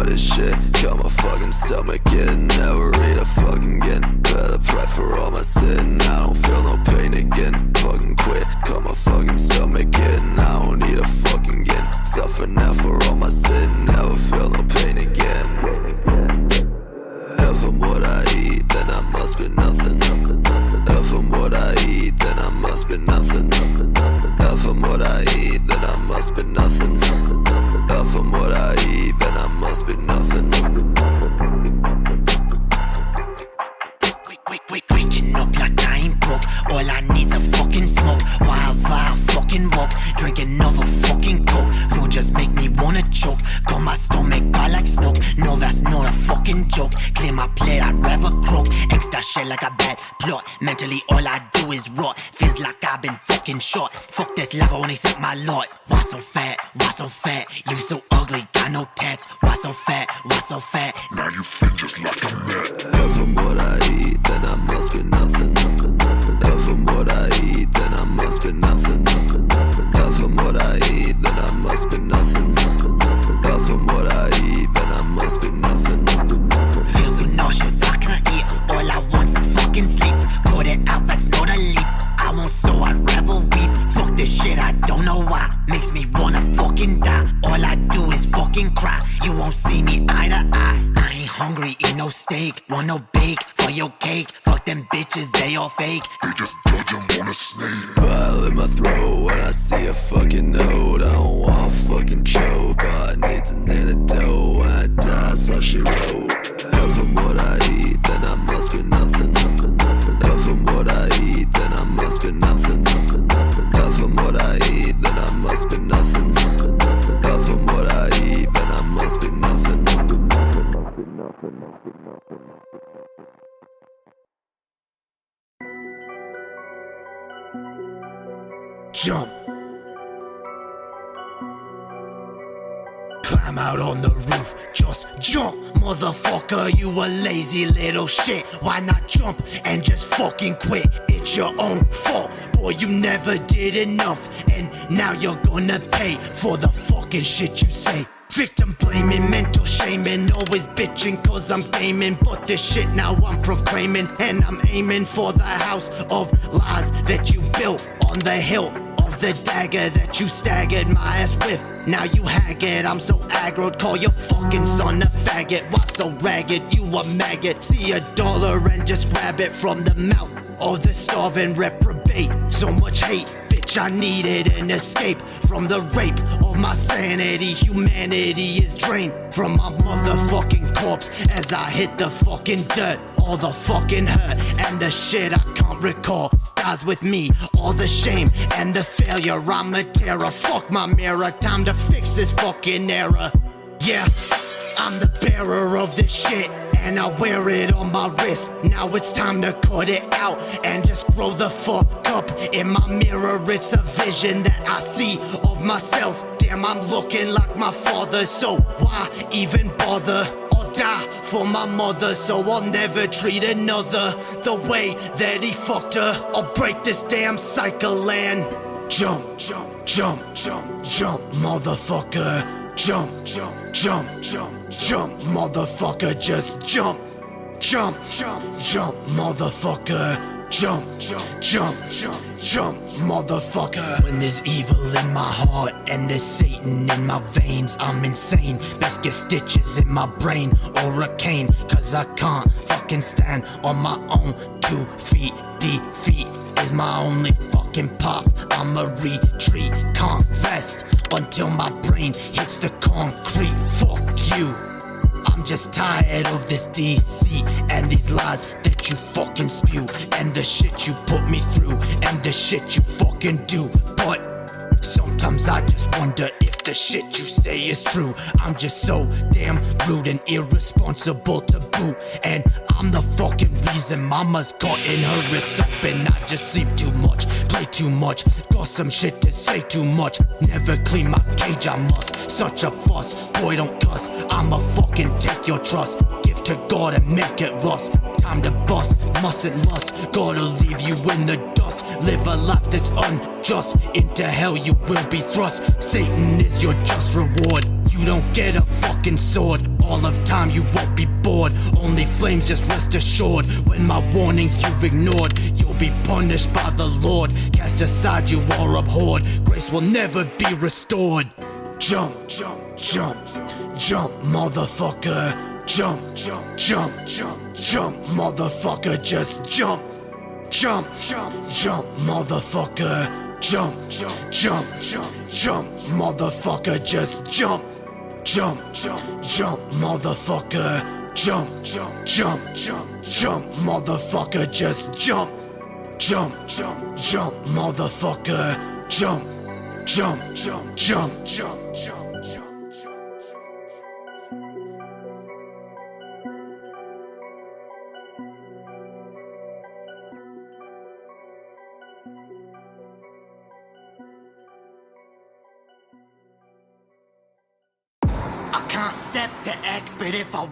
This shit got my fucking stomach in. Never eat a fucking again. Better pray for all my sin. I don't feel no pain again. Fucking quit, got my fucking stomach in. I don't need a fucking again. Suffer now for all my sin. Never feel no pain again. If I'm what I eat, then I must be nothing. If I'm what I eat, then I must be nothing. If I'm what I eat, then I must be nothing. If I'm what I eat, then I must be nothing. Waking up like I ain't broke. All I need's a fucking smoke. While I fucking walk, drink another fucking coke. Food just make me wanna choke. Got my stomach by like smoke. No, that's not a fucking joke. Clear my plate, I'd rather croak. Extra shit like a bad plot. Mentally all I do is rot. Feels like I've been fucking shot. Fuck this love, I won't accept my lot. Why so fat? Why so fat? You so ugly, got no tats. Why so fat? Why so fat? Now you fit just like a mat. If I'm what I eat, then I must be nothing. If I'm what I eat, then I must be nothing. If I'm what I eat, then I must be nothing. If I'm what I eat, then I must be nothing. Feel so nauseous, I can't eat. All I want's a fucking sleep. Cut it out, that's not a leap. I won't, so I'd rather weep. Fuck this shit, I don't know why. Makes me wanna fucking die. All I do is fucking cry. You won't see me eye to eye. I ain't hungry, eat no steak. Want no bake for your cake. Fuck them bitches, they all fake. They just judge them on a snake. Bile in my throat when I see a fucking note. I don't want fucking choke. All I need's an antidote. When I die, so she wrote. If I'm what I eat, then I must be nothing. If I'm what I eat, then I must be nothing. If I'm what I eat, then I must be nothing. If I'm what I eat, then I must be nothing. Jump. Climb out on the roof, just jump. Motherfucker, you a lazy little shit. Why not jump and just fucking quit? It's your own fault, boy, you never did enough. And now you're gonna pay for the fucking shit you say. Victim blaming, mental shaming, always bitching cause I'm gaming. But this shit now I'm proclaiming, and I'm aiming for the house of lies that you built on the hilt of the dagger that you staggered my ass with. Now you haggard, I'm so aggroed, call your fucking son a faggot. Why so ragged, you a maggot? See $1 and just grab it from the mouth of the starving reprobate. So much hate, bitch, I needed an escape from the rape of my sanity. Humanity is drained from my motherfucking corpse as I hit the fucking dirt. All the fucking hurt and the shit I can't recall dies with me. All the shame and the failure, I'm a terror. Fuck my mirror, time to fix this fucking error. Yeah, I'm the bearer of this shit, and I wear it on my wrist. Now it's time to cut it out and just grow the fuck up. In my mirror, it's a vision that I see of myself. Damn, I'm looking like my father, so why even bother? I'll die for my mother, so I'll never treat another the way that he fucked her. I'll break this damn cycle and jump, jump, jump, jump, jump, motherfucker. Jump, jump, jump, jump, jump, motherfucker, just jump. Jump, jump, jump, motherfucker. Jump, jump, jump, jump, jump, motherfucker. When there's evil in my heart and there's Satan in my veins, I'm insane. Best get stitches in my brain or a cane, cause I can't fucking stand on my own 2 feet. Defeat is my only fucking path. I'ma retreat, can't rest until my brain hits the concrete. Fuck you. I'm just tired of this deceit and these lies that you fucking spew, and the shit you put me through, and the shit you fucking do. But sometimes I just wonder if the shit you say is true. I'm just so damn rude and irresponsible to boot, and I'm the fucking reason mama's cutting her wrists up. And I just sleep too much, play too much, got some shit to say too much. Never clean my cage, I must. Such a fuss, boy don't cuss. I'ma fucking take your trust, give to God and make it rust. Time to bust, mustn't lust, gotta leave you in the dust. live a life that's unjust. Into hell you will be thrust. Satan is your just reward. You don't get a fucking sword. All of time you won't be bored. Only flames, just rest assured. When my warnings you've ignored, you'll be punished by the Lord. Cast aside, you are abhorred. Grace will never be restored. Jump, jump, jump, jump, motherfucker. Jump, jump, jump, jump, jump, motherfucker. Just jump. Jump, jump, jump, motherfucker. Jump, jump, jump, jump, jump, motherfucker. Just jump. Jump, jump, jump, motherfucker. Jump, jump, jump, jump, jump, motherfucker. Just jump. Jump, jump, jump, motherfucker. Jump, jump, jump, jump, jump, jump, jump. I can't step to X, but if I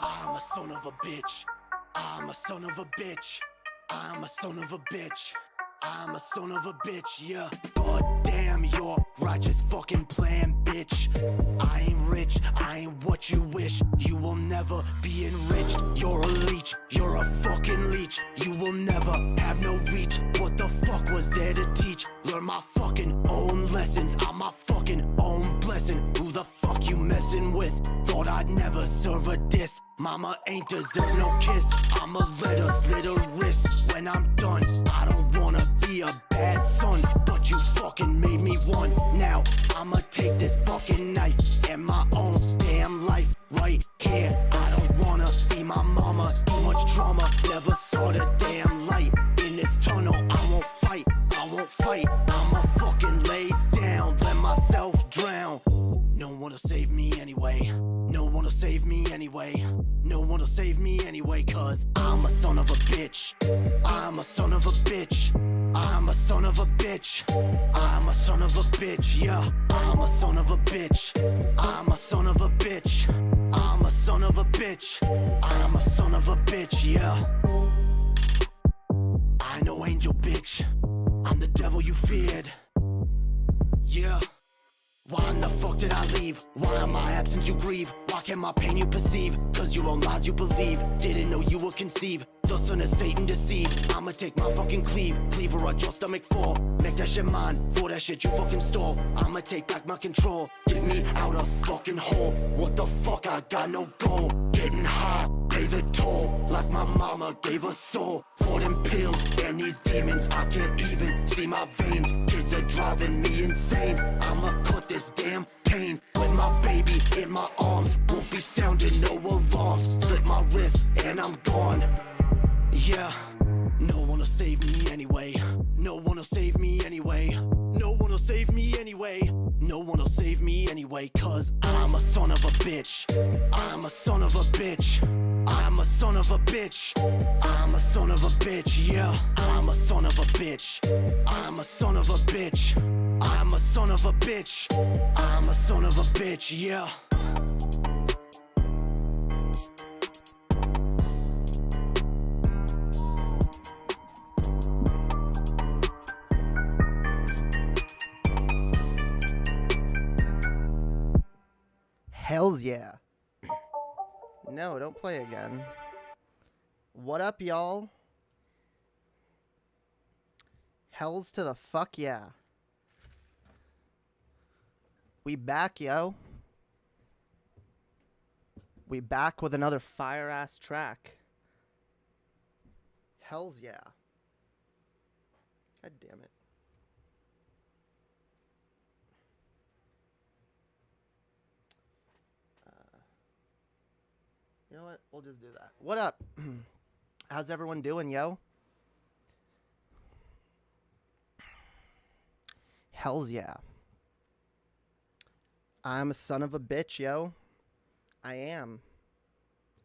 I'm a son of a bitch. I'm a son of a bitch. I'm a son of a bitch. I'm a son of a bitch, yeah. God damn your righteous fucking plan, bitch. I ain't rich, I ain't what you wish. You will never be enriched. You're a leech, you're a fucking leech. You will never have no reach. What the fuck was there to teach? Learn my fucking own lessons. I'm my fucking own blessing. Who the fuck you messing with? Thought I'd never serve a diss. Mama ain't deserve no kiss. I'ma let her slit her wrist when I'm done. I don't wanna be a bad son, but you fucking made me one. Now I'ma take this fucking knife and my own damn life right here. I don't wanna be my mama. Too much trauma, never saw the damn light. In this tunnel, I won't fight. I won't fight. I'ma fucking lay down, let myself drown. No one will save me anyway. No one will save me anyway. No one will save me anyway, cause I'm a son of a bitch. I'm a son of a bitch. I'm a son of a bitch. I'm a son of a bitch, yeah. I'm a son of a bitch. I'm a son of a bitch. I'm a son of a bitch. I'm a son of a bitch, yeah. I know angel bitch. I'm the devil you feared. Yeah. Why in the fuck did I leave? Why in my absence you grieve? Why can't my pain you perceive? Cause your own lies you believe. Didn't know you would conceive. The son of Satan deceived. I'ma take my fucking cleaver at your stomach fall. Make that shit mine, for that shit you fucking stole. I'ma take back my control. Get me out of fucking hole. What the fuck, I got no goal. Getting high, pay the toll. Like my mama gave a soul. For them pills and these demons, I can't even see my veins. Kids are driving me insane. I'ma cut this damn pain. With my baby in my arms, won't be sounding no alarms. Flip my wrist and I'm gone. Yeah, no one will save me anyway. No one will save me anyway. No one will save me anyway. No one will save me anyway, cause I'm a son of a bitch. I'm a son of a bitch. I'm a son of a bitch. I'm a son of a bitch, yeah. I'm a son of a bitch. I'm a son of a bitch. I'm a son of a bitch. I'm a son of a bitch, yeah. Hells yeah. No, don't play again. What up, y'all? Hells to the fuck yeah. We back, yo. We back with another fire-ass track. Hells yeah. God damn it. You know what? We'll just do that. What up? How's everyone doing, yo? Hells yeah. I'm a son of a bitch, yo. I am.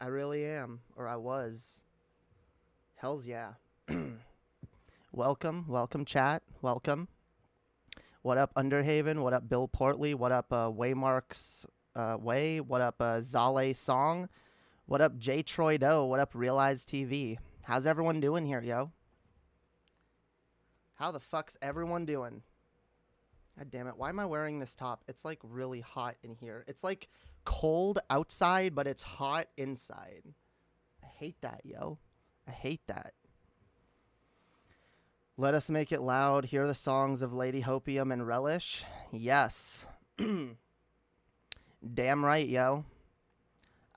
I really am, or I was. Hells yeah. Welcome, chat. Welcome. What up, Underhaven? What up, Bill Portley? What up, Waymarks Way? What up, Zale Song? What up, J. Troy Doe? What up, Realize TV? How's everyone doing here, yo? How the fuck's everyone doing? God damn it. Why am I wearing this top? It's like really hot in here. It's like cold outside, but it's hot inside. I hate that, yo. I hate that. Let us make it loud. Hear the songs of Lady Hopium and Relish. Yes. Damn right, yo.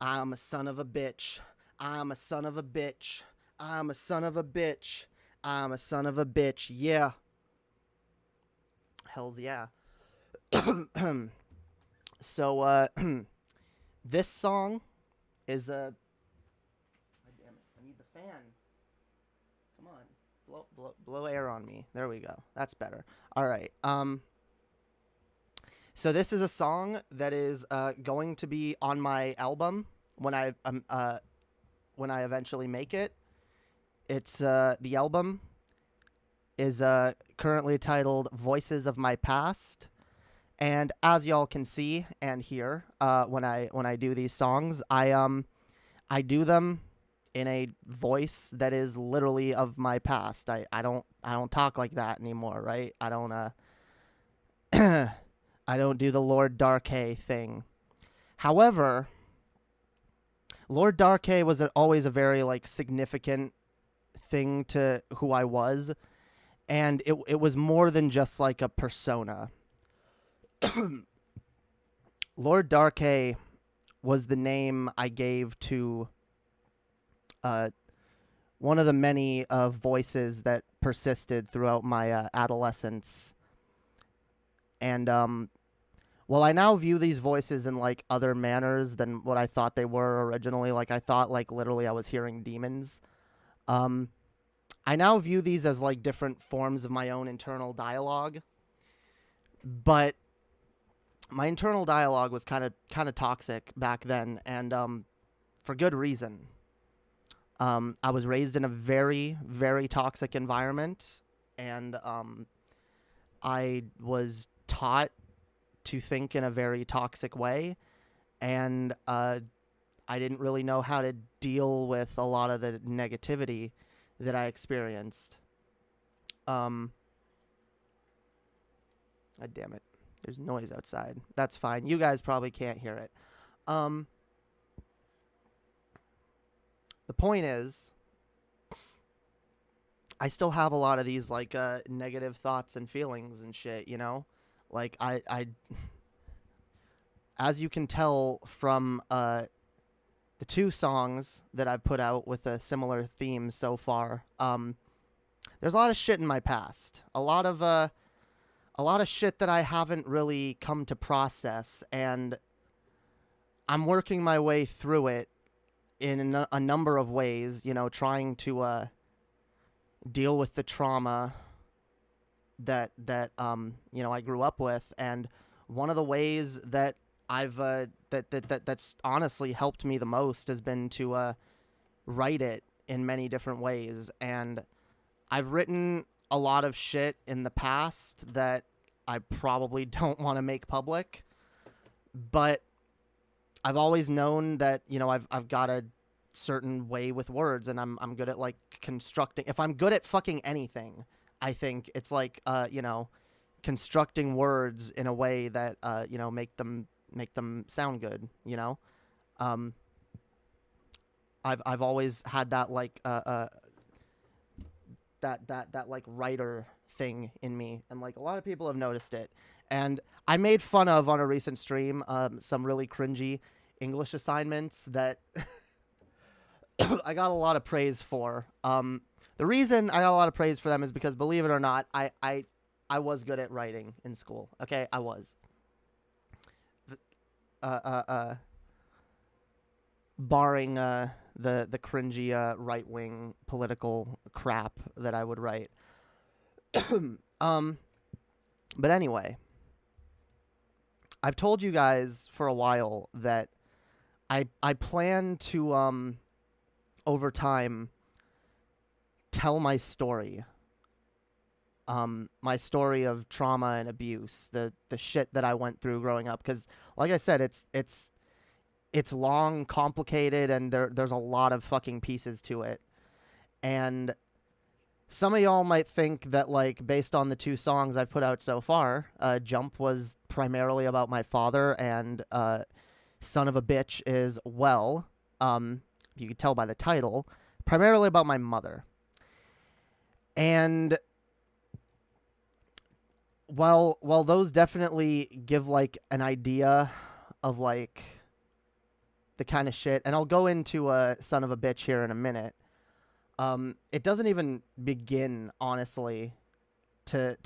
I'm a son of a bitch. I'm a son of a bitch. I'm a son of a bitch. I'm a son of a bitch. Yeah. Hells yeah. So, this song is a... God damn it. I need the fan. Come on. Blow air on me. There we go. That's better. All right. So this is a song that is going to be on my album when I eventually make it. It's the album is currently titled "Voices of My Past," and as y'all can see and hear, when I do these songs, I do them in a voice that is literally of my past. I don't talk like that anymore, right? I don't I don't do the Lord Darkay thing. However, Lord Darkay was always a very like significant thing to who I was, and it was more than just like a persona. Lord Darkay was the name I gave to one of the many voices that persisted throughout my adolescence. And well, I now view these voices in like other manners than what I thought they were originally. Like I thought like literally I was hearing demons. I now view these as like different forms of my own internal dialogue. But my internal dialogue was kind of toxic back then, and for good reason. I was raised in a very, very toxic environment, and I was taught to think in a very toxic way, and I didn't really know how to deal with a lot of the negativity that I experienced. God damn it. There's noise outside. That's fine. You guys probably can't hear it. The point is, I still have a lot of these like negative thoughts and feelings and shit, you know? Like I as you can tell from the two songs that I've put out with a similar theme so far, there's a lot of shit in my past. A lot of shit that I haven't really come to process, and I'm working my way through it in a number of ways, you know, trying to deal with the trauma that you know, I grew up with. And one of the ways that I've that's honestly helped me the most has been to write it in many different ways. And I've written a lot of shit in the past that I probably don't want to make public, but I've always known that, you know, I've got a certain way with words, and I'm good at like constructing. If I'm good at fucking anything, I think it's like you know, constructing words in a way that you know, make them sound good, you know. I've always had that like that like writer thing in me, and like a lot of people have noticed it. And I made fun of on a recent stream some really cringy English assignments that I got a lot of praise for. The reason I got a lot of praise for them is because, believe it or not, I was good at writing in school. Okay, I was. Barring the cringy right wing political crap that I would write. But anyway, I've told you guys for a while that I plan to over time tell my story. My story of trauma and abuse, the shit that I went through growing up, cuz like I said, it's long, complicated, and there's a lot of fucking pieces to it. And some of y'all might think that, like, based on the 2 songs I've put out so far, Jump was primarily about my father, and Son of a Bitch is, well, you could tell by the title, primarily about my mother. And while those definitely give, like, an idea of, like, the kind of shit, and I'll go into Son of a Bitch here in a minute, it doesn't even begin, honestly, to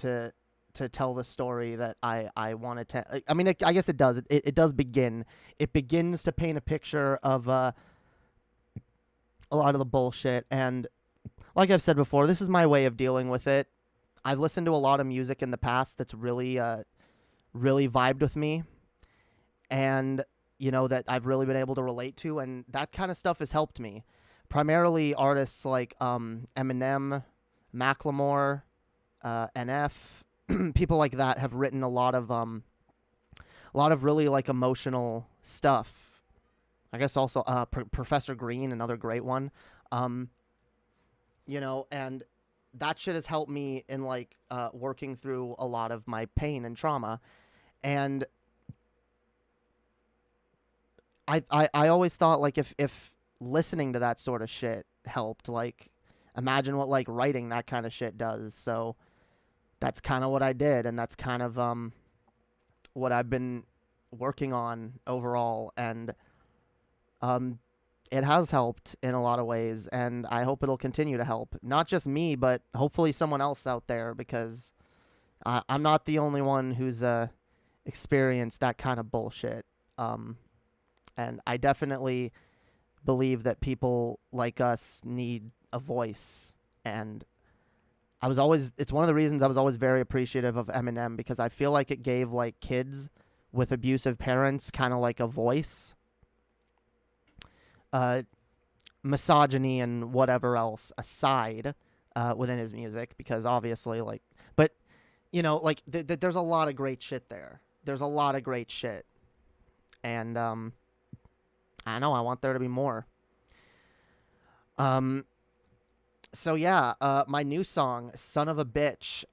tell the story that I want to tell. I mean, I guess it does. It does begin. It begins to paint a picture of a lot of the bullshit. And like I've said before, this is my way of dealing with it. I've listened to a lot of music in the past that's really, really vibed with me. And, you know, that I've really been able to relate to. And that kind of stuff has helped me. Primarily artists like Eminem, Macklemore, NF, people like that have written a lot of really, like, emotional stuff. I guess also Professor Green, another great one. You know, and that shit has helped me in, like, working through a lot of my pain and trauma. And I always thought, like, if listening to that sort of shit helped, like, imagine what, like, writing that kind of shit does. So that's kind of what I did, and that's kind of what I've been working on overall, and it has helped in a lot of ways, and I hope it'll continue to help. Not just me, but hopefully someone else out there, because I'm not the only one who's experienced that kind of bullshit. And I definitely believe that people like us need a voice. And it's one of the reasons I was always very appreciative of Eminem, because I feel like it gave, like, kids with abusive parents kind of like a voice. Misogyny and whatever else aside, within his music, because obviously, like, but, you know, like, there's a lot of great shit there. There's a lot of great shit. And, I know, I want there to be more. So yeah, my new song, Son of a Bitch.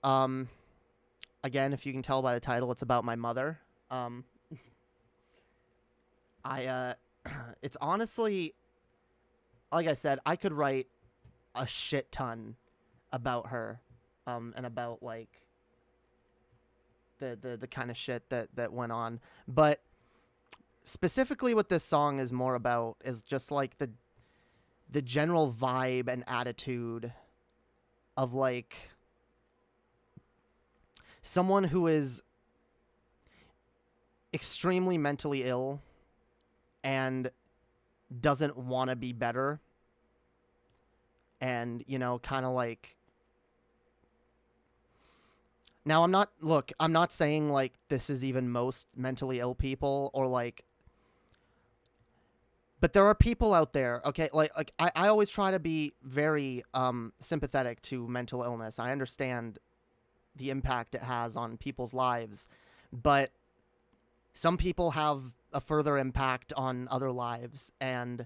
Again, if you can tell by the title, it's about my mother. It's honestly, like I said, I could write a shit ton about her, and about, like, the kind of shit that went on. But specifically what this song is more about is just, like, the general vibe and attitude of, like, someone who is extremely mentally ill and doesn't want to be better, and, you know, kind of like, now I'm not saying, like, this is even most mentally ill people, or, like, but there are people out there, okay, like I always try to be very sympathetic to mental illness. I understand the impact it has on people's lives, but some people have a further impact on other lives, and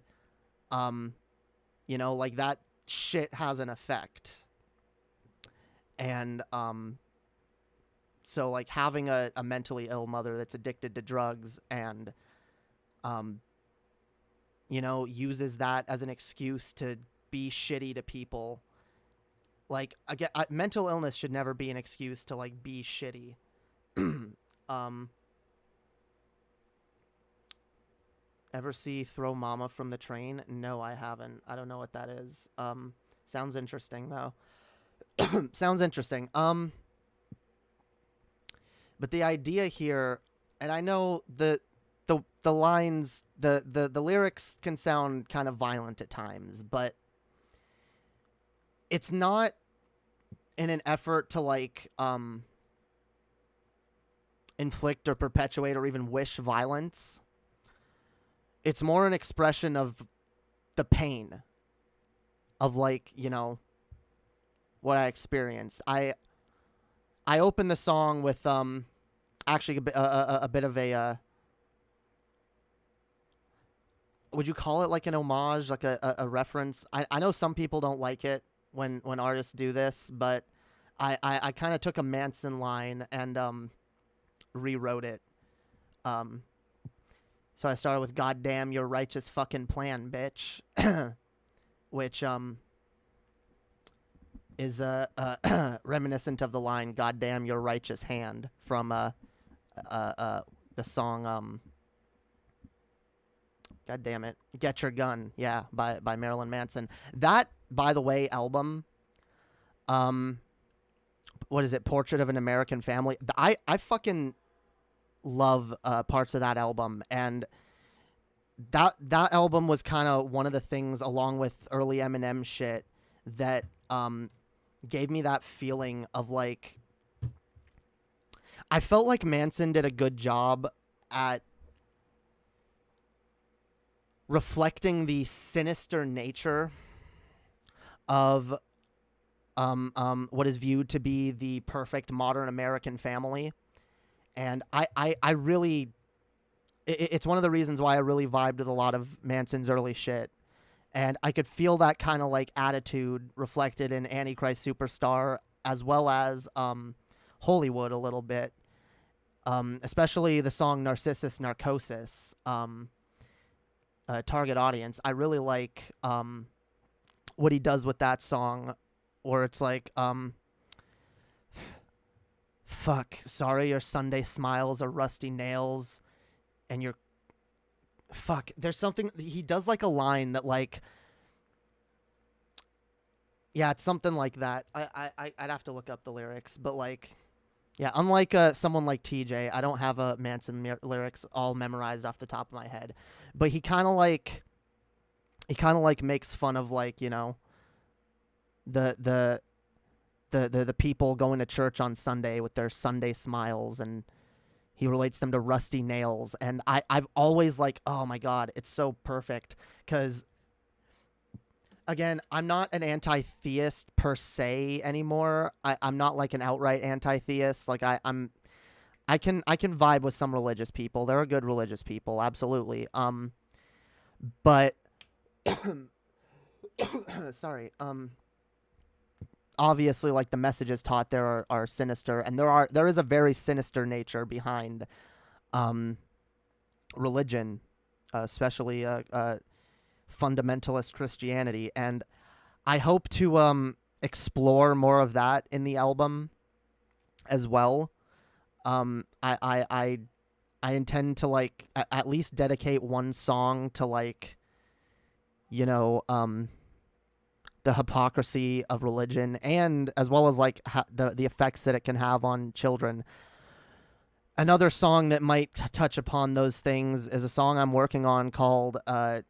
you know, like, that shit has an effect. And so, like, having a mentally ill mother that's addicted to drugs and you know, uses that as an excuse to be shitty to people. Like, again, mental illness should never be an excuse to, like, be shitty. Ever see Throw Mama from the Train? No, I haven't. I don't know what that is. Sounds interesting, though. Sounds interesting. But the idea here, and I know the lines, the lyrics can sound kind of violent at times, but it's not in an effort to, like, inflict or perpetuate or even wish violence. it's more an expression of the pain of, like, you know, what I experienced. I opened the song with actually a bit of a would you call it like an homage, like a reference? I know some people don't like it when artists do this, but I kind of took a Manson line and rewrote it. So I started with "God damn your righteous fucking plan, bitch," which is reminiscent of the line "God damn your righteous hand" from the song God damn it, "Get Your Gun," yeah, by Marilyn Manson. That, by the way, album, what is it, Portrait of an American Family? I fucking love parts of that album, and that album was kind of one of the things, along with early Eminem shit, that gave me that feeling of, like, I felt like Manson did a good job at reflecting the sinister nature of what is viewed to be the perfect modern American family. And I really, it's one of the reasons why I really vibed with a lot of Manson's early shit. And I could feel that kind of, like, attitude reflected in Antichrist Superstar, as well as Hollywood a little bit, especially the song Narcissus Narcosis, Target Audience. I really like what he does with that song, where it's like, fuck, sorry your Sunday smiles are rusty nails, and your fuck, there's something, he does, like, a line that, like, yeah, it's something like that. I'd have to look up the lyrics, but, like, yeah, unlike someone like TJ, I don't have a Manson lyrics all memorized off the top of my head, but he kind of like makes fun of, like, you know, the people going to church on Sunday with their Sunday smiles, and he relates them to rusty nails. And I've always, like, oh my God, it's so perfect. Because, again, I'm not an anti-theist per se anymore. I'm not, like, an outright anti-theist. Like, I can vibe with some religious people. There are good religious people, absolutely. But sorry. Obviously, like, the messages taught there are sinister, and there is a very sinister nature behind religion, especially fundamentalist Christianity, and I hope to explore more of that in the album as well. I intend to, like, at least dedicate one song to, like, you know, the hypocrisy of religion, and as well as, like, the effects that it can have on children. Another song that might touch upon those things is a song I'm working on called, at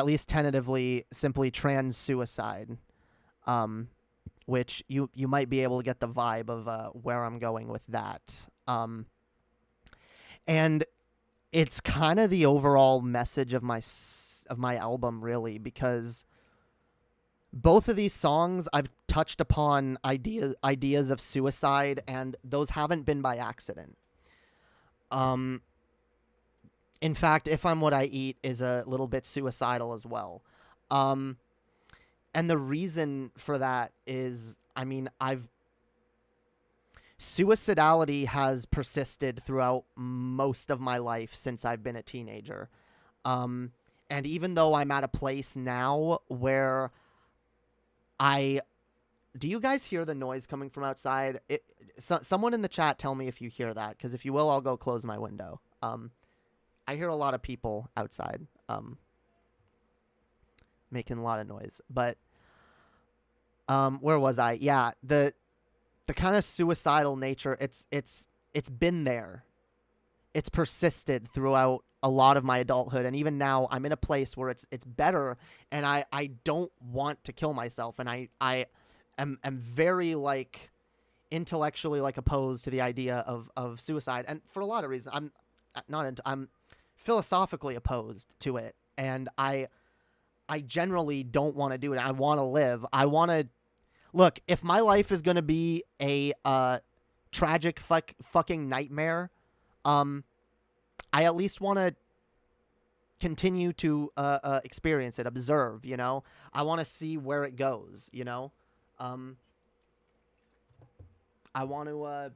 least tentatively, simply "Trans Suicide," which you might be able to get the vibe of where I'm going with that. And it's kind of the overall message of my album, really, because both of these songs I've touched upon ideas of suicide, and those haven't been by accident. In fact, "If I'm What I Eat" is a little bit suicidal as well. And the reason for that is, I mean, suicidality has persisted throughout most of my life since I've been a teenager. And even though I'm at a place now where do you guys hear the noise coming from outside? Someone in the chat tell me if you hear that, because if you will, I'll go close my window. I hear a lot of people outside making a lot of noise. But where was I? Yeah, the kind of suicidal nature, it's been there. It's persisted throughout a lot of my adulthood, and even now I'm in a place where it's better, and I don't want to kill myself, and I am very, like, intellectually, like, opposed to the idea of suicide, and for a lot of reasons. I'm philosophically opposed to it, and I generally don't want to do it. I want to live. I want to look. If my life is gonna be a tragic fucking nightmare, I at least want to continue to experience it, observe. You know, I want to see where it goes. You know, I want to.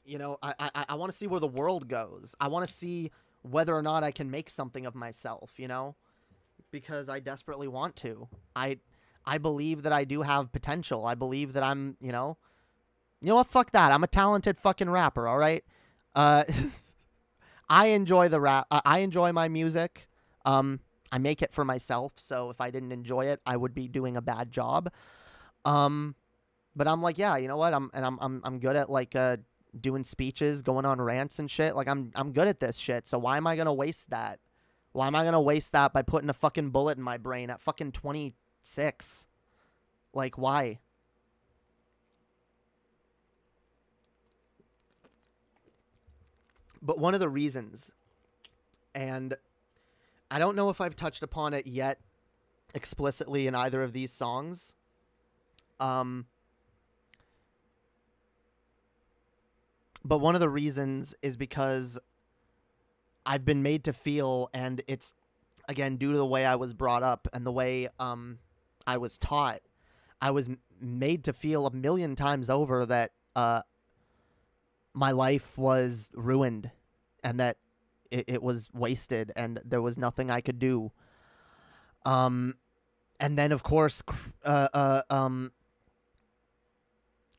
You know, I want to see where the world goes. I want to see whether or not I can make something of myself, you know, because I desperately want to. I believe that I do have potential. I believe that I'm, you know what? Fuck that. I'm a talented fucking rapper, all right? I enjoy the rap. I enjoy my music. I make it for myself, so if I didn't enjoy it, I would be doing a bad job. But I'm like, yeah, you know what? I'm good at like doing speeches, going on rants and shit. Like I'm good at this shit. So why am I gonna waste that? Why am I gonna waste that by putting a fucking bullet in my brain at fucking 26? Like why? But one of the reasons, and I don't know if I've touched upon it yet explicitly in either of these songs. But one of the reasons is because I've been made to feel, and it's, again, due to the way I was brought up and the way I was taught, I was made to feel a million times over that my life was ruined and that it was wasted and there was nothing I could do. And then, of course,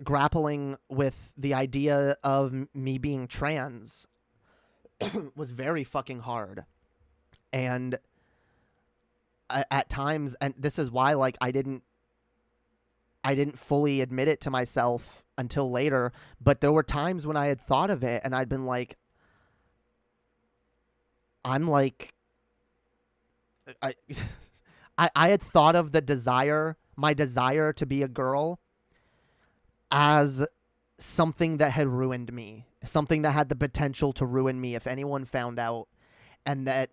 grappling with the idea of me being trans was very fucking hard. And at times, and this is why, like, I didn't fully admit it to myself until later, but there were times when I had thought of it and I'd been like, I'm like, I had thought of my desire to be a girl as something that had ruined me, something that had the potential to ruin me if anyone found out, and that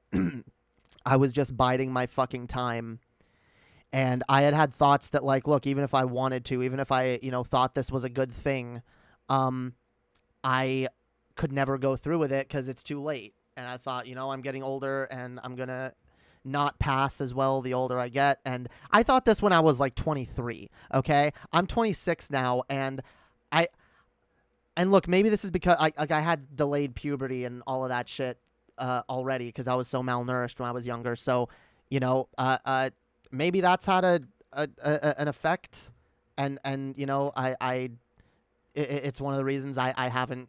I was just biding my fucking time. And I had thoughts that, like, look, even if I wanted to, even if I, thought this was a good thing, I could never go through with it because it's too late. And I thought, I'm getting older and I'm going to not pass as well the older I get. And I thought this when I was like 23, okay? I'm 26 now, and look, maybe this is because I had delayed puberty and all of that shit already because I was so malnourished when I was younger. So, maybe that's had an effect, and it's one of the reasons I haven't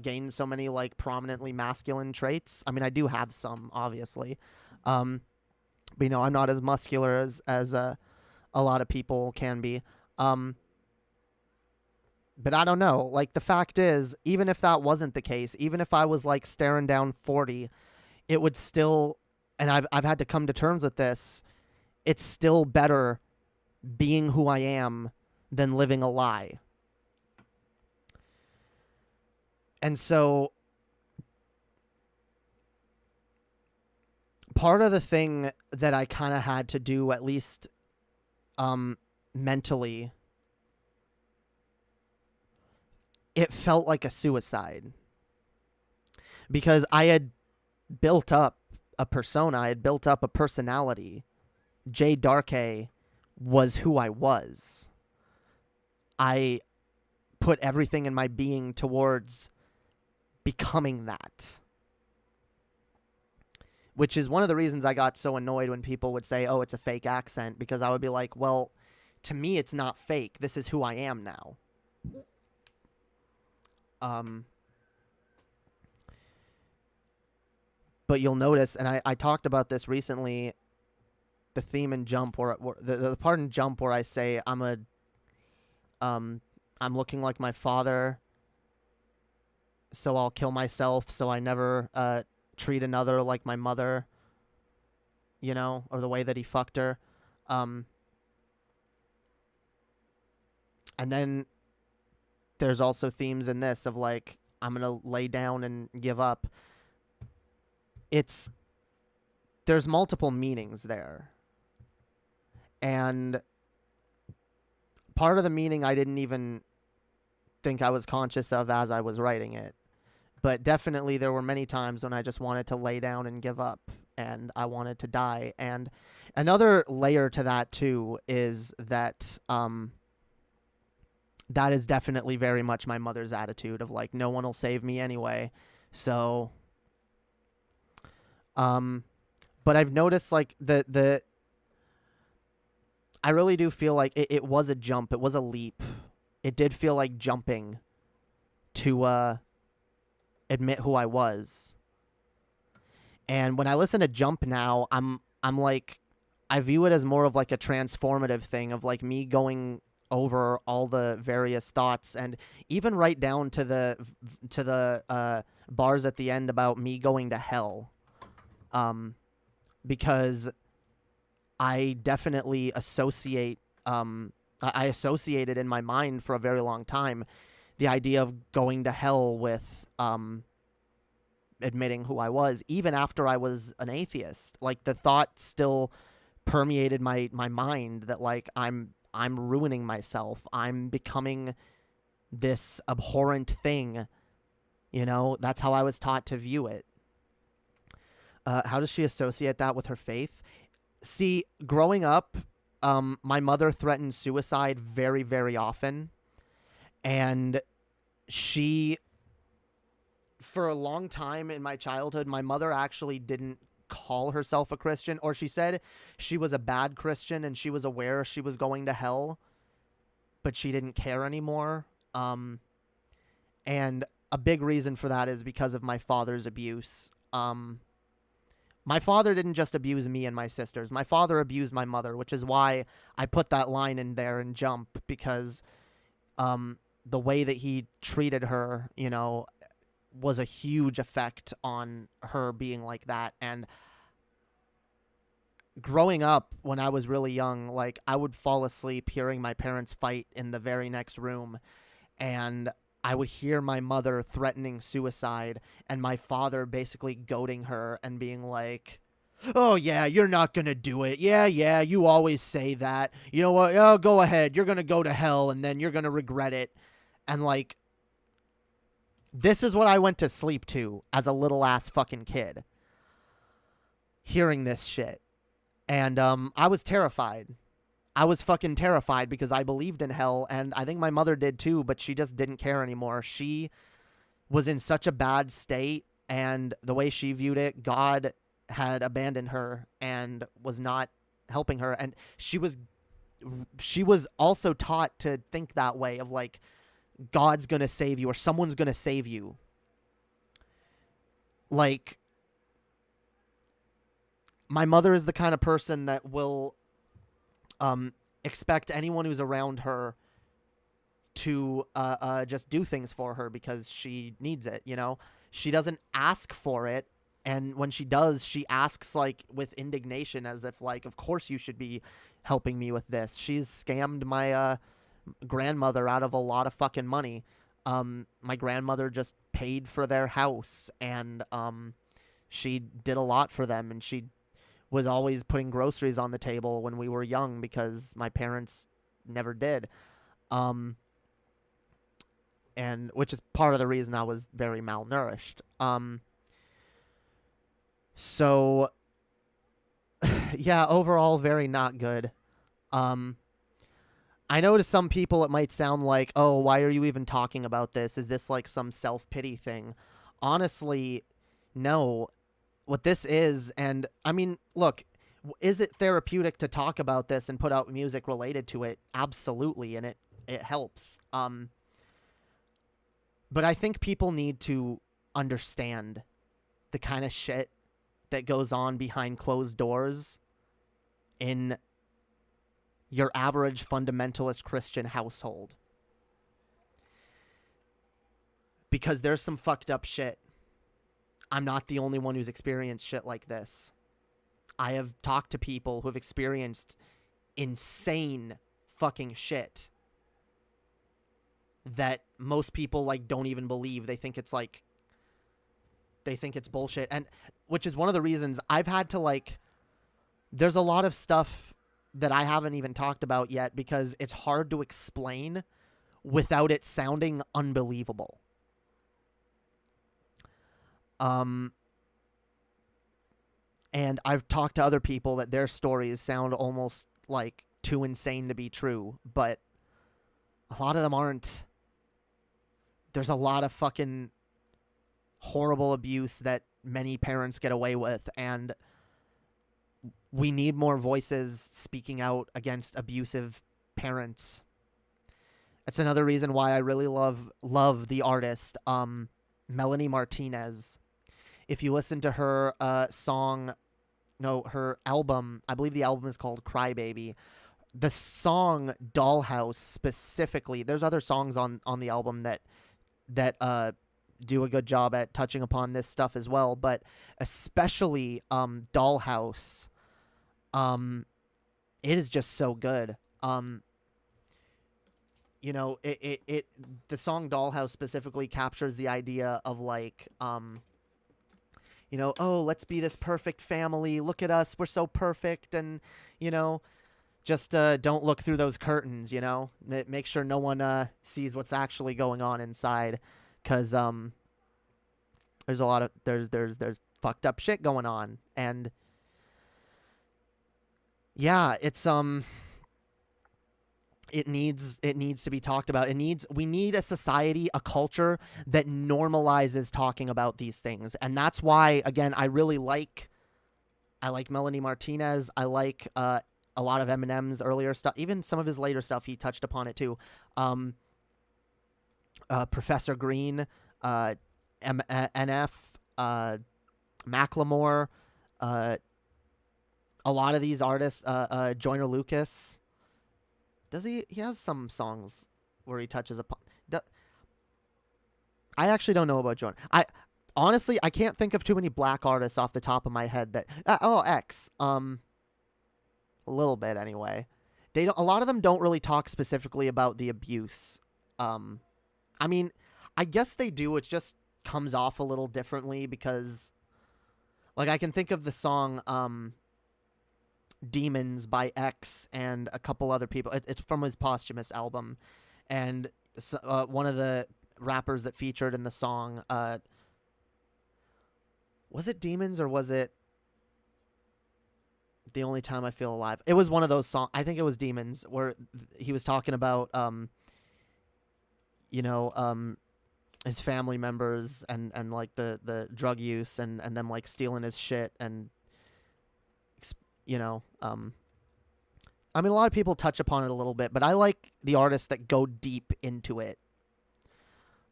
gained so many like prominently masculine traits. I mean, I do have some, obviously. But I'm not as muscular as a lot of people can be. But I don't know. Like, the fact is, even if that wasn't the case, even if I was like staring down 40, it would still, and I've had to come to terms with this, it's still better being who I am than living a lie. And so part of the thing that I kind of had to do, at least mentally, it felt like a suicide. Because I had built up a persona, I had built up a personality. Jay Darkay was who I was. I put everything in my being towards becoming that. Which is one of the reasons I got so annoyed when people would say, oh, it's a fake accent, because I would be like, well, to me, it's not fake. This is who I am now. But you'll notice, and I talked about this recently, the theme in Jump, or the part in Jump where I say I'm looking like my father, so I'll kill myself, so I never treat another like my mother, or the way that he fucked her. And then there's also themes in this of like, I'm going to lay down and give up. there's multiple meanings there. And part of the meaning I didn't even think I was conscious of as I was writing it. But definitely there were many times when I just wanted to lay down and give up, and I wanted to die. And another layer to that too is that that is definitely very much my mother's attitude of like, no one will save me anyway. So but I've noticed like I really do feel like it was a jump. It was a leap. It did feel like jumping to admit who I was. And when I listen to Jump now, I'm like, I view it as more of like a transformative thing of like me going over all the various thoughts, and even right down to the bars at the end about me going to hell. Because I definitely associate, I associated in my mind for a very long time the idea of going to hell with admitting who I was, even after I was an atheist. Like the thought still permeated my mind that like I'm ruining myself. I'm becoming this abhorrent thing. You know, that's how I was taught to view it. How does she associate that with her faith? See, growing up, my mother threatened suicide very, very often. And she, for a long time in my childhood, my mother actually didn't call herself a Christian, or she said she was a bad Christian and she was aware she was going to hell, but she didn't care anymore. And a big reason for that is because of my father's abuse. My father didn't just abuse me and my sisters. My father abused my mother, which is why I put that line in there and Jump, because the way that he treated her, you know, was a huge effect on her being like that. And growing up when I was really young, like I would fall asleep hearing my parents fight in the very next room, and I would hear my mother threatening suicide and my father basically goading her and being like, oh yeah, you're not gonna do it. Yeah, you always say that. You know what? Oh, go ahead. You're gonna go to hell and then you're gonna regret it. And like, this is what I went to sleep to as a little ass fucking kid, hearing this shit. And I was terrified. I was fucking terrified because I believed in hell, and I think my mother did too, but she just didn't care anymore. She was in such a bad state, and the way she viewed it, God had abandoned her and was not helping her. And she was also taught to think that way of like, God's gonna save you or someone's gonna save you. Like, my mother is the kind of person that will expect anyone who's around her to just do things for her because she needs it, you know? She doesn't ask for it, and when she does, she asks, like, with indignation, as if, like, of course you should be helping me with this. She's scammed my grandmother out of a lot of fucking money. My grandmother just paid for their house, and she did a lot for them, and she was always putting groceries on the table when we were young because my parents never did. And which is part of the reason I was very malnourished. So yeah, overall very not good. I know to some people it might sound like, oh, why are you even talking about this? Is this like some self-pity thing? Honestly, no. What this is, and I mean, look, is it therapeutic to talk about this and put out music related to it? Absolutely, and it helps. But I think people need to understand the kind of shit that goes on behind closed doors in your average fundamentalist Christian household. Because there's some fucked up shit. I'm not the only one who's experienced shit like this. I have talked to people who have experienced insane fucking shit that most people like don't even believe. They think it's bullshit. And which is one of the reasons I've had to, like, there's a lot of stuff that I haven't even talked about yet because it's hard to explain without it sounding unbelievable. And I've talked to other people that their stories sound almost like too insane to be true, but a lot of them aren't. There's a lot of fucking horrible abuse that many parents get away with, and we need more voices speaking out against abusive parents. That's another reason why I really love the artist Melanie Martinez. If you listen to her her album, I believe the album is called Crybaby. The song Dollhouse specifically, there's other songs on the album that do a good job at touching upon this stuff as well, but especially Dollhouse, it is just so good. You know, it the song Dollhouse specifically captures the idea of, like, you know, oh, let's be this perfect family. Look at us. We're so perfect. And, you know, just don't look through those curtains, you know. Make sure no one sees what's actually going on inside. Because there's a lot of, there's fucked up shit going on. And, yeah, it's, it needs to be talked about. We need a society, a culture that normalizes talking about these things. And that's why, again, I like Melanie Martinez. I like a lot of Eminem's earlier stuff, even some of his later stuff. He touched upon it too. Professor Green, NF, Macklemore, a lot of these artists, Joyner Lucas. Does he has some songs where he touches upon... I actually don't know about Joyner. Honestly, I can't think of too many black artists off the top of my head that... X. A little bit, anyway. A lot of them don't really talk specifically about the abuse. I mean, I guess they do. It just comes off a little differently because... Like, I can think of the song... Demons by X and a couple other people. It's from his posthumous album, and one of the rappers that featured in the song, was it Demons or was it The Only Time I Feel Alive? It was one of those songs. I think it was Demons, where he was talking about his family members and like the drug use and them like stealing his shit and I mean, a lot of people touch upon it a little bit, but I like the artists that go deep into it.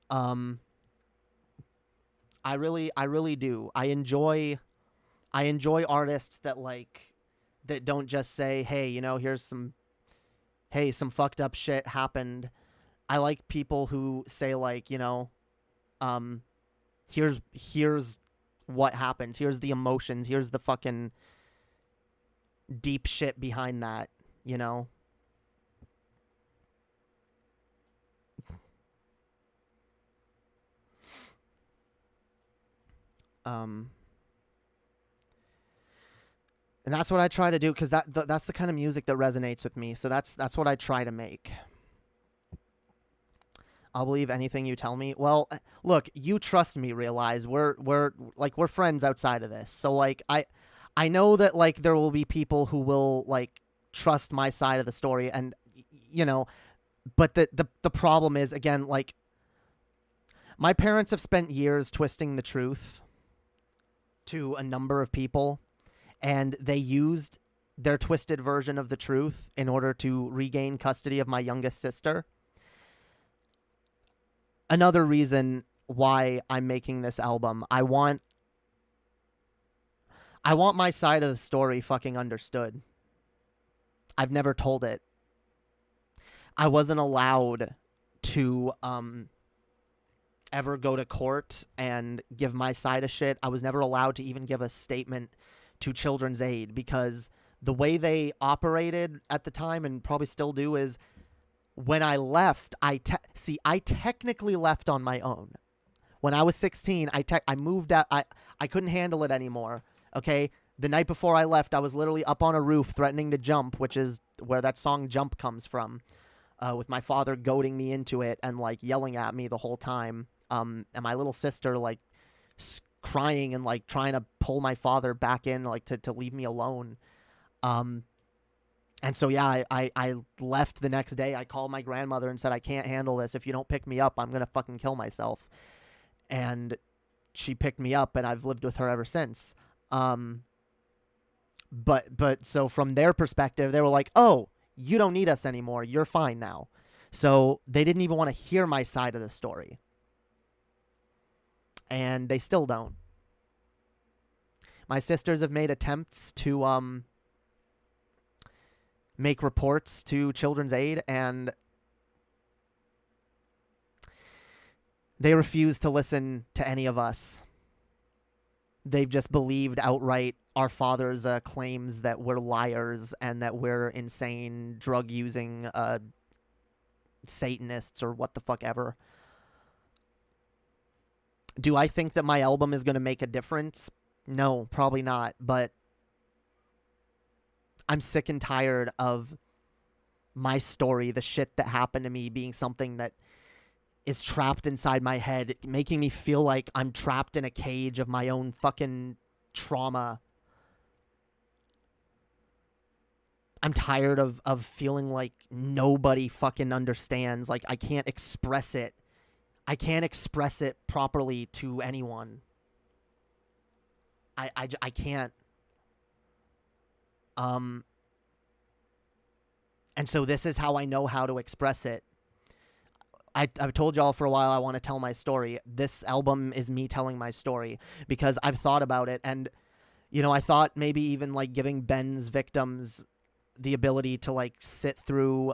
I really do. I enjoy artists that don't just say, hey, here's some fucked up shit happened. I like people who say, like, here's what happens. Here's the emotions. Here's the fucking deep shit behind that, And that's what I try to do, because that's the kind of music that resonates with me. So that's what I try to make. I'll believe anything you tell me. Well, look, you trust me, realize we're friends outside of this. So like I know that, like, there will be people who will, like, trust my side of the story, and, but the problem is, again, like, my parents have spent years twisting the truth to a number of people, and they used their twisted version of the truth in order to regain custody of my youngest sister. Another reason why I'm making this album, I want my side of the story fucking understood. I've never told it. I wasn't allowed to ever go to court and give my side of shit. I was never allowed to even give a statement to Children's Aid, because the way they operated at the time, and probably still do, is when I left, I technically left on my own. When I was 16, I moved out. I couldn't handle it anymore. Okay, the night before I left, I was literally up on a roof threatening to jump, which is where that song "Jump" comes from, with my father goading me into it and like yelling at me the whole time. And my little sister like crying and like trying to pull my father back in, like to leave me alone. And so, yeah, I left the next day. I called my grandmother and said, I can't handle this. If you don't pick me up, I'm going to fucking kill myself. And she picked me up, and I've lived with her ever since. But so from their perspective, they were like, oh, you don't need us anymore. You're fine now. So they didn't even want to hear my side of the story. And they still don't. My sisters have made attempts to make reports to Children's Aid, and they refuse to listen to any of us. They've just believed outright our father's claims that we're liars and that we're insane, drug-using Satanists or what the fuck ever. Do I think that my album is going to make a difference? No, probably not, but I'm sick and tired of my story, the shit that happened to me, being something that is trapped inside my head, making me feel like I'm trapped in a cage of my own fucking trauma. I'm tired of feeling like nobody fucking understands. Like, I can't express it. I can't express it properly to anyone. I can't. And so this is how I know how to express it. I've told y'all for a while I want to tell my story. This album is me telling my story because I've thought about it. And, you know, I thought maybe even like giving Ben's victims the ability to like sit through,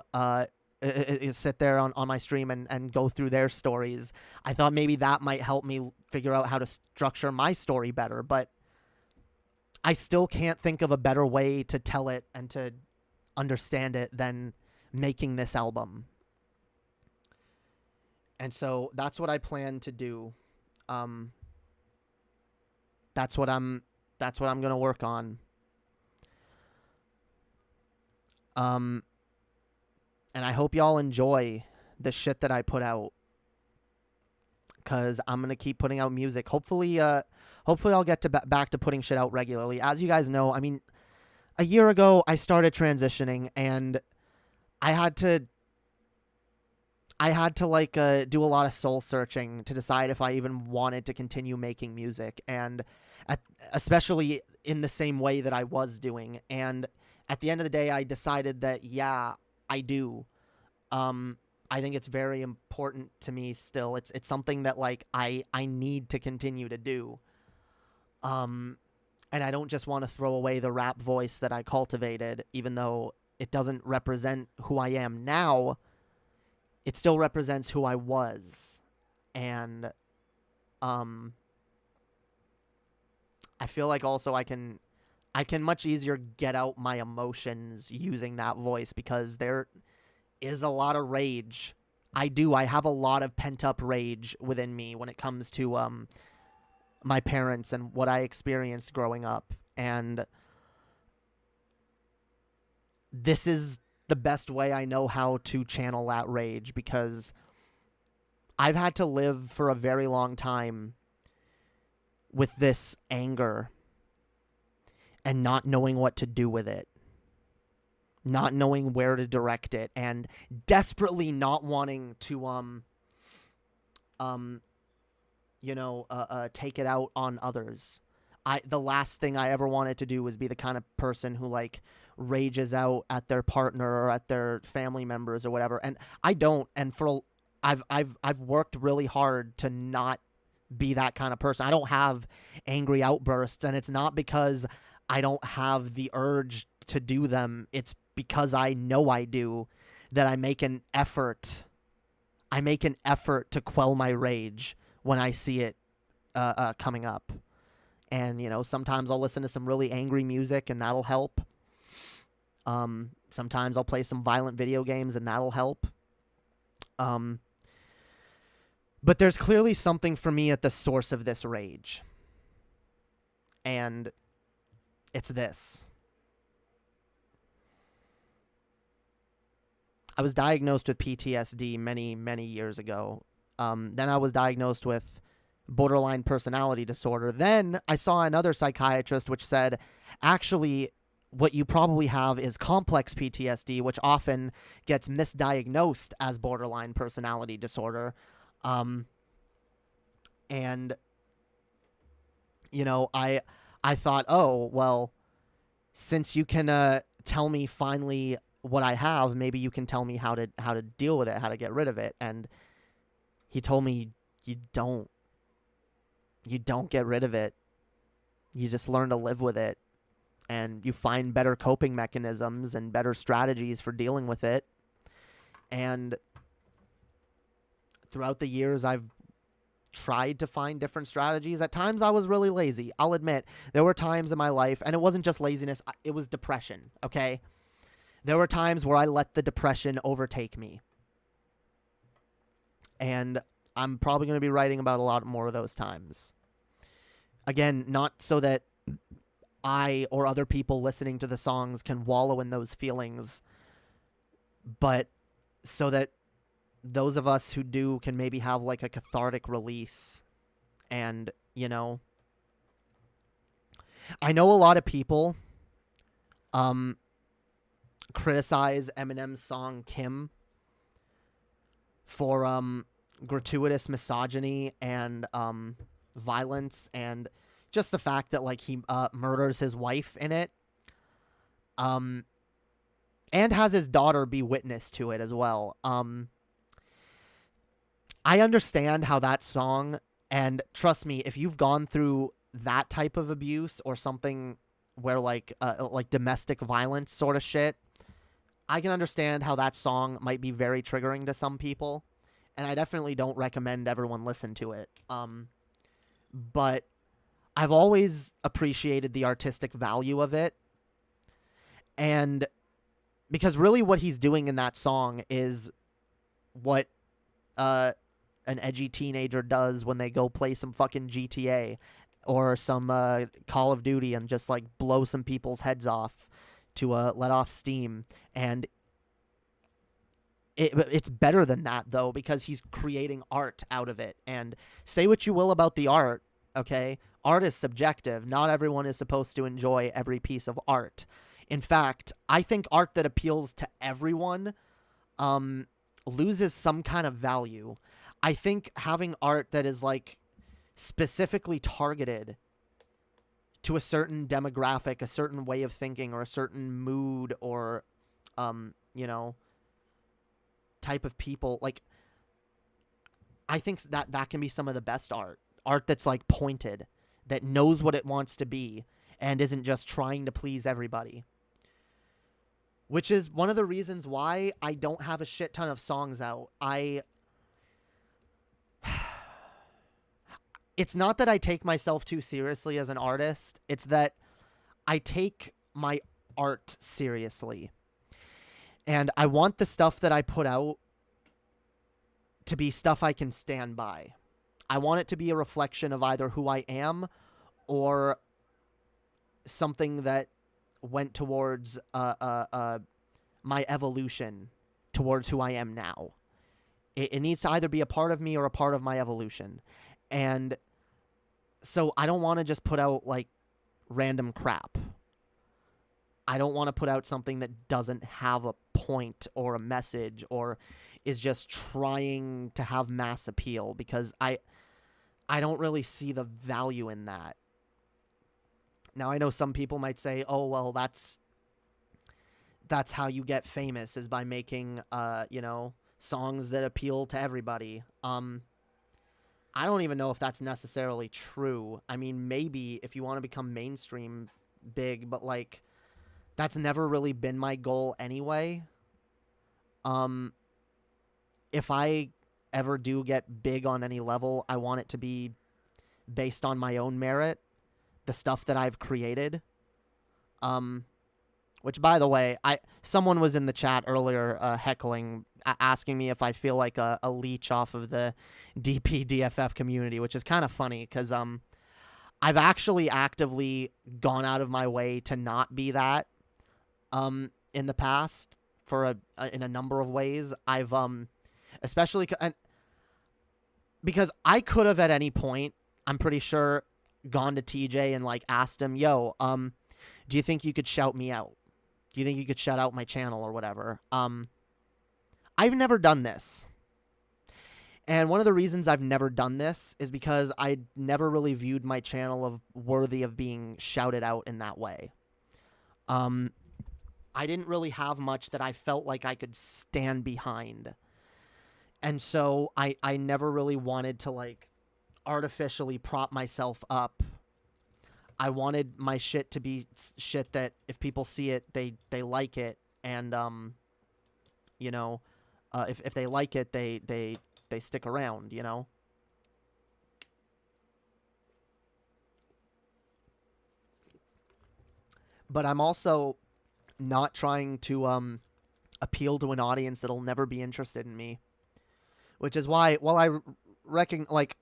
sit there on my stream and go through their stories. I thought maybe that might help me figure out how to structure my story better. But I still can't think of a better way to tell it and to understand it than making this album. And so that's what I plan to do. That's what I'm going to work on. And I hope y'all enjoy the shit that I put out, cuz I'm going to keep putting out music. Hopefully I'll get to back to putting shit out regularly. As you guys know, I mean, a year ago I started transitioning, and I had to like do a lot of soul searching to decide if I even wanted to continue making music, and especially in the same way that I was doing. And at the end of the day, I decided that, yeah, I do. I think it's very important to me still. It's something that like I need to continue to do. And I don't just want to throw away the rap voice that I cultivated, even though it doesn't represent who I am now. It still represents who I was. And I feel like also I can much easier get out my emotions using that voice, because there is a lot of rage. I have a lot of pent-up rage within me when it comes to my parents and what I experienced growing up. And this is the best way I know how to channel that rage, because I've had to live for a very long time with this anger and not knowing what to do with it, not knowing where to direct it, and desperately not wanting to take it out on others. The last thing I ever wanted to do was be the kind of person who like rages out at their partner or at their family members or whatever. And I don't. And I've worked really hard to not be that kind of person. I don't have angry outbursts, and it's not because I don't have the urge to do them. It's because I know I do, that I make an effort. I make an effort to quell my rage when I see it coming up. And, you know, sometimes I'll listen to some really angry music, and that'll help. Sometimes I'll play some violent video games, and that'll help. But there's clearly something for me at the source of this rage. And it's this. I was diagnosed with PTSD many, many years ago. Then I was diagnosed with borderline personality disorder. Then I saw another psychiatrist which said, actually, what you probably have is complex PTSD, which often gets misdiagnosed as borderline personality disorder. And, you know, I thought, oh, well, since you can tell me finally what I have, maybe you can tell me how to deal with it, how to get rid of it. And he told me, you don't get rid of it. You just learn to live with it, and you find better coping mechanisms and better strategies for dealing with it. And throughout the years, I've tried to find different strategies. At times I was really lazy. I'll admit there were times in my life, and it wasn't just laziness, it was depression, okay? There were times where I let the depression overtake me. And I'm probably going to be writing about a lot more of those times. Again, not so that I or other people listening to the songs can wallow in those feelings, but so that those of us who do can maybe have like a cathartic release. And, you know, I know a lot of people criticize Eminem's song Kim for gratuitous misogyny and violence, and just the fact that like he murders his wife in it, and has his daughter be witness to it as well. I understand how that song, and trust me, if you've gone through that type of abuse or something where like domestic violence sort of shit, I can understand how that song might be very triggering to some people, and I definitely don't recommend everyone listen to it. But I've always appreciated the artistic value of it, and because really what he's doing in that song is what an edgy teenager does when they go play some fucking GTA or some Call of Duty and just like blow some people's heads off to let off steam. And it's better than that, though, because he's creating art out of it. And say what you will about the art, okay? Art is subjective. Not everyone is supposed to enjoy every piece of art. In fact, I think art that appeals to everyone loses some kind of value. I think having art that is like specifically targeted to a certain demographic, a certain way of thinking, or a certain mood, or you know, type of people, like, I think that can be some of the best art that's like pointed, that knows what it wants to be and isn't just trying to please everybody. Which is one of the reasons why I don't have a shit ton of songs out. It's not that I take myself too seriously as an artist. It's that I take my art seriously. And I want the stuff that I put out to be stuff I can stand by. I want it to be a reflection of either who I am or something that went towards my evolution towards who I am now. It needs to either be a part of me or a part of my evolution. And so I don't want to just put out like random crap. I don't want to put out something that doesn't have a point or a message or is just trying to have mass appeal, because I don't really see the value in that. Now, I know some people might say, oh, well, that's how you get famous, is by making, you know, songs that appeal to everybody. I don't even know if that's necessarily true. I mean, maybe if you want to become mainstream big, but like, that's never really been my goal anyway. If I ever do get big on any level, I want it to be based on my own merit, the stuff that I've created. Which, by the way, someone was in the chat earlier heckling asking me if I feel like a leech off of the DPDFF community, which is kind of funny because I've actually actively gone out of my way to not be that in the past for in a number of ways. I've especially because I could have at any point, I'm pretty sure, gone to TJ and like asked him, yo, do you think you could shout me out? Do you think you could shout out my channel or whatever? I've never done this. And one of the reasons I've never done this is because I never really viewed my channel of worthy of being shouted out in that way. I didn't really have much that I felt like I could stand behind. And so I never really wanted to like artificially prop myself up. I wanted my shit to be shit that if people see it, they like it. And, you know, if they like it, they stick around, you know? But I'm also not trying to appeal to an audience that'll never be interested in me. Which is why, while I reckon, like,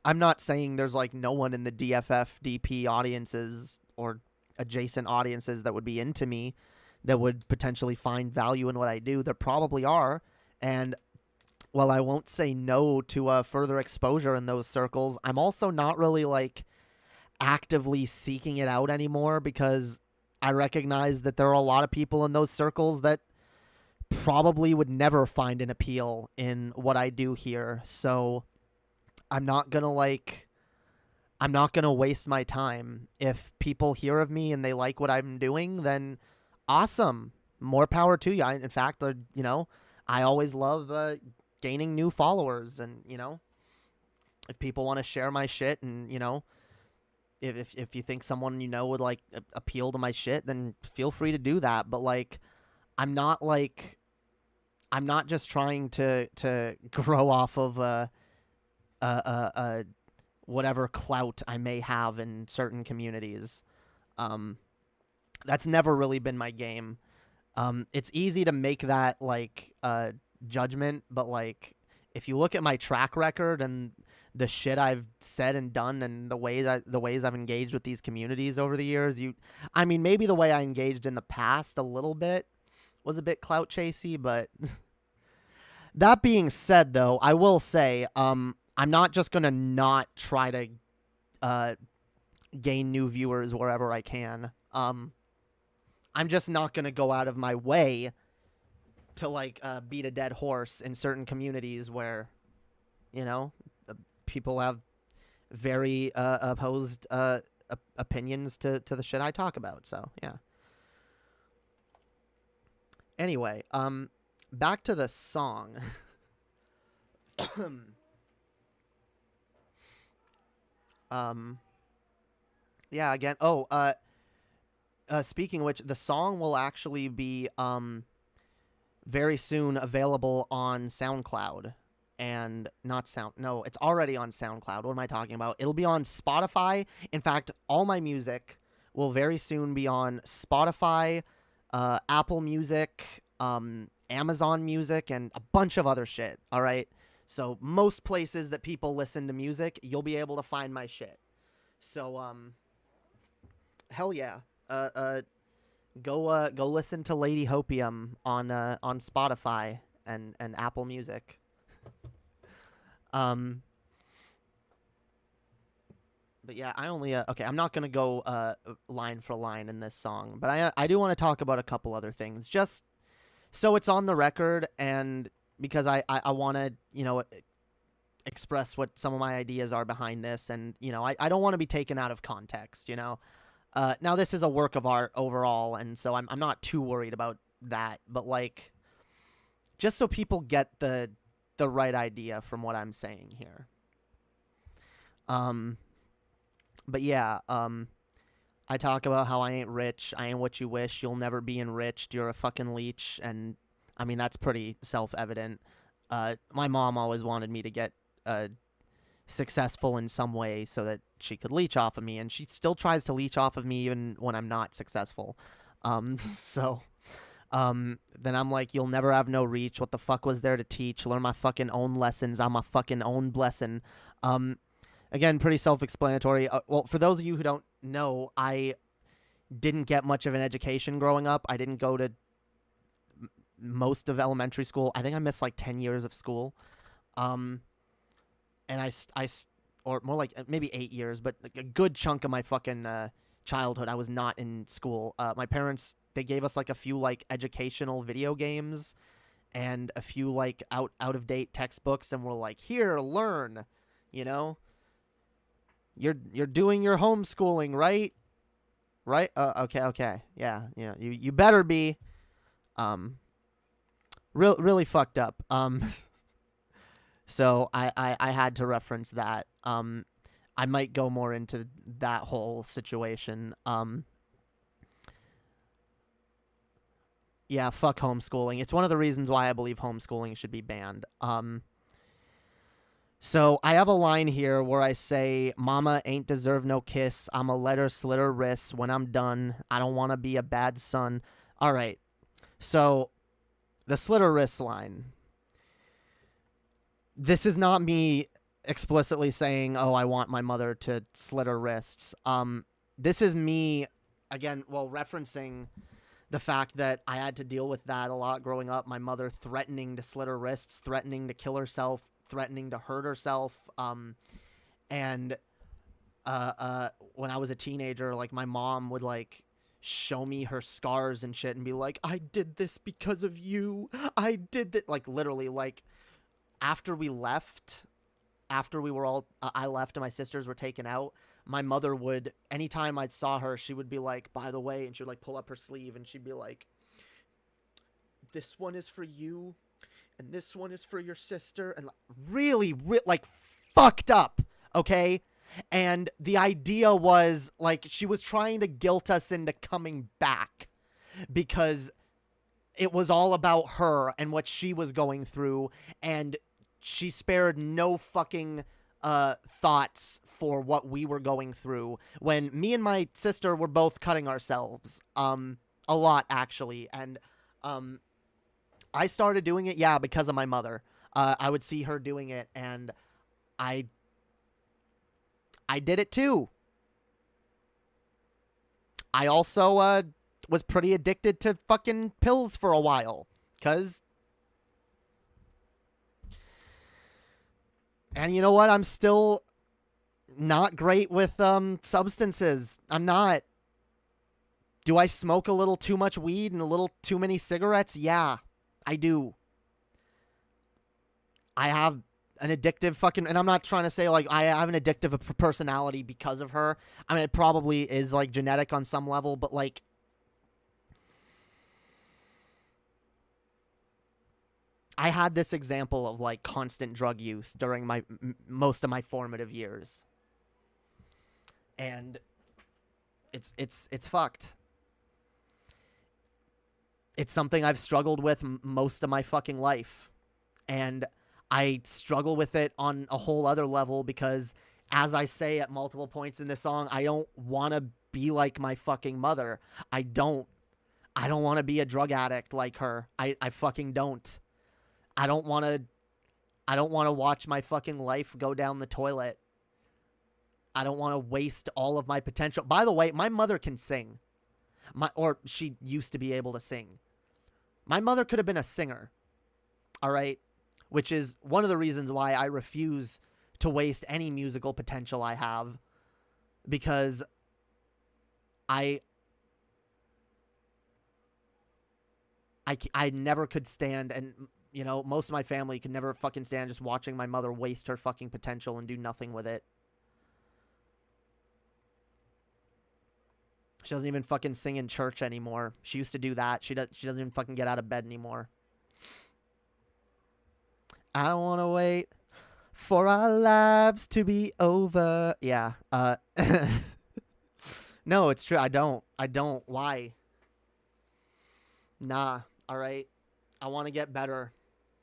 I'm not saying there's, like, no one in the DFF, DP audiences or adjacent audiences that would be into me that would potentially find value in what I do. There probably are. And while I won't say no to further exposure in those circles, I'm also not really, like, actively seeking it out anymore because I recognize that there are a lot of people in those circles that probably would never find an appeal in what I do here. So I'm not going to waste my time. If people hear of me and they like what I'm doing, then awesome. More power to you. In fact, you know, I always love gaining new followers. And, you know, if people want to share my shit and, you know, if you think someone you know would, like, appeal to my shit, then feel free to do that. But, like, I'm not just trying to grow off of whatever clout I may have in certain communities. That's never really been my game. It's easy to make that, like, judgment, but, like, if you look at my track record and the shit I've said and done and the ways I've engaged with these communities over the years, I mean, maybe the way I engaged in the past a little bit was a bit clout chasey, but that being said, though, I will say, I'm not just going to not try to gain new viewers wherever I can. I'm just not going to go out of my way to, like, beat a dead horse in certain communities where, you know, people have very opposed opinions to the shit I talk about. So, yeah. Anyway, back to the song. Yeah, again. Oh, speaking of which, the song will actually be very soon available on SoundCloud. And no, it's already on SoundCloud. What am I talking about? It'll be on Spotify. In fact, all my music will very soon be on Spotify, Apple Music, Amazon Music, and a bunch of other shit. All right. So most places that people listen to music, you'll be able to find my shit. So hell yeah. Go listen to Lady Hopium on Spotify and Apple Music. But yeah, I only okay, I'm not gonna go line for line in this song, but I do want to talk about a couple other things, just so it's on the record, and because I want to, you know, express what some of my ideas are behind this, and, you know, I don't want to be taken out of context, you know. Now this is a work of art overall, and so I'm not too worried about that, but, like, just so people get the right idea from what I'm saying here. But yeah, I talk about how I ain't rich, I ain't what you wish, you'll never be enriched, you're a fucking leech, and, I mean, that's pretty self-evident. My mom always wanted me to get successful in some way so that she could leech off of me, and she still tries to leech off of me even when I'm not successful. So, Then I'm like, you'll never have no reach. What the fuck was there to teach? Learn my fucking own lessons. I'm my fucking own blessing. Again, pretty self-explanatory. Well, for those of you who don't know, I didn't get much of an education growing up. I didn't go to most of elementary school. I think I missed like 10 years of school. And or more like maybe 8 years, but like a good chunk of my fucking childhood, I was not in school. My parents, they gave us like a few like educational video games and a few like out of date textbooks, and were like, here, learn, you know, you're doing your homeschooling, right? Right? Okay. Yeah. You better be. Really fucked up. So I had to reference that. I might go more into that whole situation. Yeah, fuck homeschooling. It's one of the reasons why I believe homeschooling should be banned. So I have a line here where I say, Mama ain't deserve no kiss. I'ma let her slit her wrists when I'm done. I don't want to be a bad son. All right. So the slit her wrists line. This is not me explicitly saying, oh, I want my mother to slit her wrists. This is me, again, referencing the fact that I had to deal with that a lot growing up. My mother threatening to slit her wrists, threatening to kill herself, threatening to hurt herself. And when I was a teenager, like, my mom would, like, show me her scars and shit and be like, I did this because of you. I did that. Like, literally, like, after we left, after we were all, I left and my sisters were taken out, my mother would, anytime I saw her, she would be like, by the way, and she would, like, pull up her sleeve and she'd be like, this one is for you, and this one is for your sister, and really, like, fucked up, okay? And the idea was, like, she was trying to guilt us into coming back because it was all about her and what she was going through, and she spared no fucking thoughts for what we were going through when me and my sister were both cutting ourselves a lot, actually. And I started doing it, yeah, because of my mother. I would see her doing it, and I did it too. I also was pretty addicted to fucking pills for a while, cause, and you know what? I'm still not great with substances. I'm not. Do I smoke a little too much weed and a little too many cigarettes? Yeah, I do. I have an addictive fucking, and I'm not trying to say, like, I have an addictive personality because of her. I mean, it probably is, like, genetic on some level, but, like, I had this example of, like, constant drug use during my most of my formative years, and it's fucked. It's something I've struggled with most of my fucking life, and I struggle with it on a whole other level because, as I say at multiple points in this song, I don't want to be like my fucking mother. I don't want to be a drug addict like her. I fucking don't. I don't want to watch my fucking life go down the toilet. I don't want to waste all of my potential. By the way, my mother can sing. Or she used to be able to sing. My mother could have been a singer. All right? Which is one of the reasons why I refuse to waste any musical potential I have. Because I never could stand, and, you know, most of my family could never fucking stand just watching my mother waste her fucking potential and do nothing with it. She doesn't even fucking sing in church anymore. She used to do that. She doesn't even fucking get out of bed anymore. I don't want to wait for our lives to be over. Yeah. No, it's true. I don't. Why? Nah. All right. I want to get better.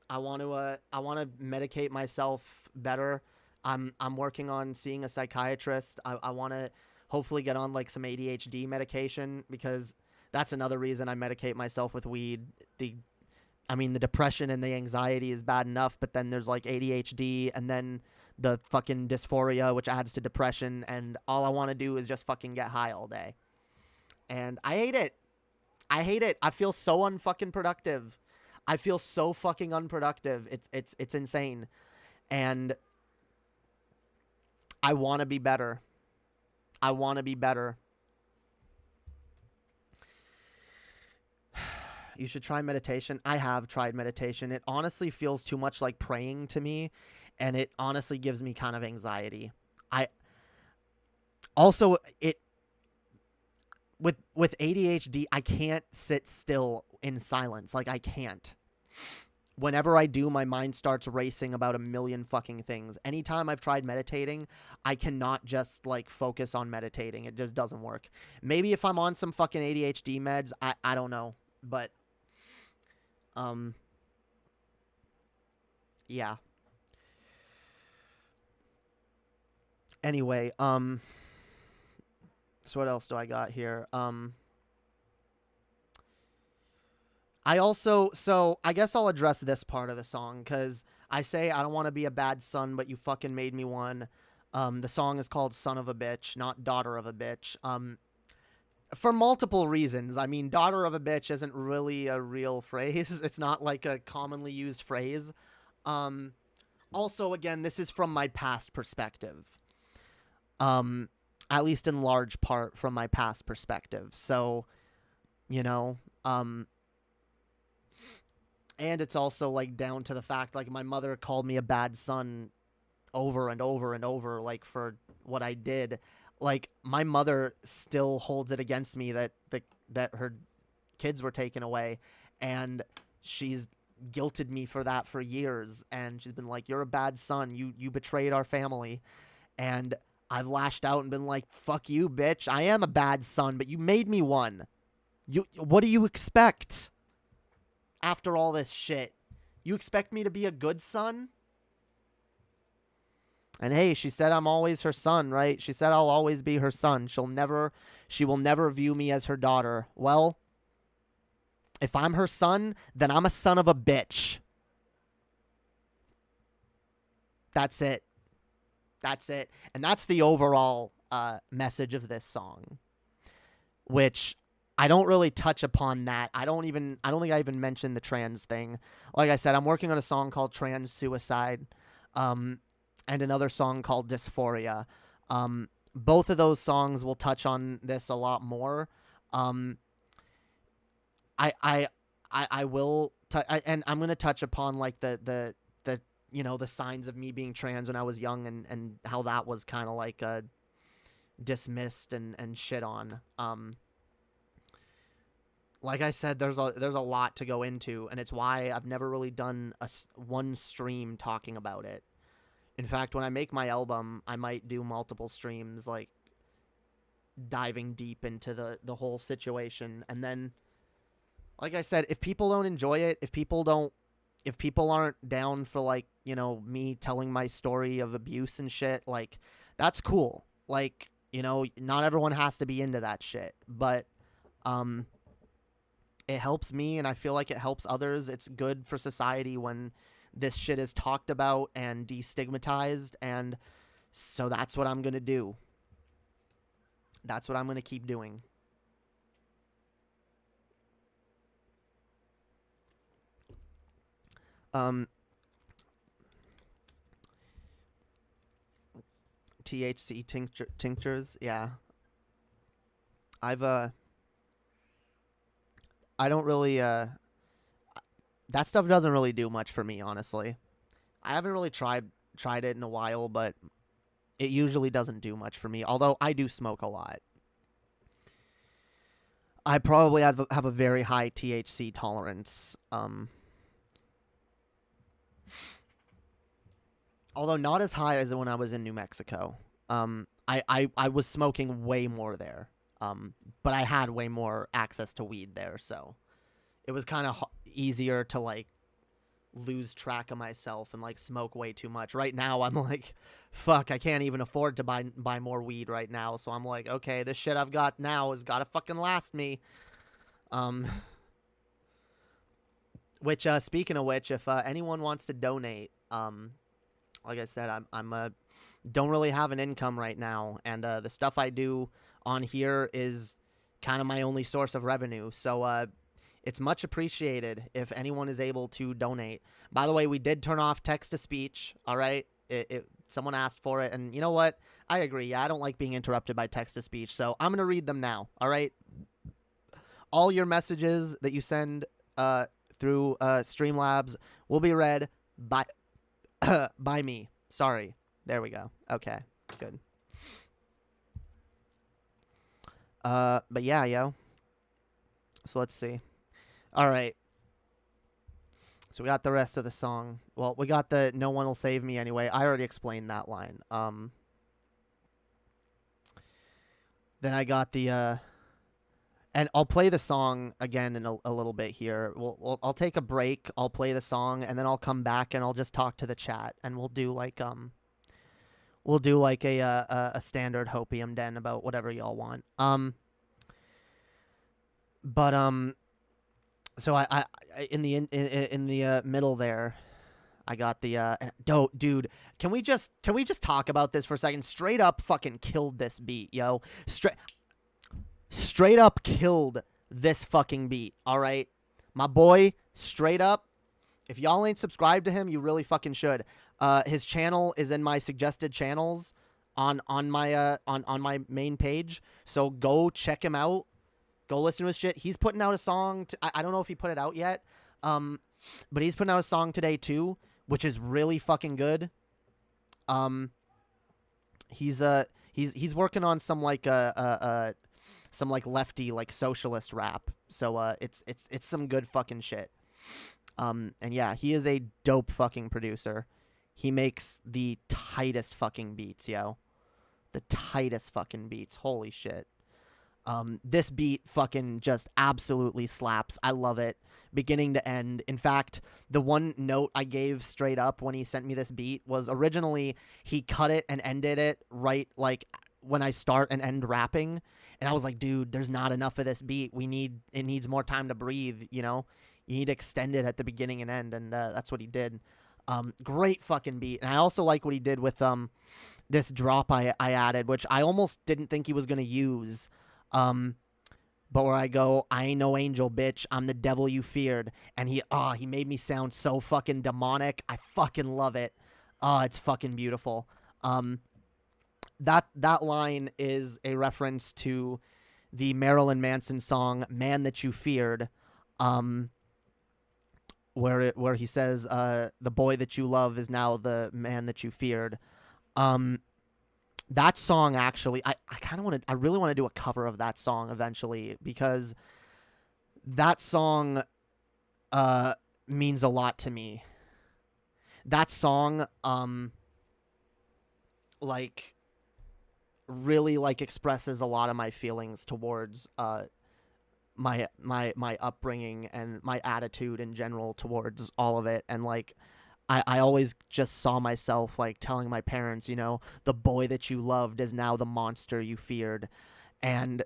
I want to medicate myself better. I'm working on seeing a psychiatrist. I want to hopefully get on, like, some ADHD medication, because That's another reason I medicate myself with weed. The depression and the anxiety is bad enough, but then there's like ADHD and then the fucking dysphoria, which adds to depression, and all I want to do is just fucking get high all day. And I hate it. I hate it. I feel so unfucking productive. I feel so fucking unproductive. It's insane. And I want to be better. I want to be better. You should try meditation. I have tried meditation. It honestly feels too much like praying to me, and it honestly gives me kind of anxiety. With ADHD, I can't sit still in silence. Like, I can't. Whenever I do, my mind starts racing about a million fucking things. Anytime I've tried meditating, I cannot just, like, focus on meditating. It just doesn't work. Maybe if I'm on some fucking ADHD meds, I don't know. But, yeah. Anyway, so what else do I got here? I guess I'll address this part of the song, because I say I don't want to be a bad son, but you fucking made me one. The song is called Son of a Bitch, not Daughter of a Bitch. For multiple reasons. I mean, daughter of a bitch isn't really a real phrase. It's not like a commonly used phrase. Also, again, this is from my past perspective. At least in large part from my past perspective. So, you know, and it's also, like, down to the fact, like, my mother called me a bad son over and over and over, like, for what I did. Like, my mother still holds it against me that her kids were taken away, and she's guilted me for that for years, and she's been like, you're a bad son, you betrayed our family, and I've lashed out and been like, fuck you, bitch, I am a bad son, but you made me one. What do you expect after all this shit? You expect me to be a good son? And hey, she said I'm always her son, right? She said I'll always be her son. She will never view me as her daughter. Well, if I'm her son, then I'm a son of a bitch. That's it. That's it. And that's the overall message of this song, which I don't really touch upon that. I don't think I even mentioned the trans thing. Like I said, I'm working on a song called Trans Suicide. And another song called Dysphoria. Both of those songs will touch on this a lot more. I will, and I'm gonna touch upon, like, the you know, the signs of me being trans when I was young, and how that was kind of like dismissed and shit on. Like I said, there's a lot to go into, and it's why I've never really done one stream talking about it. In fact, when I make my album, I might do multiple streams, like, diving deep into the whole situation. And then, like I said, if people don't enjoy it, if people aren't down for, like, you know, me telling my story of abuse and shit, like, that's cool. Like, you know, not everyone has to be into that shit. But, it helps me, and I feel like it helps others. It's good for society when this shit is talked about and destigmatized, and so that's what I'm gonna do. That's what I'm gonna keep doing. THC tinctures, yeah. I don't really, that stuff doesn't really do much for me, honestly. I haven't really tried it in a while, but it usually doesn't do much for me, although I do smoke a lot. I probably have a very high THC tolerance. Although not as high as when I was in New Mexico. I was smoking way more there. But I had way more access to weed there, so it was kind of easier to, like, lose track of myself and, like, smoke way too much. Right now, I'm like, fuck, I can't even afford to buy more weed right now, so I'm like, okay, this shit I've got now has got to fucking last me. Um, which speaking of which, if anyone wants to donate, like I said, I'm don't really have an income right now, and the stuff I do on here is kind of my only source of revenue. So it's much appreciated if anyone is able to donate. By the way, we did turn off text to speech. All right, someone asked for it, and you know what? I agree. Yeah, I don't like being interrupted by text to speech, so I'm gonna read them now. All right, all your messages that you send through Streamlabs will be read by by me. Sorry. There we go. Okay. Good. But yeah, yo. So let's see. All right. So we got the rest of the song. Well, we got the "No One Will Save Me Anyway." I already explained that line. Then I got the and I'll play the song again in a little bit here. I'll take a break. I'll play the song, and then I'll come back and I'll just talk to the chat, and we'll do like a standard Hopium den about whatever y'all want. So I in the middle there, I got the dude. Can we just talk about this for a second? Straight up, fucking killed this beat, yo. Straight up killed this fucking beat. All right, my boy. Straight up. If y'all ain't subscribed to him, you really fucking should. His channel is in my suggested channels on my main page. So go check him out. Go listen to his shit. He's putting out a song. I don't know if he put it out yet. But he's putting out a song today too, which is really fucking good. He's working on some like some like lefty like socialist rap. So it's some good fucking shit. And yeah, he is a dope fucking producer. He makes the tightest fucking beats, yo. The tightest fucking beats. Holy shit. This beat fucking just absolutely slaps. I love it. Beginning to end. In fact, the one note I gave straight up when he sent me this beat was originally he cut it and ended it right like when I start and end rapping. And I was like, dude, there's not enough of this beat. It needs more time to breathe, you know? You need to extend it at the beginning and end, and that's what he did. Great fucking beat. And I also like what he did with this drop I added, which I almost didn't think he was going to use. But where I go, I ain't no angel, bitch. I'm the devil you feared. And he made me sound so fucking demonic. I fucking love it. It's fucking beautiful. That line is a reference to the Marilyn Manson song "Man That You Feared," where he says, "The boy that you love is now the man that you feared." That song actually, I really want to do a cover of that song eventually, because that song means a lot to me. That song like really like expresses a lot of my feelings towards my upbringing and my attitude in general towards all of it. And like I always just saw myself like telling my parents, you know, the boy that you loved is now the monster you feared. And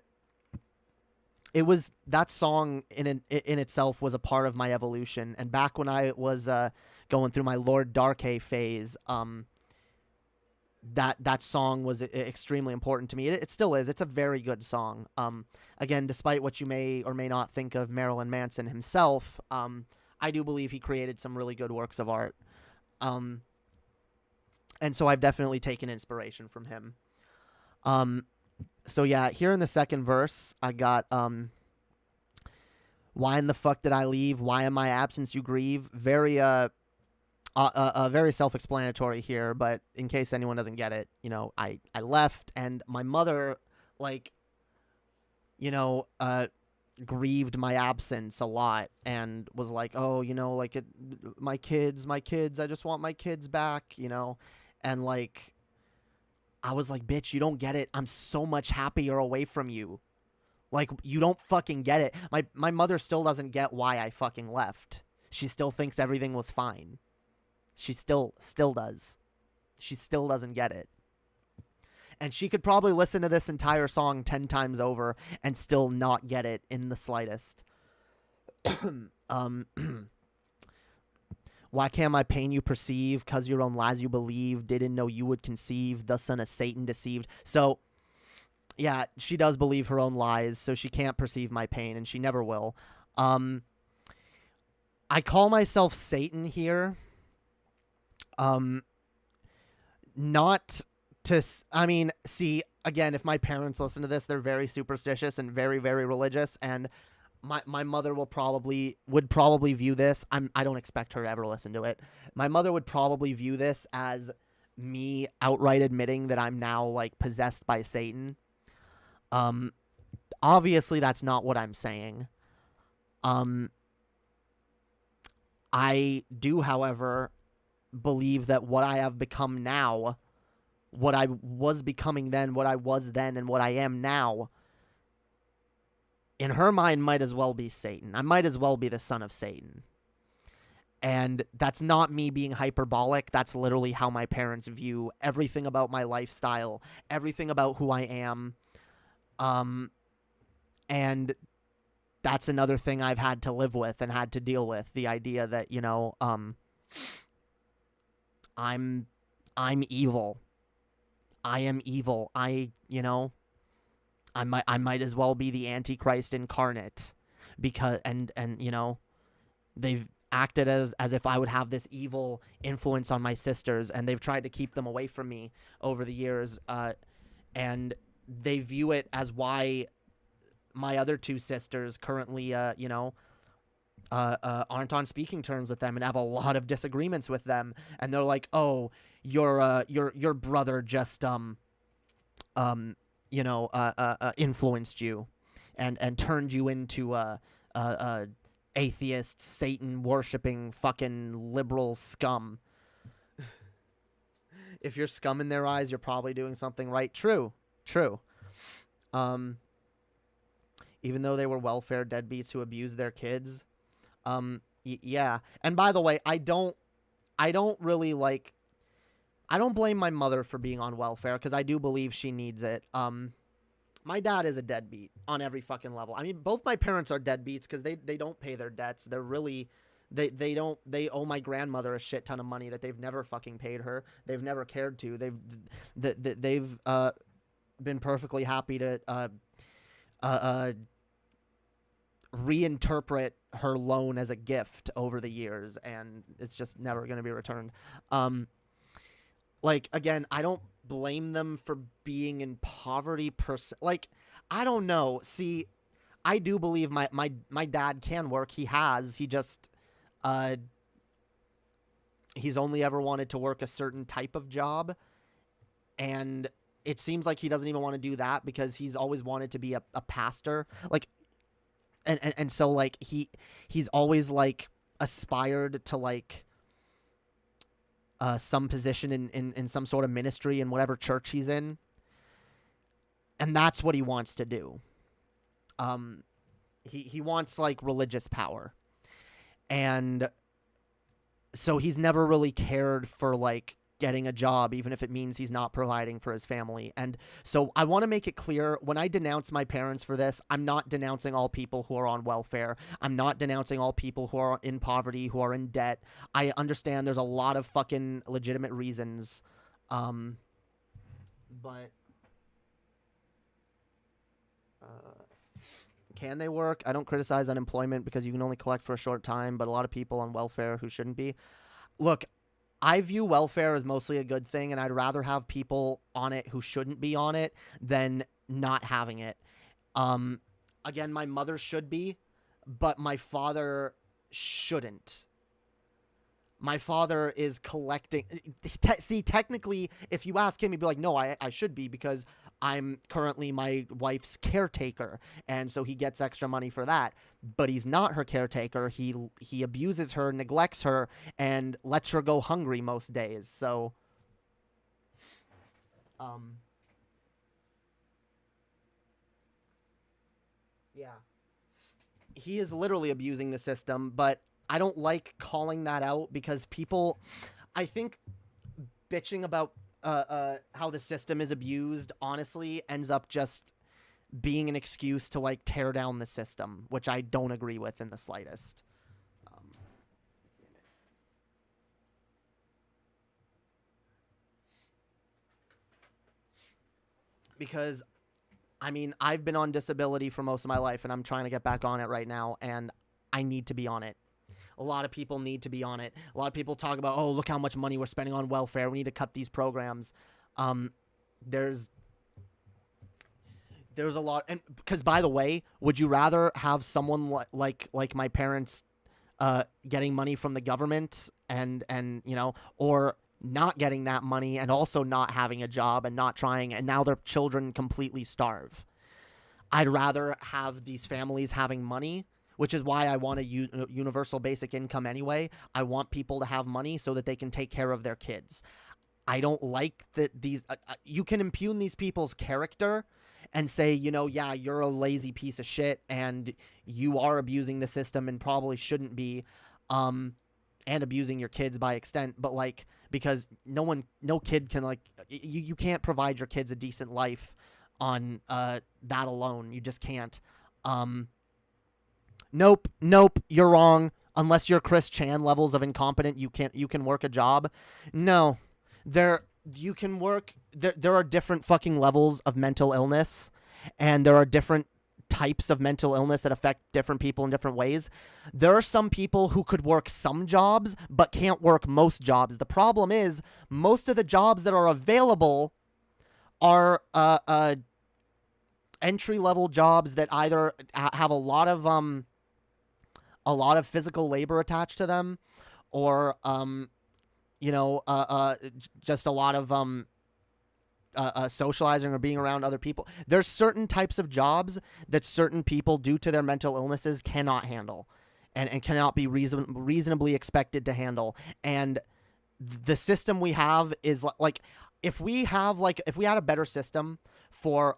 it was, that song in itself was a part of my evolution. And back when I was going through my Lord Darkay phase, that song was extremely important to me. It still is. It's a very good song. Again, despite what you may or may not think of Marilyn Manson himself, I do believe he created some really good works of art. And so I've definitely taken inspiration from him. So yeah, here in the second verse, I got, why in the fuck did I leave? Why in my absence you grieve? Very self-explanatory here, but in case anyone doesn't get it, you know, I left, and my mother, like, you know, grieved my absence a lot, and was like, oh, you know, like, my kids, I just want my kids back, you know, and like, I was like, bitch, you don't get it. I'm so much happier away from you. Like, you don't fucking get it. My mother still doesn't get why I fucking left. She still thinks everything was fine. She still does. She still doesn't get it. And she could probably listen to this entire song 10 times over and still not get it in the slightest. um, why can't my pain you perceive? 'Cause your own lies you believe. Didn't know you would conceive. The son of Satan deceived. So, yeah, she does believe her own lies, so she can't perceive my pain, and she never will. I call myself Satan here. Not to, I mean, see, again, if my parents listen to this, they're very superstitious and very, very religious, and my mother would probably view this. I don't expect her to ever listen to it. My mother would probably view this as me outright admitting that I'm now like possessed by Satan. Obviously that's not what I'm saying. I do, however, believe that what I have become now, what I was becoming then, what I was then, and what I am now, in her mind might as well be Satan. I might as well be the son of Satan. And that's not me being hyperbolic. That's literally how my parents view everything about my lifestyle, everything about who I am. And that's another thing I've had to live with and had to deal with. The idea that, you know, I'm evil. I am evil. You know, I might as well be the Antichrist incarnate, because and you know, they've acted as if I would have this evil influence on my sisters, and they've tried to keep them away from me over the years, and they view it as why my other two sisters currently you know, aren't on speaking terms with them and have a lot of disagreements with them, and they're like, oh, your brother just you know, influenced you and turned you into a atheist, Satan worshipping fucking liberal scum. If you're scum in their eyes, you're probably doing something right. True. Even though they were welfare deadbeats who abused their kids. Yeah. And by the way, I don't really like, I don't blame my mother for being on welfare, because I do believe she needs it. My dad is a deadbeat on every fucking level. I mean, both my parents are deadbeats because they don't pay their debts. They're really, they owe my grandmother a shit ton of money that they've never fucking paid her. They've never cared to. They've been perfectly happy to reinterpret her loan as a gift over the years, and it's just never going to be returned. Like, again, I don't blame them for being in poverty like, I don't know. See, I do believe my dad can work. He just he's only ever wanted to work a certain type of job, and it seems like he doesn't even want to do that because he's always wanted to be a pastor. Like, and so like he's always like aspired to like some position in some sort of ministry in whatever church he's in. And that's what he wants to do. He wants like religious power. And so he's never really cared for like getting a job, even if it means he's not providing for his family. And so I want to make it clear, when I denounce my parents for this, I'm not denouncing all people who are on welfare. I'm not denouncing all people who are in poverty, who are in debt. I understand there's a lot of fucking legitimate reasons. But can they work? I don't criticize unemployment because you can only collect for a short time, but a lot of people on welfare who shouldn't be. Look, I view welfare as mostly a good thing, and I'd rather have people on it who shouldn't be on it than not having it. Again, my mother should be, but my father shouldn't. My father is collecting. See, technically, if you ask him, he'd be like, no, I should be, because I'm currently my wife's caretaker, and so he gets extra money for that. But he's not her caretaker. He abuses her, neglects her, and lets her go hungry most days. So, yeah. He is literally abusing the system, but I don't like calling that out because people, I think, bitching about how the system is abused honestly ends up just being an excuse to like tear down the system, which I don't agree with in the slightest. Because, I mean, I've been on disability for most of my life, and I'm trying to get back on it right now, and I need to be on it. A lot of people need to be on it. A lot of people talk about, oh, look how much money we're spending on welfare. We need to cut these programs. There's a lot, and because, by the way, would you rather have someone like my parents getting money from the government and you know, or not getting that money and also not having a job and not trying, and now their children completely starve? I'd rather have these families having money, which is why I want a universal basic income anyway. I want people to have money so that they can take care of their kids. I don't like that these you can impugn these people's character and say, you know, yeah, you're a lazy piece of shit and you are abusing the system and probably shouldn't be, and abusing your kids by extent, but like, because no kid can, like, you can't provide your kids a decent life on that alone. You just can't. Nope, you're wrong. Unless you're Chris Chan levels of incompetent, you can work a job. No. There are different fucking levels of mental illness, and there are different types of mental illness that affect different people in different ways. There are some people who could work some jobs but can't work most jobs. The problem is most of the jobs that are available are entry-level jobs that either have a lot of physical labor attached to them, or you know, just a lot of socializing or being around other people. There's certain types of jobs that certain people, due to their mental illnesses, cannot handle and cannot be reasonably expected to handle. And the system we have is like, if we had a better system for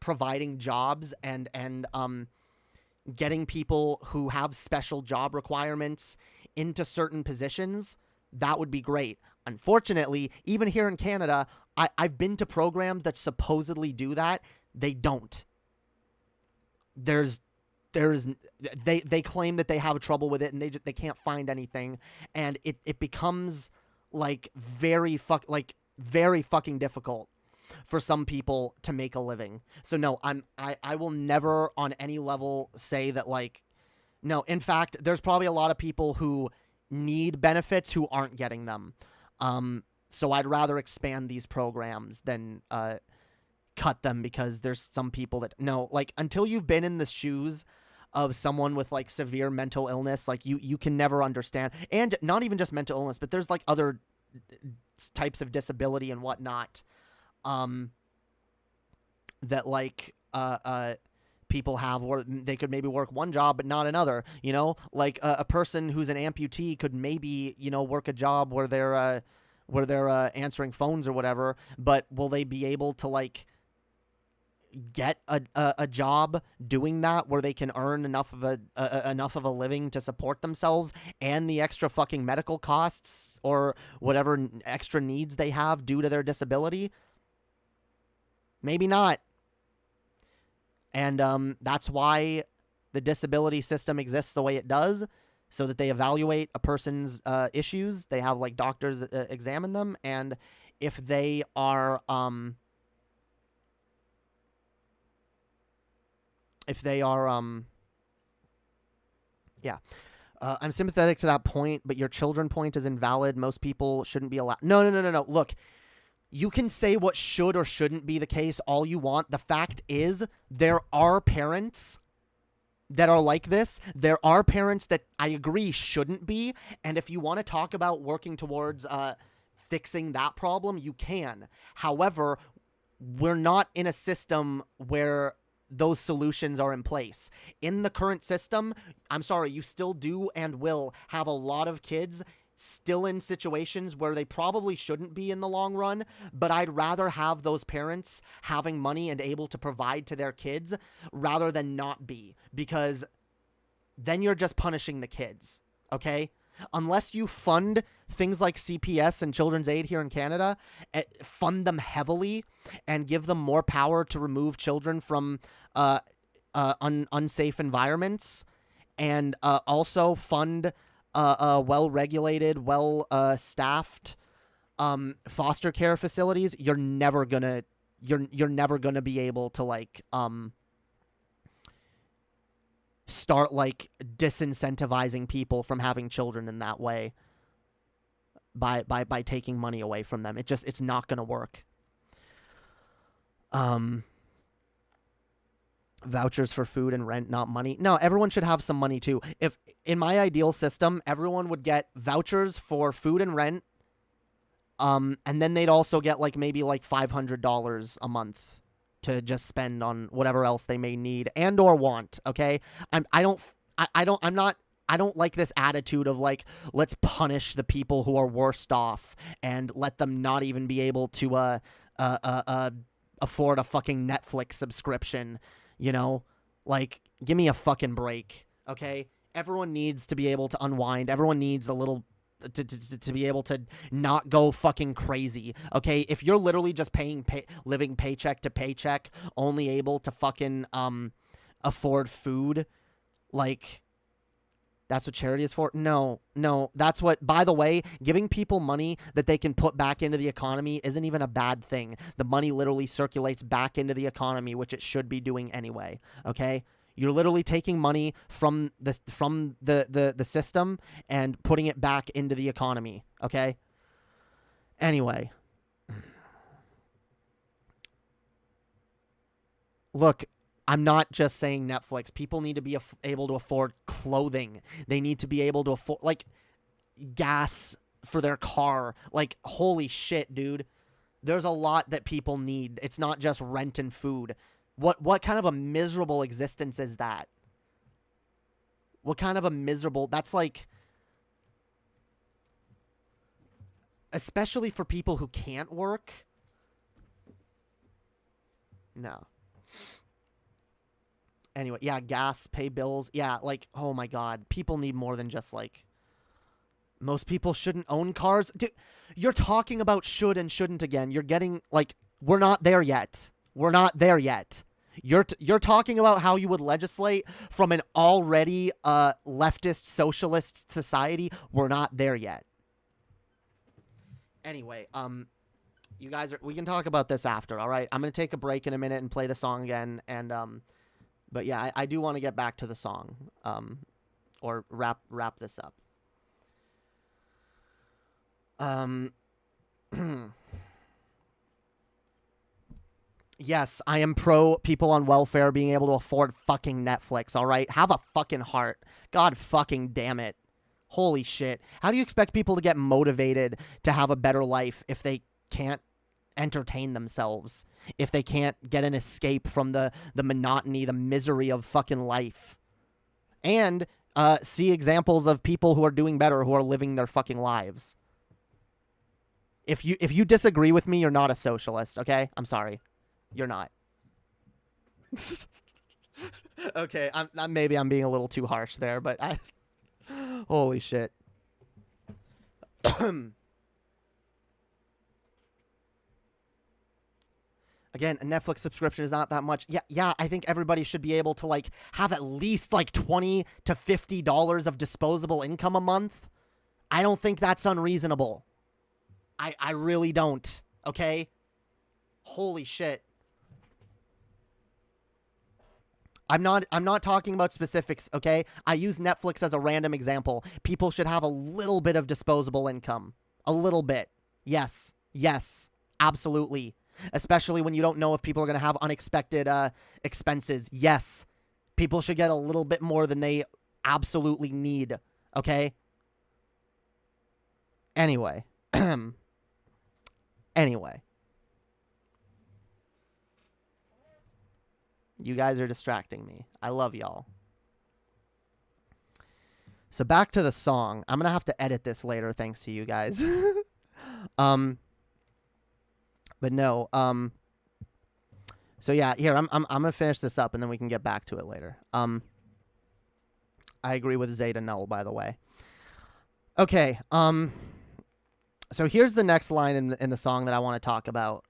providing jobs and getting people who have special job requirements into certain positions, that would be great. Unfortunately, even here in Canada, I've been to programs that supposedly do that. They don't. They claim that they have trouble with it and they can't find anything, and it becomes like very fucking difficult for some people to make a living. So no, I will never on any level say that, like, no. In fact, there's probably a lot of people who need benefits who aren't getting them. So I'd rather expand these programs than cut them, because there's some people that, no, like, until you've been in the shoes of someone with like severe mental illness, like you can never understand. And not even just mental illness, but there's like other types of disability and whatnot that like people have, or they could maybe work one job but not another, you know, like a person who's an amputee could maybe, you know, work a job where they're answering phones or whatever, but will they be able to like get a job doing that where they can earn enough of a living to support themselves and the extra fucking medical costs or whatever extra needs they have due to their disability? Maybe not. And that's why the disability system exists the way it does, so that they evaluate a person's issues. They have like doctors examine them, and if they are I'm sympathetic to that point, but your children point is invalid. Most people shouldn't be allowed. No. Look, you can say what should or shouldn't be the case all you want. The fact is, there are parents that are like this. There are parents that I agree shouldn't be. And if you want to talk about working towards fixing that problem, you can. However, we're not in a system where those solutions are in place. In the current system, I'm sorry, you still do and will have a lot of kids still in situations where they probably shouldn't be in the long run, but I'd rather have those parents having money and able to provide to their kids rather than not be, because then you're just punishing the kids, okay? Unless you fund things like CPS and Children's Aid here in Canada, fund them heavily and give them more power to remove children from unsafe environments, and also fund well-regulated, well-staffed foster care facilities, you're never gonna be able to like start like disincentivizing people from having children in that way by taking money away from them. It's not gonna work. Vouchers for food and rent, not money. No, everyone should have some money too. If in my ideal system, everyone would get vouchers for food and rent, and then they'd also get like maybe like $500 a month to just spend on whatever else they may need and or want. Okay, I don't like this attitude of like, let's punish the people who are worst off and let them not even be able to afford a fucking Netflix subscription. You know, like, give me a fucking break. Okay, everyone needs to be able to unwind. Everyone needs a little to be able to not go fucking crazy. Okay, if you're literally just living paycheck to paycheck, only able to fucking afford food, like, that's what charity is for? No, that's what, by the way, giving people money that they can put back into the economy isn't even a bad thing. The money literally circulates back into the economy, which it should be doing anyway. Okay, you're literally taking money from the system and putting it back into the economy. Okay. Anyway, look, I'm not just saying Netflix. People need to be able to afford clothing. They need to be able to afford like gas for their car. Like, holy shit, dude. There's a lot that people need. It's not just rent and food. What kind of a miserable existence is that? What kind of a miserable... That's like... Especially for people who can't work. No. Anyway, yeah, gas, pay bills. Yeah, like, oh my God. People need more than just like... Most people shouldn't own cars. Dude, you're talking about should and shouldn't again. You're getting, like... We're not there yet. We're not there yet. You're talking about how you would legislate from an already leftist socialist society. We're not there yet. Anyway, you guys we can talk about this after, all right? I'm going to take a break in a minute and play the song again, and but yeah, I do want to get back to the song, or wrap this up. Yes, I am pro people on welfare being able to afford fucking Netflix, all right? Have a fucking heart. God fucking damn it. Holy shit. How do you expect people to get motivated to have a better life if they can't entertain themselves? If they can't get an escape from the monotony, the misery of fucking life? And see examples of people who are doing better, who are living their fucking lives. If you disagree with me, you're not a socialist, okay? I'm sorry. You're not. Okay, maybe I'm being a little too harsh there, but holy shit. Again, a Netflix subscription is not that much. Yeah, I think everybody should be able to like have at least like $20 to $50 of disposable income a month. I don't think that's unreasonable. I really don't. Okay? Holy shit. I'm not talking about specifics, okay? I use Netflix as a random example. People should have a little bit of disposable income. A little bit. Yes. Absolutely. Especially when you don't know if people are going to have unexpected expenses. Yes. People should get a little bit more than they absolutely need, okay? Anyway. You guys are distracting me. I love y'all. So back to the song. I'm going to have to edit this later thanks to you guys. But no. So yeah, here I'm going to finish this up and then we can get back to it later. I agree with Zeta Null, by the way. Okay. So here's the next line in the song that I want to talk about.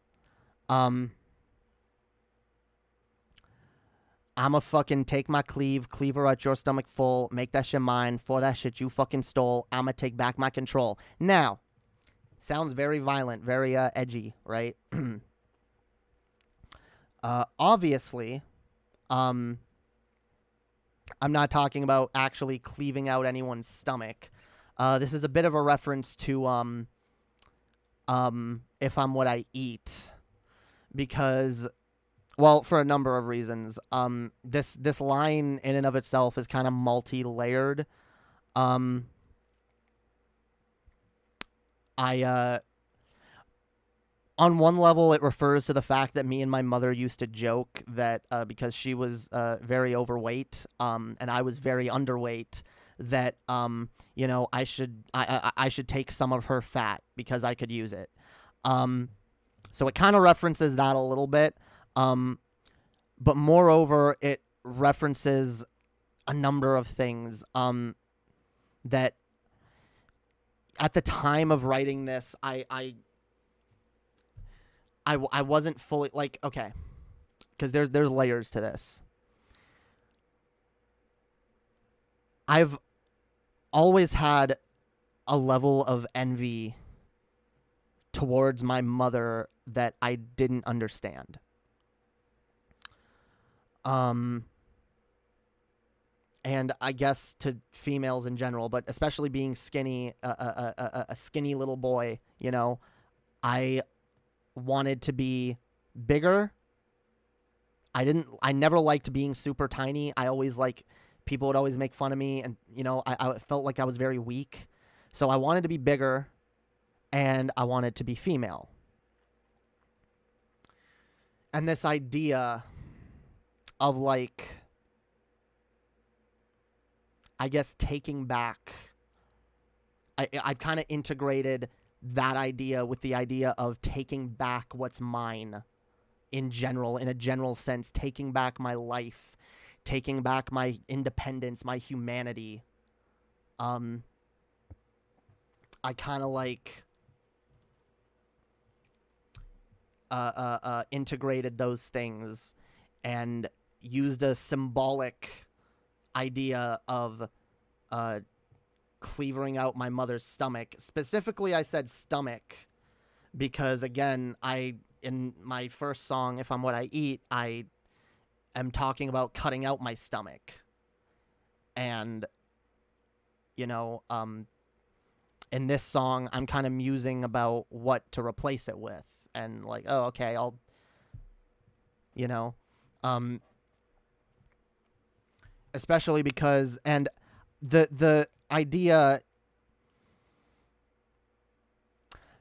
I'ma fucking take my cleaver at your stomach full, make that shit mine, for that shit you fucking stole, I'ma take back my control. Now, sounds very violent, very edgy, right? Obviously, I'm not talking about actually cleaving out anyone's stomach. This is a bit of a reference to If I'm What I Eat, because, well, for a number of reasons. This line in and of itself is kind of multi-layered. On one level, it refers to the fact that me and my mother used to joke that because she was very overweight and I was very underweight, that I should take some of her fat because I could use it. So it kind of references that a little bit. But moreover, it references a number of things that at the time of writing this, I wasn't fully, like, okay, because there's layers to this. I've always had a level of envy towards my mother that I didn't understand. And I guess to females in general, but especially being skinny, a skinny little boy, I wanted to be bigger. I never liked being super tiny. People would always make fun of me, and I felt like I was very weak. So I wanted to be bigger, and I wanted to be female. And this idea of, like, I guess taking back, I've kind of integrated that idea with the idea of taking back what's mine in general, in a general sense, taking back my life, taking back my independence, my humanity. I kind of like integrated those things and used a symbolic idea of cleavering out my mother's stomach. Specifically, I said stomach because, again, in my first song, If I'm What I Eat, I am talking about cutting out my stomach. And, in this song, I'm kind of musing about what to replace it with. And, like, oh, okay, I'll, especially because, and the idea,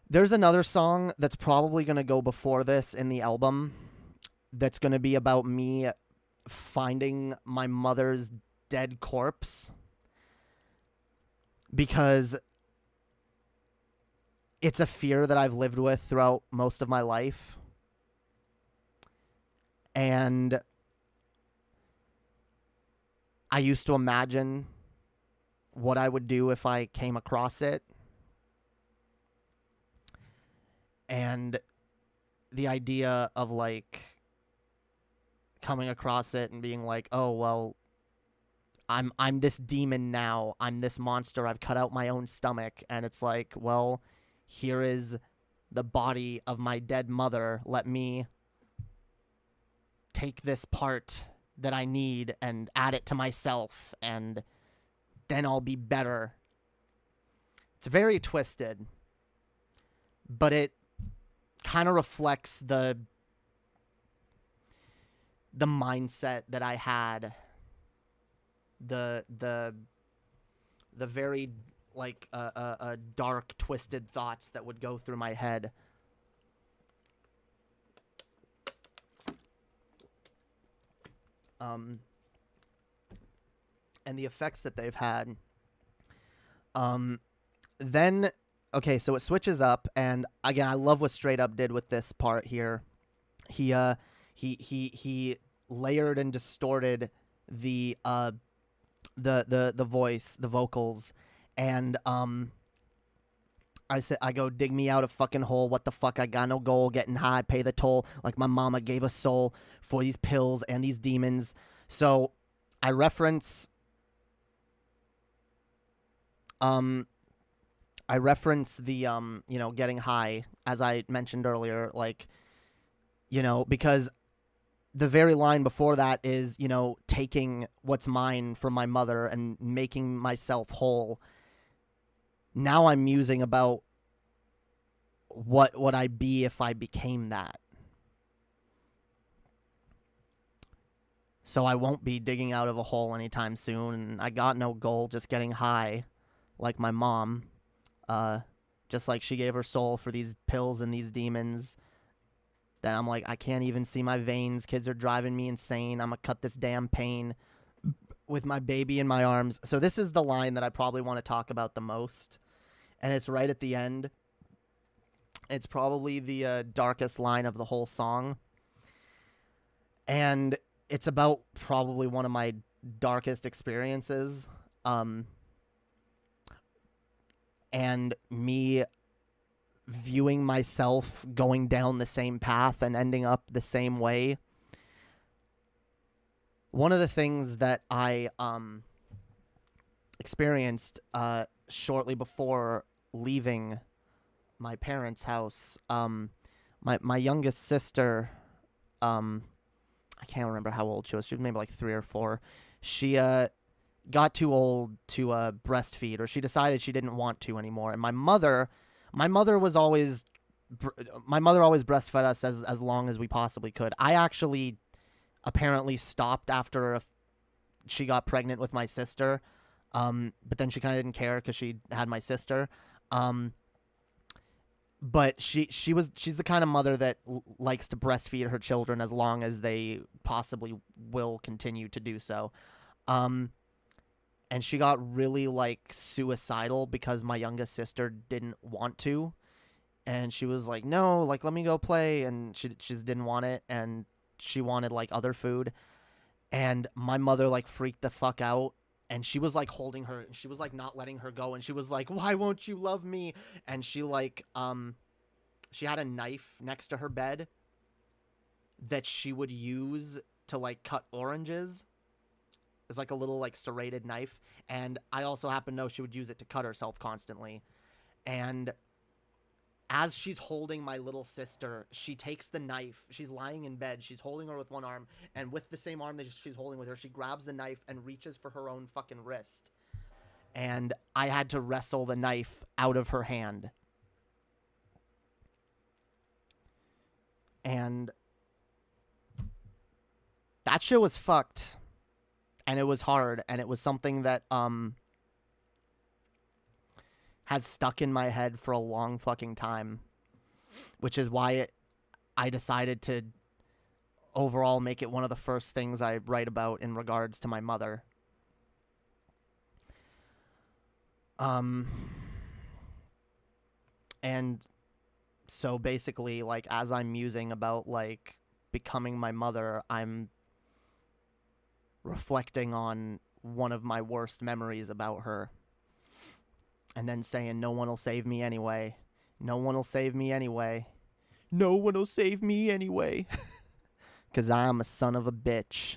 there's another song that's probably going to go before this in the album that's going to be about me finding my mother's dead corpse, because it's a fear that I've lived with throughout most of my life. And I used to imagine what I would do if I came across it. And the idea of, like, coming across it and being like, oh, well, I'm this demon now. I'm this monster. I've cut out my own stomach. And it's like, well, here is the body of my dead mother. Let me take this part that I need and add it to myself, and then I'll be better. It's very twisted, but it kind of reflects the mindset that I had, the very, like, dark, twisted thoughts that would go through my head. And the effects that they've had. Then, okay, so it switches up, and again, I love what Straight Up did with this part here. He layered and distorted the voice, the vocals, And I go, dig me out a fucking hole. What the fuck? I got no goal. Getting high, pay the toll. Like my mama gave a soul for these pills and these demons. So I reference the getting high, as I mentioned earlier, like, because the very line before that is, taking what's mine from my mother and making myself whole. Now I'm musing about what would I be if I became that. So I won't be digging out of a hole anytime soon, and I got no goal, just getting high, like my mom. Just like she gave her soul for these pills and these demons. Then I'm like, I can't even see my veins. Kids are driving me insane. I'm gonna cut this damn pain with my baby in my arms. So this is the line that I probably want to talk about the most. And it's right at the end. It's probably the darkest line of the whole song. And it's about probably one of my darkest experiences. And me viewing myself going down the same path and ending up the same way. One of the things that I experienced shortly before leaving my parents' house, my youngest sister, I can't remember how old she was. She was maybe like 3 or 4. She got too old to breastfeed, or she decided she didn't want to anymore. And my mother always breastfed us as long as we possibly could. I actually apparently stopped after she got pregnant with my sister, but then she kind of didn't care because she had my sister. But she's the kind of mother that likes to breastfeed her children as long as they possibly will continue to do so. And she got really like suicidal because my youngest sister didn't want to. And she was like, no, like, let me go play. And she just didn't want it. And she wanted like other food. And my mother like freaked the fuck out. And she was like holding her, and she was like not letting her go. And she was like, why won't you love me? And she like, she had a knife next to her bed that she would use to like cut oranges. It's like a little like serrated knife. And I also happen to know she would use it to cut herself constantly. And as she's holding my little sister, she takes the knife. She's lying in bed. She's holding her with one arm. And with the same arm that she's holding with her, she grabs the knife and reaches for her own fucking wrist. And I had to wrestle the knife out of her hand. And that shit was fucked. And it was hard. And it was something that has stuck in my head for a long fucking time, which is why I decided to overall make it one of the first things I write about in regards to my mother. And so basically, like, as I'm musing about like becoming my mother, I'm reflecting on one of my worst memories about her. And then saying, no one will save me anyway. No one will save me anyway. No one will save me anyway. Because I'm a son of a bitch.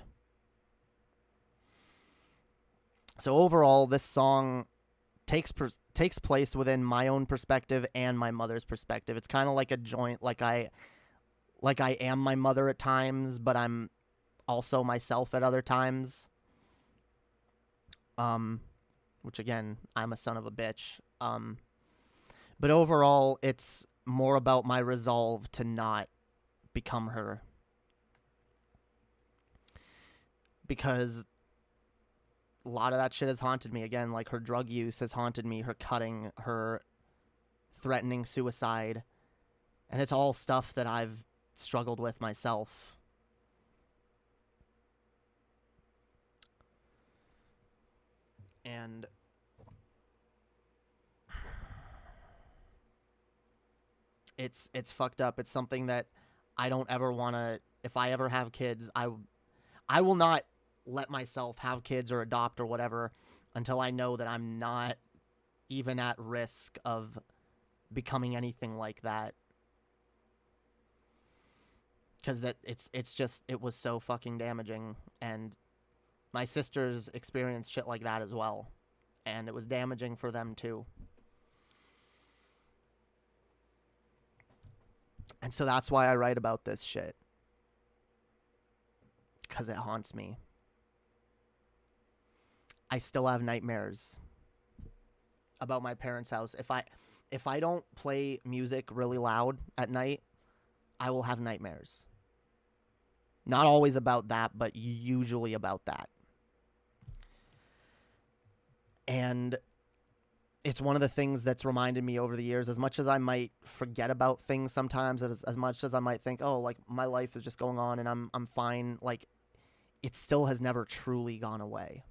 So overall, this song takes place within my own perspective and my mother's perspective. It's kind of like a joint, like I am my mother at times, but I'm also myself at other times. Which again, I'm a son of a bitch. But overall, it's more about my resolve to not become her. Because a lot of that shit has haunted me. Again, like her drug use has haunted me, her cutting, her threatening suicide. And it's all stuff that I've struggled with myself. And it's fucked up. It's something that I don't ever want to, if I ever have kids, I will not let myself have kids or adopt or whatever until I know that I'm not even at risk of becoming anything like that. Because it was so fucking damaging. And my sisters experienced shit like that as well. And it was damaging for them too. And so that's why I write about this shit. Because it haunts me. I still have nightmares about my parents' house. If I don't play music really loud at night, I will have nightmares. Not always about that, but usually about that. And it's one of the things that's reminded me over the years, as much as I might forget about things sometimes, as much as I might think, oh, like, my life is just going on and I'm fine, like, it still has never truly gone away.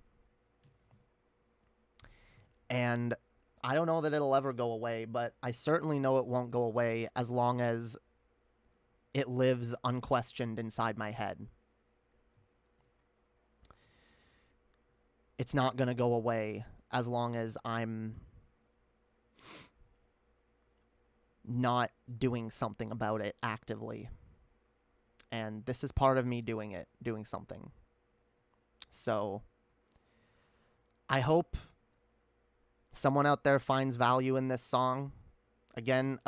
And I don't know that it'll ever go away, but I certainly know it won't go away as long as it lives unquestioned inside my head. It's not going to go away as long as I'm not doing something about it actively. And this is part of me doing something. So I hope someone out there finds value in this song. Again,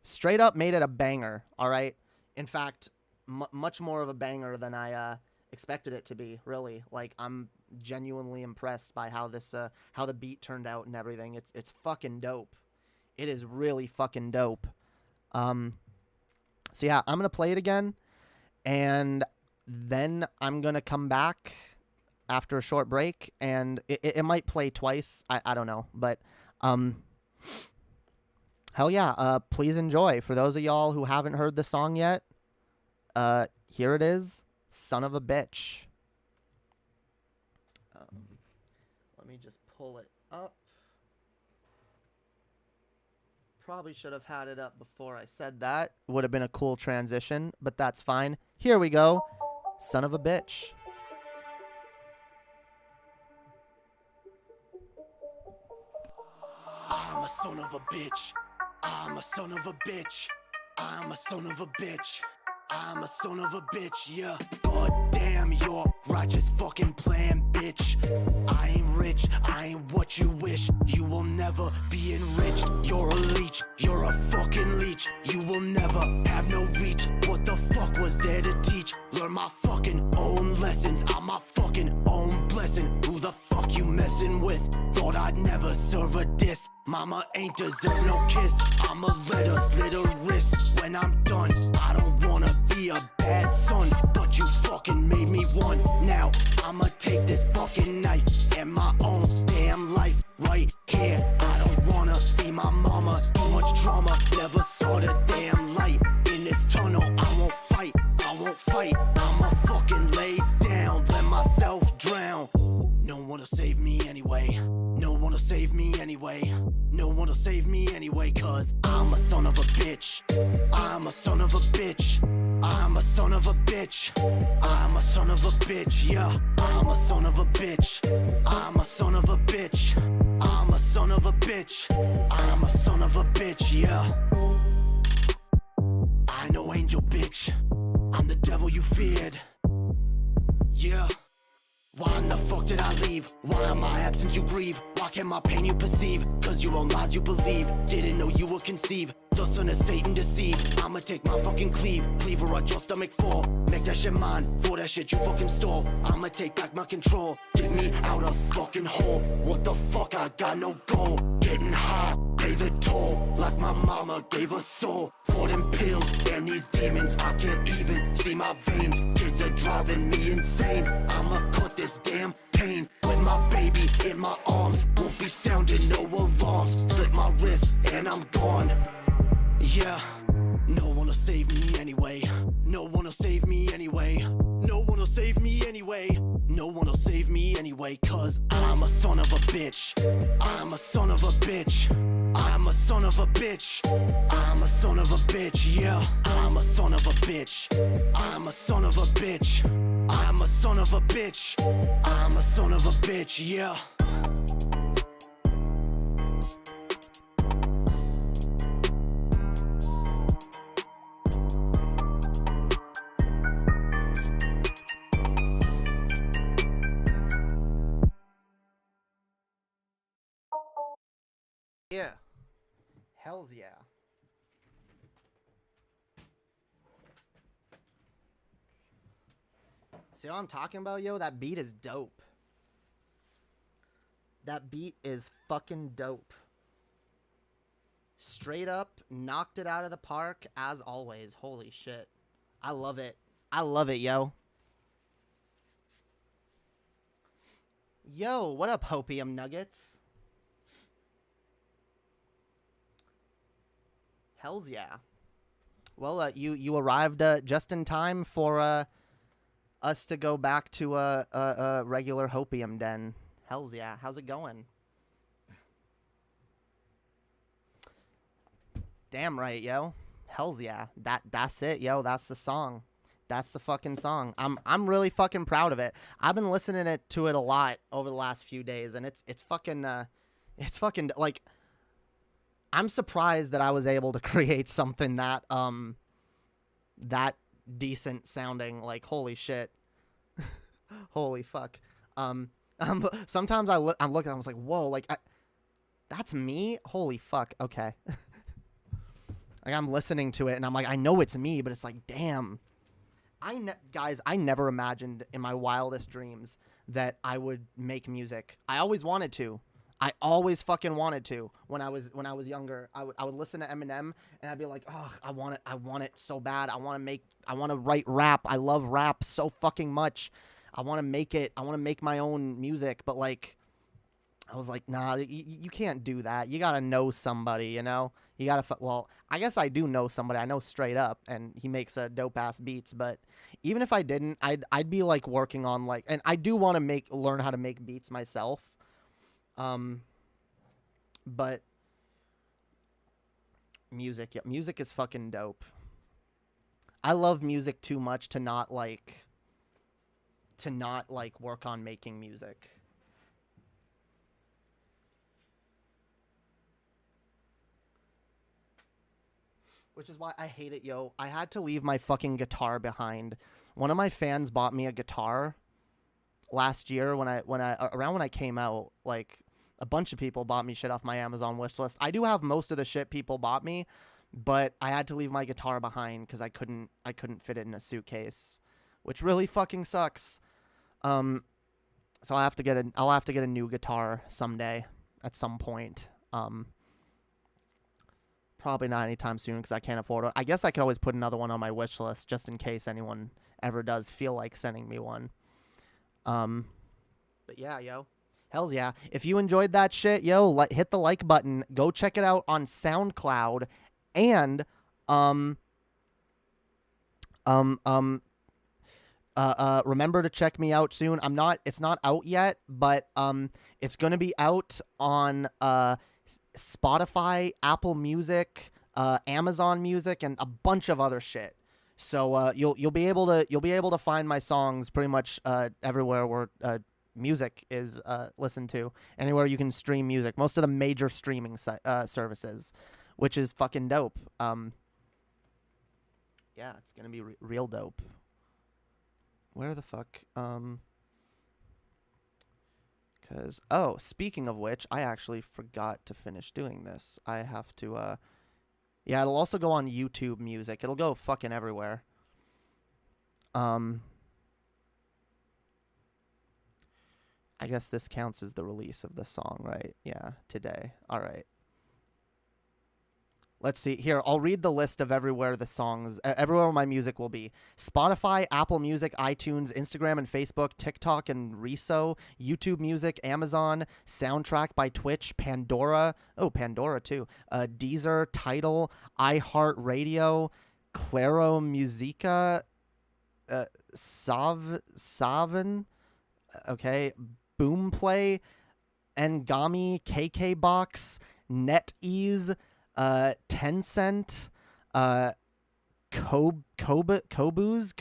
straight up made it a banger, all right? In fact, much more of a banger than I expected it to be, really. Like, I'm genuinely impressed by how this how the beat turned out and everything. It's fucking dope. It is really fucking dope. So yeah, I'm gonna play it again, and then I'm gonna come back after a short break, and it might play twice. I don't know, but hell yeah, please enjoy. For those of y'all who haven't heard the song yet, here it is, Son of a Bitch. Let me just pull it up. Probably should have had it up before I said that. Would have been a cool transition, but that's fine. Here we go. Son of a Bitch. I'm a son of a bitch. I'm a son of a bitch. I'm a son of a bitch. I'm a son of a bitch, yeah. God damn your righteous fucking plan, bitch. I ain't rich, I ain't what you wish. You will never be enriched. You're a leech, you're a fucking leech. You will never have no reach. What the fuck was there to teach? Learn my fucking own lessons. I'm my fucking own blessing. Who the fuck you messing with? Thought I'd never serve a diss. Mama ain't deserve no kiss. I'ma let her slit her wrist when I'm done. I don't wanna be a bad son, but you fucking made me one. Now I'ma take this fucking knife and my own damn life right here. I don't wanna be my mama. Too much drama, never saw the damn light. In this tunnel, I won't fight. I won't fight. I'ma fucking lay down, let myself drown. No one will save me anyway. No one will save me anyway. No one will save me anyway, cause I'm a son of a bitch. I'm a son of a bitch. I'm a son of a bitch. I'm a son of a bitch, yeah. I'm a son of a bitch. I'm a son of a bitch. I'm a son of a bitch. I'm a son of a bitch, yeah. I know angel bitch. I'm the devil you feared. Yeah. Why in the fuck did I leave? Why in my absence you grieve? Why can't my pain you perceive? Cause your own lies you believe. Didn't know you would conceive. The son of Satan deceived. I'ma take my fucking cleaver at your stomach fall. Make that shit mine, for that shit you fucking stole. I'ma take back my control. Dig me out a fucking hole. What the fuck, I got no goal. Getting high, pay the toll. Like my mama gave a soul. For them pills and these demons, I can't even see my veins. Kids are driving me insane. I'ma cut this damn pain with my baby in my arms. Won't be sounding no alarms. Slip my wrist and I'm gone. Yeah, no one will save me anyway. No one will save me anyway. No one will save me anyway. No one will save me anyway, cause I'm a son of a bitch. I'm a son of a bitch. I'm a son of a bitch. I'm a son of a bitch, yeah. I'm a son of a bitch. I'm a son of a bitch. I'm a son of a bitch. I'm a son of a bitch, yeah. yeah. See what I'm talking about, yo? That beat is dope. That beat is fucking dope. Straight up, knocked it out of the park, as always. Holy shit. I love it. I love it, yo. Yo, what up, Hopium Nuggets? Hells yeah. Well, you arrived just in time for us to go back to a regular Hopium den. Hells yeah. How's it going? Damn right, yo. Hells yeah. That's it, yo. That's the song. That's the fucking song. I'm really fucking proud of it. I've been listening to it a lot over the last few days, and it's fucking like, I'm surprised that I was able to create something that that decent sounding. Like, holy shit. Holy fuck. Sometimes I'm looking, I was like, whoa, like, that's me? Holy fuck. Okay. Like, I'm listening to it and I'm like, I know it's me, but it's like, damn. Guys, I never imagined in my wildest dreams that I would make music. I always wanted to. I always fucking wanted to. When I was younger, I would listen to Eminem and I'd be like, oh, I want it so bad. I want to write rap. I love rap so fucking much. I want to make it. I want to make my own music, but like, I was like, nah, you can't do that. You gotta know somebody, you know? You gotta, well, I guess I do know somebody. I know Straight Up, and he makes dope ass beats, but even if I didn't, I'd be like working on like, and I do want to learn how to make beats myself. But music, yeah, music is fucking dope. I love music too much to not like work on making music. Which is why I hate it, yo. I had to leave my fucking guitar behind. One of my fans bought me a guitar last year when I came out. Like, a bunch of people bought me shit off my Amazon wish list. I do have most of the shit people bought me, but I had to leave my guitar behind because I couldn't fit it in a suitcase, which really fucking sucks. So I'll have to get a new guitar someday at some point. Probably not anytime soon because I can't afford it. I guess I could always put another one on my wish list just in case anyone ever does feel like sending me one. But yeah, yo. Hells yeah. If you enjoyed that shit, yo, hit the like button. Go check it out on SoundCloud. And, remember to check me out soon. It's not out yet, but, it's going to be out on, Spotify, Apple Music, Amazon Music, and a bunch of other shit. So you'll be able to find my songs pretty much everywhere where music is listened to. Anywhere you can stream music, most of the major streaming services, which is fucking dope. Yeah, it's gonna be real dope. Where the fuck? Because, oh, speaking of which, I actually forgot to finish doing this. I have to, yeah, it'll also go on YouTube Music. It'll go fucking everywhere. I guess this counts as the release of the song, right? Yeah, today. All right. Let's see. Here, I'll read the list of everywhere my music will be. Spotify, Apple Music, iTunes, Instagram and Facebook, TikTok and Reso, YouTube Music, Amazon, Soundtrack by Twitch, Pandora. Oh, Pandora too. Deezer, Tidal, iHeartRadio, Claro Musica, Savin, okay, Boomplay, Ngami, KKBox, NetEase, Tencent, Kobuz,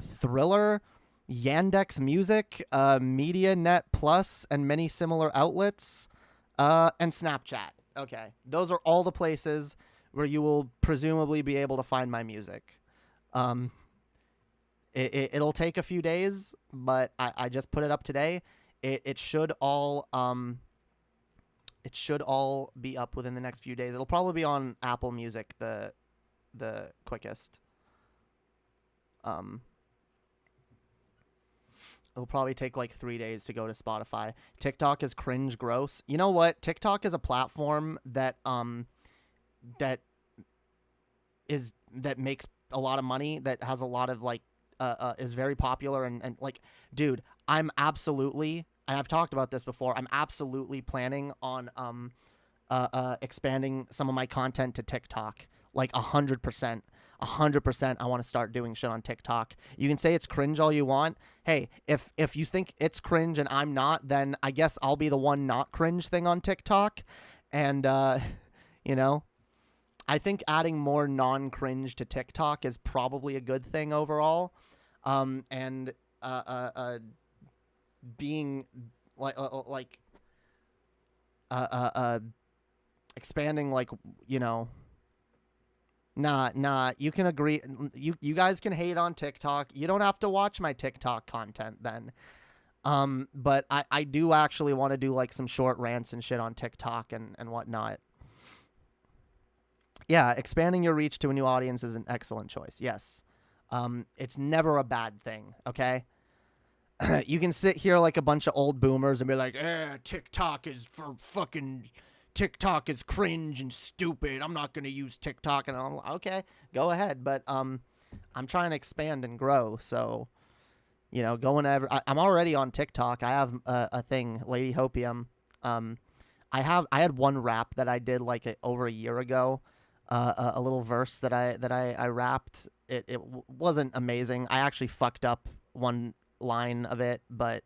Thriller, Yandex Music, MediaNet Plus, and many similar outlets, and Snapchat. Okay, those are all the places where you will presumably be able to find my music. It'll take a few days, but I just put it up today. It should all It should all be up within the next few days. It'll probably be on Apple Music the quickest. It'll probably take like 3 days to go to Spotify. TikTok is cringe gross. You know what? TikTok is a platform that that makes a lot of money, that has a lot of like is very popular and like, dude, I'm absolutely, and I've talked about this before, I'm absolutely planning on expanding some of my content to TikTok, like 100%. 100% I want to start doing shit on TikTok. You can say it's cringe all you want. Hey, if you think it's cringe and I'm not, then I guess I'll be the one not cringe thing on TikTok. And you know, I think adding more non-cringe to TikTok is probably a good thing overall. And being like expanding, like, you know, nah, you can agree, you guys can hate on TikTok. You don't have to watch my TikTok content then. But I do actually want to do like some short rants and shit on TikTok and whatnot. Yeah, expanding your reach to a new audience is an excellent choice. Yes. It's never a bad thing, okay? You can sit here like a bunch of old boomers and be like, TikTok is cringe and stupid. I'm not going to use TikTok. And I'm like, okay, go ahead. But I'm trying to expand and grow. So, you know, I'm already on TikTok. I have a thing, Lady Hopium. I had one rap that I did like over a year ago. A little verse that I rapped. It wasn't amazing. I actually fucked up one line of it, but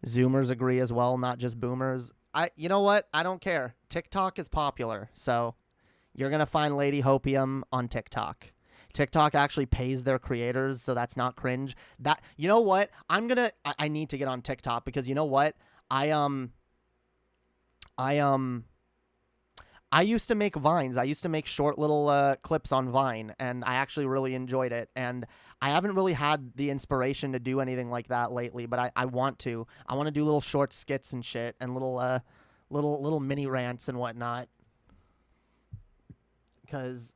Zoomers agree as well, not just boomers. You know what? I don't care. TikTok is popular, so you're gonna find Lady Hopium on TikTok. TikTok actually pays their creators, so that's not cringe. That, you know what? I need to get on TikTok because you know what? I used to make Vines. I used to make short little clips on Vine, and I actually really enjoyed it. And I haven't really had the inspiration to do anything like that lately, but I want to. I want to do little short skits and shit, and little mini rants and whatnot. Because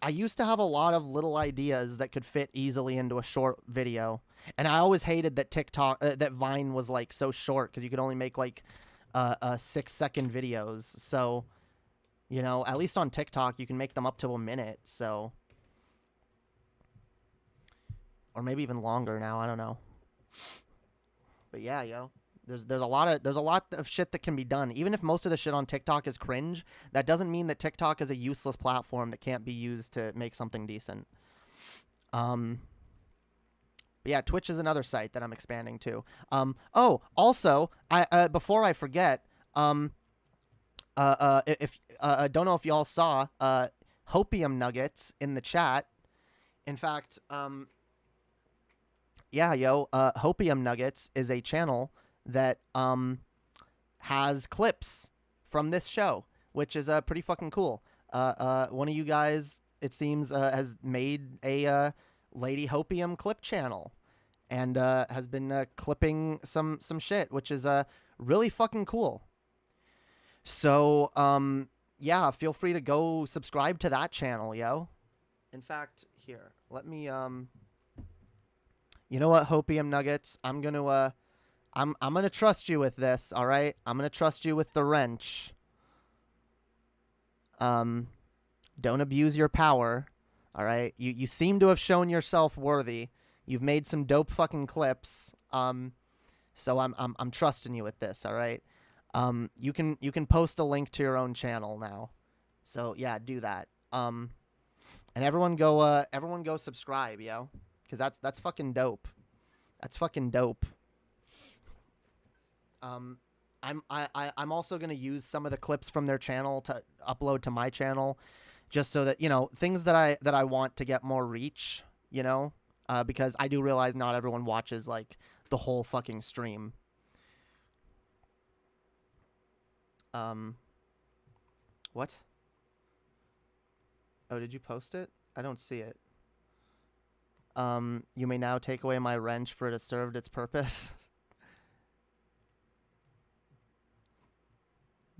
I used to have a lot of little ideas that could fit easily into a short video, and I always hated that that Vine was like so short because you could only make like 6-second videos. So, you know, at least on TikTok, you can make them up to a minute, so. Or maybe even longer now, I don't know. But yeah, yo. There's a lot of shit that can be done. Even if most of the shit on TikTok is cringe, that doesn't mean that TikTok is a useless platform that can't be used to make something decent. But yeah, Twitch is another site that I'm expanding to. Oh, also, before I forget, if I don't know if y'all saw Hopium Nuggets in the chat. In fact, yeah, yo, Hopium Nuggets is a channel that has clips from this show, which is pretty fucking cool. One of you guys, it seems, has made a Lady Hopium clip channel and has been clipping some shit, which is really fucking cool. So, yeah, feel free to go subscribe to that channel, yo. In fact, here, let me, you know what, Hopium Nuggets? I'm gonna trust you with this, all right? I'm gonna trust you with the wrench. Don't abuse your power, all right? You seem to have shown yourself worthy. You've made some dope fucking clips. So I'm trusting you with this, all right? You can post a link to your own channel now. So yeah, do that. And everyone go subscribe, yo, because that's fucking dope. That's fucking dope. I'm also gonna use some of the clips from their channel to upload to my channel, just so that, you know, things that I want to get more reach, you know, because I do realize not everyone watches like the whole fucking stream. What? Oh, did you post it? I don't see it. You may now take away my wrench, for it has served its purpose.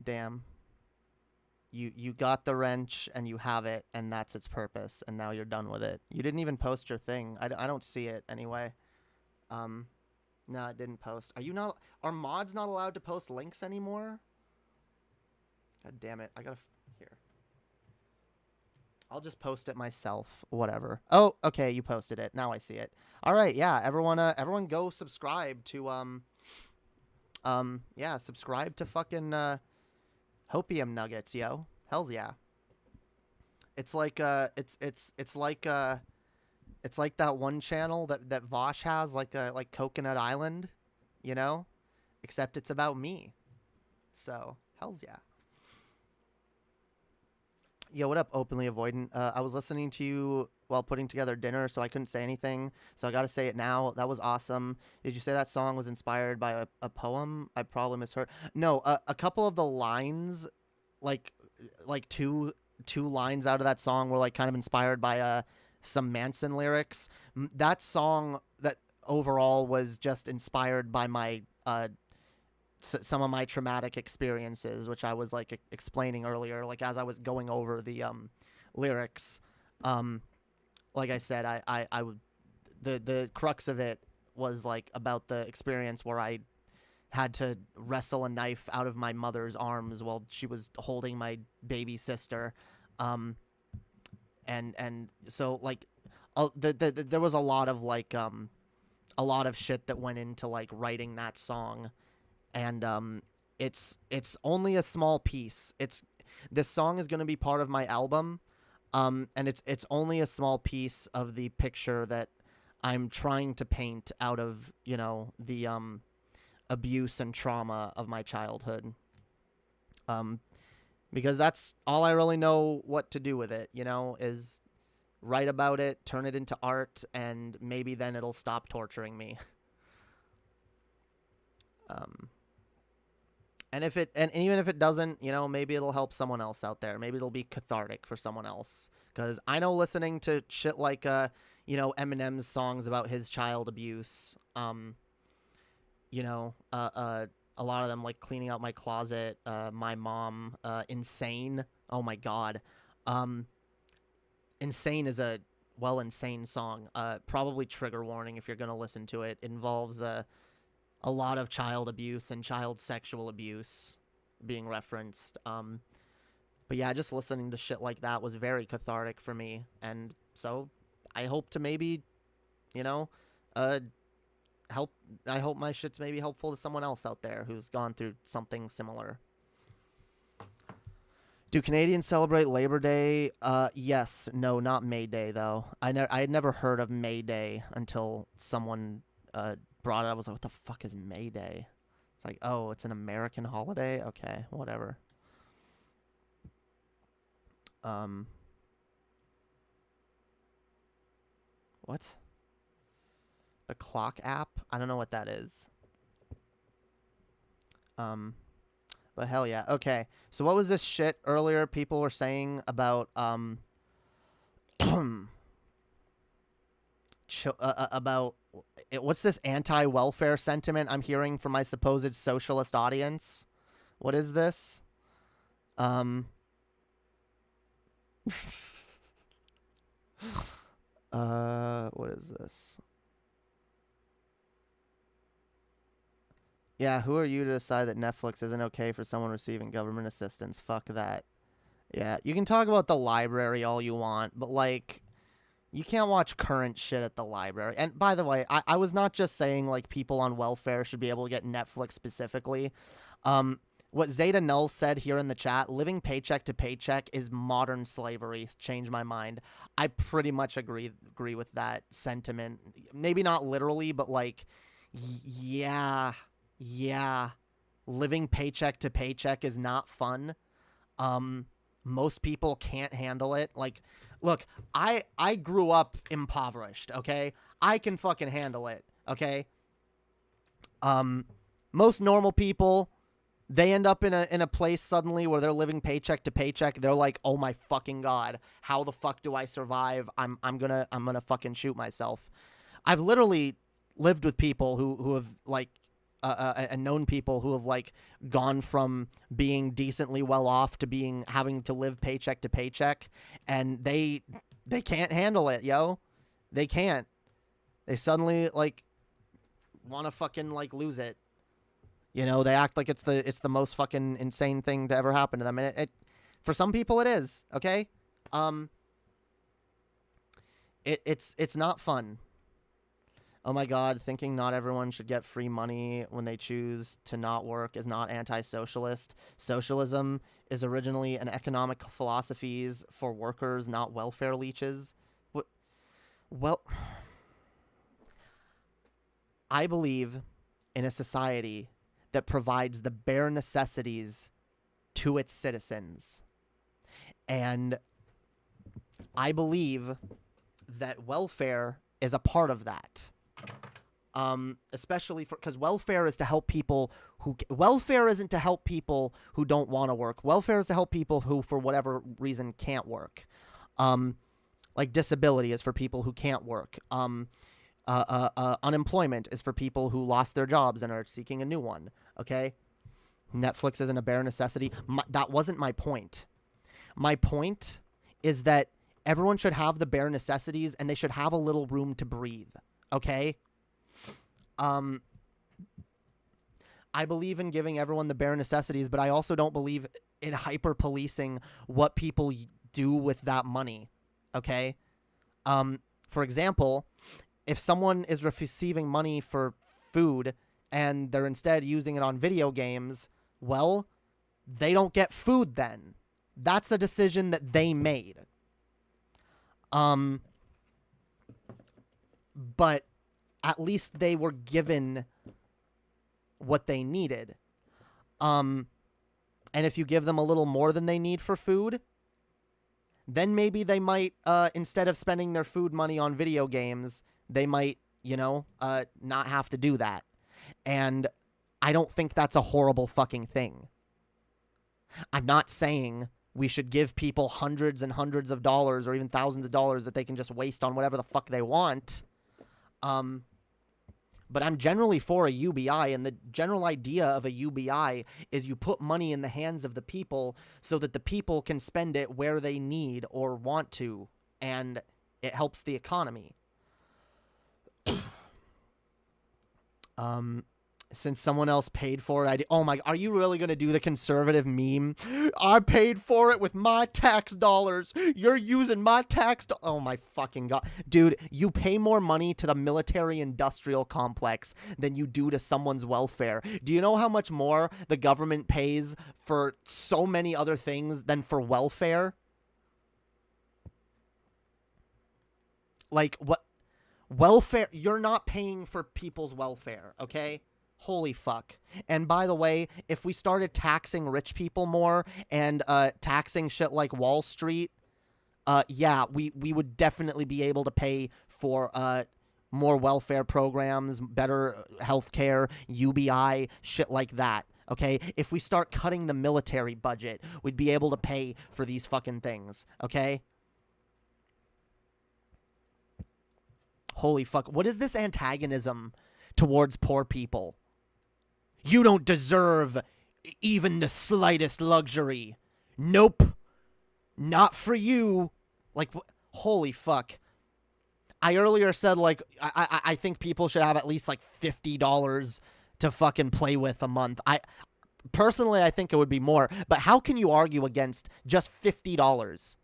Damn. You got the wrench and you have it, and that's its purpose, and now you're done with it. You didn't even post your thing. I don't see it anyway. No, it didn't post. Are mods not allowed to post links anymore? God damn it. I gotta, here. I'll just post it myself, whatever. Oh, okay, you posted it. Now I see it. All right, yeah, everyone go subscribe to, yeah, subscribe to fucking, Hopium Nuggets, yo. Hells yeah. It's like it's like that one channel that Vosh has, like Coconut Island, you know? Except it's about me. So, hells yeah. Yo, what up, Openly Avoidant? I was listening to you while putting together dinner, so I couldn't say anything. So I gotta say it now. That was awesome. Did you say that song was inspired by a poem? I probably misheard. No, a couple of the lines, like two lines out of that song were like kind of inspired by some Manson lyrics. That song, that overall was just inspired by my some of my traumatic experiences, which I was like explaining earlier, like as I was going over the lyrics. Like I said, I would, the crux of it was like about the experience where I had to wrestle a knife out of my mother's arms while she was holding my baby sister. And so like there was a lot of like a lot of shit that went into like writing that song. And it's only a small piece. This song is going to be part of my album. And it's only a small piece of the picture that I'm trying to paint out of, you know, the abuse and trauma of my childhood. Because that's all I really know what to do with it, you know, is write about it, turn it into art, and maybe then it'll stop torturing me. And even if it doesn't, you know, maybe it'll help someone else out there. Maybe it'll be cathartic for someone else. Because I know listening to shit like, you know, Eminem's songs about his child abuse, you know, a lot of them, like Cleaning Out My Closet, My Mom, Insane. Oh my God. Insane is a, well, insane song. Probably trigger warning if you're going to listen to it. It involves, a lot of child abuse and child sexual abuse being referenced. But yeah, just listening to shit like that was very cathartic for me. And so I hope to maybe, you know, help. I hope my shit's maybe helpful to someone else out there who's gone through something similar. Do Canadians celebrate Labor Day? Yes. No, not May Day, though. I had never heard of May Day until someone brought it up. I was like, what the fuck is May Day? It's like, oh, it's an American holiday? Okay, whatever. What? The clock app? I don't know what that is. But hell yeah. Okay, so what was this shit earlier people were saying about, about what's this anti-welfare sentiment I'm hearing from my supposed socialist audience? What is this? What is this? Yeah, who are you to decide that Netflix isn't okay for someone receiving government assistance? Fuck that. Yeah, you can talk about the library all you want, but like, you can't watch current shit at the library. And by the way, I was not just saying like people on welfare should be able to get Netflix specifically. What Zeta Null said here in the chat, living paycheck to paycheck is modern slavery. Changed my mind. I pretty much agree with that sentiment. Maybe not literally, but like, yeah. Living paycheck to paycheck is not fun. Most people can't handle it. Like, look, I grew up impoverished, okay? I can fucking handle it, okay? Most normal people, they end up in a place suddenly where they're living paycheck to paycheck. They're like, "Oh my fucking God, how the fuck do I survive? I'm gonna fucking shoot myself." I've literally lived with people who have like and known people who have like gone from being decently well off to having to live paycheck to paycheck, and they can't handle it, yo. They can't. They suddenly like want to fucking like lose it. You know, they act like it's the most fucking insane thing to ever happen to them, and it for some people it is, okay? It's not fun. Oh my God, thinking not everyone should get free money when they choose to not work is not anti-socialist. Socialism is originally an economic philosophies for workers, not welfare leeches. Well, I believe in a society that provides the bare necessities to its citizens. And I believe that welfare is a part of that. Especially because welfare is to help people welfare isn't to help people who don't want to work. Welfare is to help people who, for whatever reason, can't work. Like disability is for people who can't work. Unemployment is for people who lost their jobs and are seeking a new one. Okay? Netflix isn't a bare necessity. That wasn't my point. My point is that everyone should have the bare necessities and they should have a little room to breathe. Okay? I believe in giving everyone the bare necessities, but I also don't believe in hyper-policing what people do with that money. Okay? For example, if someone is receiving money for food and they're instead using it on video games, well, they don't get food then. That's a decision that they made. But at least they were given what they needed. And if you give them a little more than they need for food, then maybe they might, instead of spending their food money on video games, they might, not have to do that. And I don't think that's a horrible fucking thing. I'm not saying we should give people hundreds and hundreds of dollars or even thousands of dollars that they can just waste on whatever the fuck they want. But I'm generally for a UBI, and the general idea of a UBI is you put money in the hands of the people so that the people can spend it where they need or want to, and it helps the economy. Since someone else paid for it, oh my, are you really going to do the conservative meme? I paid for it with my tax dollars. You're using my oh my fucking God. Dude, you pay more money to the military-industrial complex than you do to someone's welfare. Do you know how much more the government pays for so many other things than for welfare? Like, what? Welfare, you're not paying for people's welfare, okay? Holy fuck. And by the way, if we started taxing rich people more and taxing shit like Wall Street, yeah, we would definitely be able to pay for more welfare programs, better healthcare, UBI, shit like that. Okay? If we start cutting the military budget, we'd be able to pay for these fucking things. Okay? Holy fuck. What is this antagonism towards poor people? You don't deserve even the slightest luxury. Nope. Not for you. Like, holy fuck. I earlier said, like, I think people should have at least, like, $50 to fucking play with a month. Personally, I think it would be more. But how can you argue against just $50?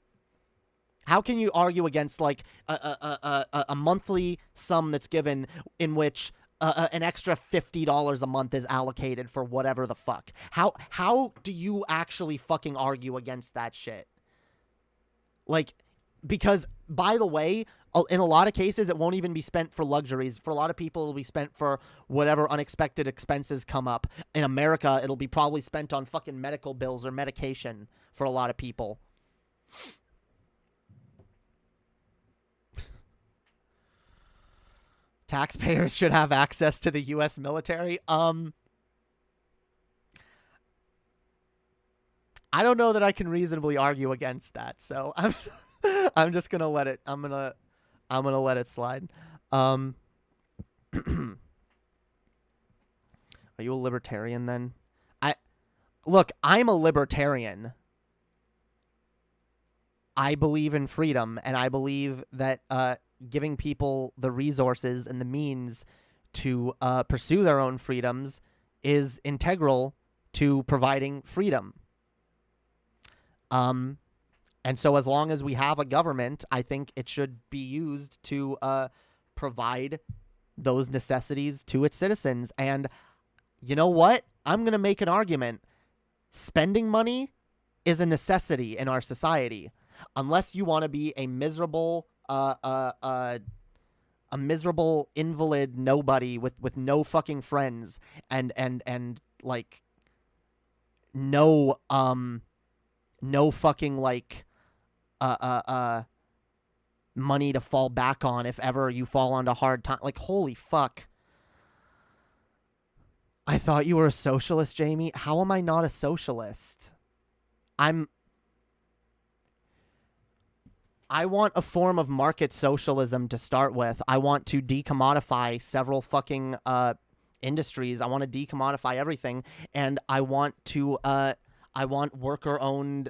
How can you argue against, like, a monthly sum that's given in which an extra $50 a month is allocated for whatever the fuck? How do you actually fucking argue against that shit? Like, because, by the way, in a lot of cases, it won't even be spent for luxuries. For a lot of people, it'll be spent for whatever unexpected expenses come up. In America, it'll be probably spent on fucking medical bills or medication for a lot of people. Taxpayers should have access to the U.S. military. I don't know that I can reasonably argue against that, so I'm just gonna let it. I'm gonna let it slide. All Are you a libertarian then? Look, I'm a libertarian. I believe in freedom, and I believe that giving people the resources and the means to pursue their own freedoms is integral to providing freedom. And so as long as we have a government, I think it should be used to provide those necessities to its citizens. And you know what? I'm going to make an argument. Spending money is a necessity in our society. Unless you want to be a miserable invalid nobody with no fucking friends and like no fucking like money to fall back on if ever you fall onto hard time. Like, holy fuck. I thought you were a socialist, Jamie. How am I not a socialist? I want a form of market socialism to start with. I want to decommodify several fucking industries. I want to decommodify everything, and I want worker-owned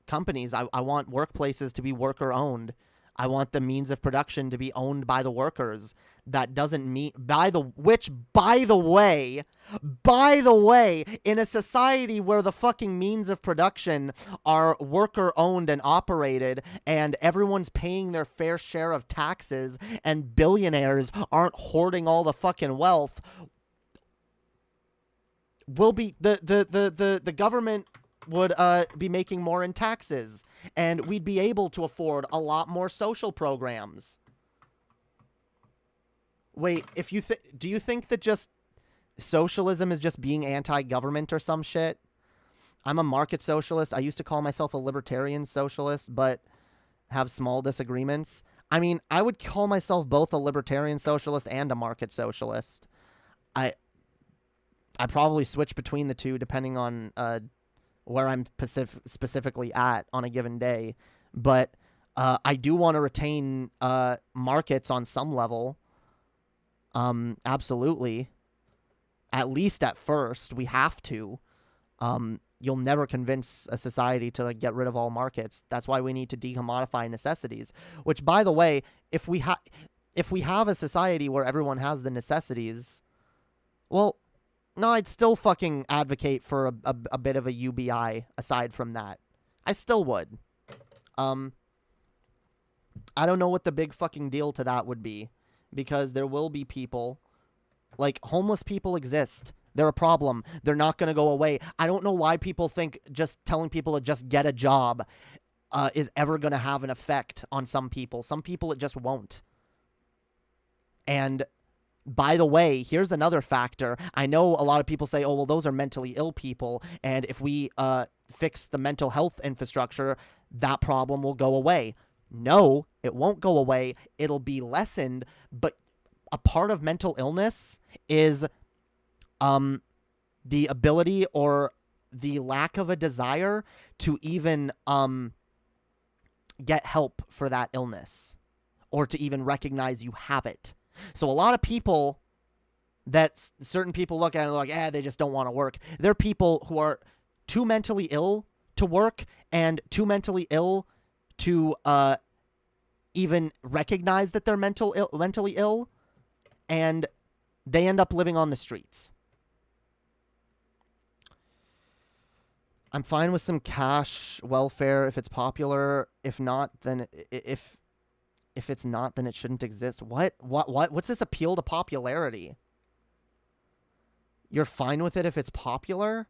companies. I want workplaces to be worker-owned. I want the means of production to be owned by the workers. That doesn't mean by the way, in a society where the fucking means of production are worker owned and operated and everyone's paying their fair share of taxes and billionaires aren't hoarding all the fucking wealth, will be the government would be making more in taxes, and we'd be able to afford a lot more social programs. Wait, do you think that just socialism is just being anti-government or some shit? I'm a market socialist. I used to call myself a libertarian socialist, but have small disagreements. I mean, I would call myself both a libertarian socialist and a market socialist. I probably switch between the two depending on where I'm specifically at on a given day. But I do want to retain markets on some level. Absolutely. At least at first, we have to. You'll never convince a society to like get rid of all markets. That's why we need to decommodify necessities. Which, by the way, if we have a society where everyone has the necessities, well, no, I'd still fucking advocate for a bit of a UBI aside from that. I still would. I don't know what the big fucking deal to that would be, because there will be people, like homeless people exist. They're a problem. They're not going to go away. I don't know why people think just telling people to just get a job is ever going to have an effect on some people. Some people it just won't. And by the way, here's another factor. I know a lot of people say, oh, well, those are mentally ill people, and if we fix the mental health infrastructure, that problem will go away. No, it won't go away. It'll be lessened, but a part of mental illness is the ability or the lack of a desire to even get help for that illness or to even recognize you have it. So a lot of people that certain people look at and they're like, they just don't want to work. They're people who are too mentally ill to work and too mentally ill to even recognize that they're mentally ill, and they end up living on the streets. I'm fine with some cash welfare if it's popular. If not, then if it's not, then it shouldn't exist. What? What's this appeal to popularity? You're fine with it if it's popular?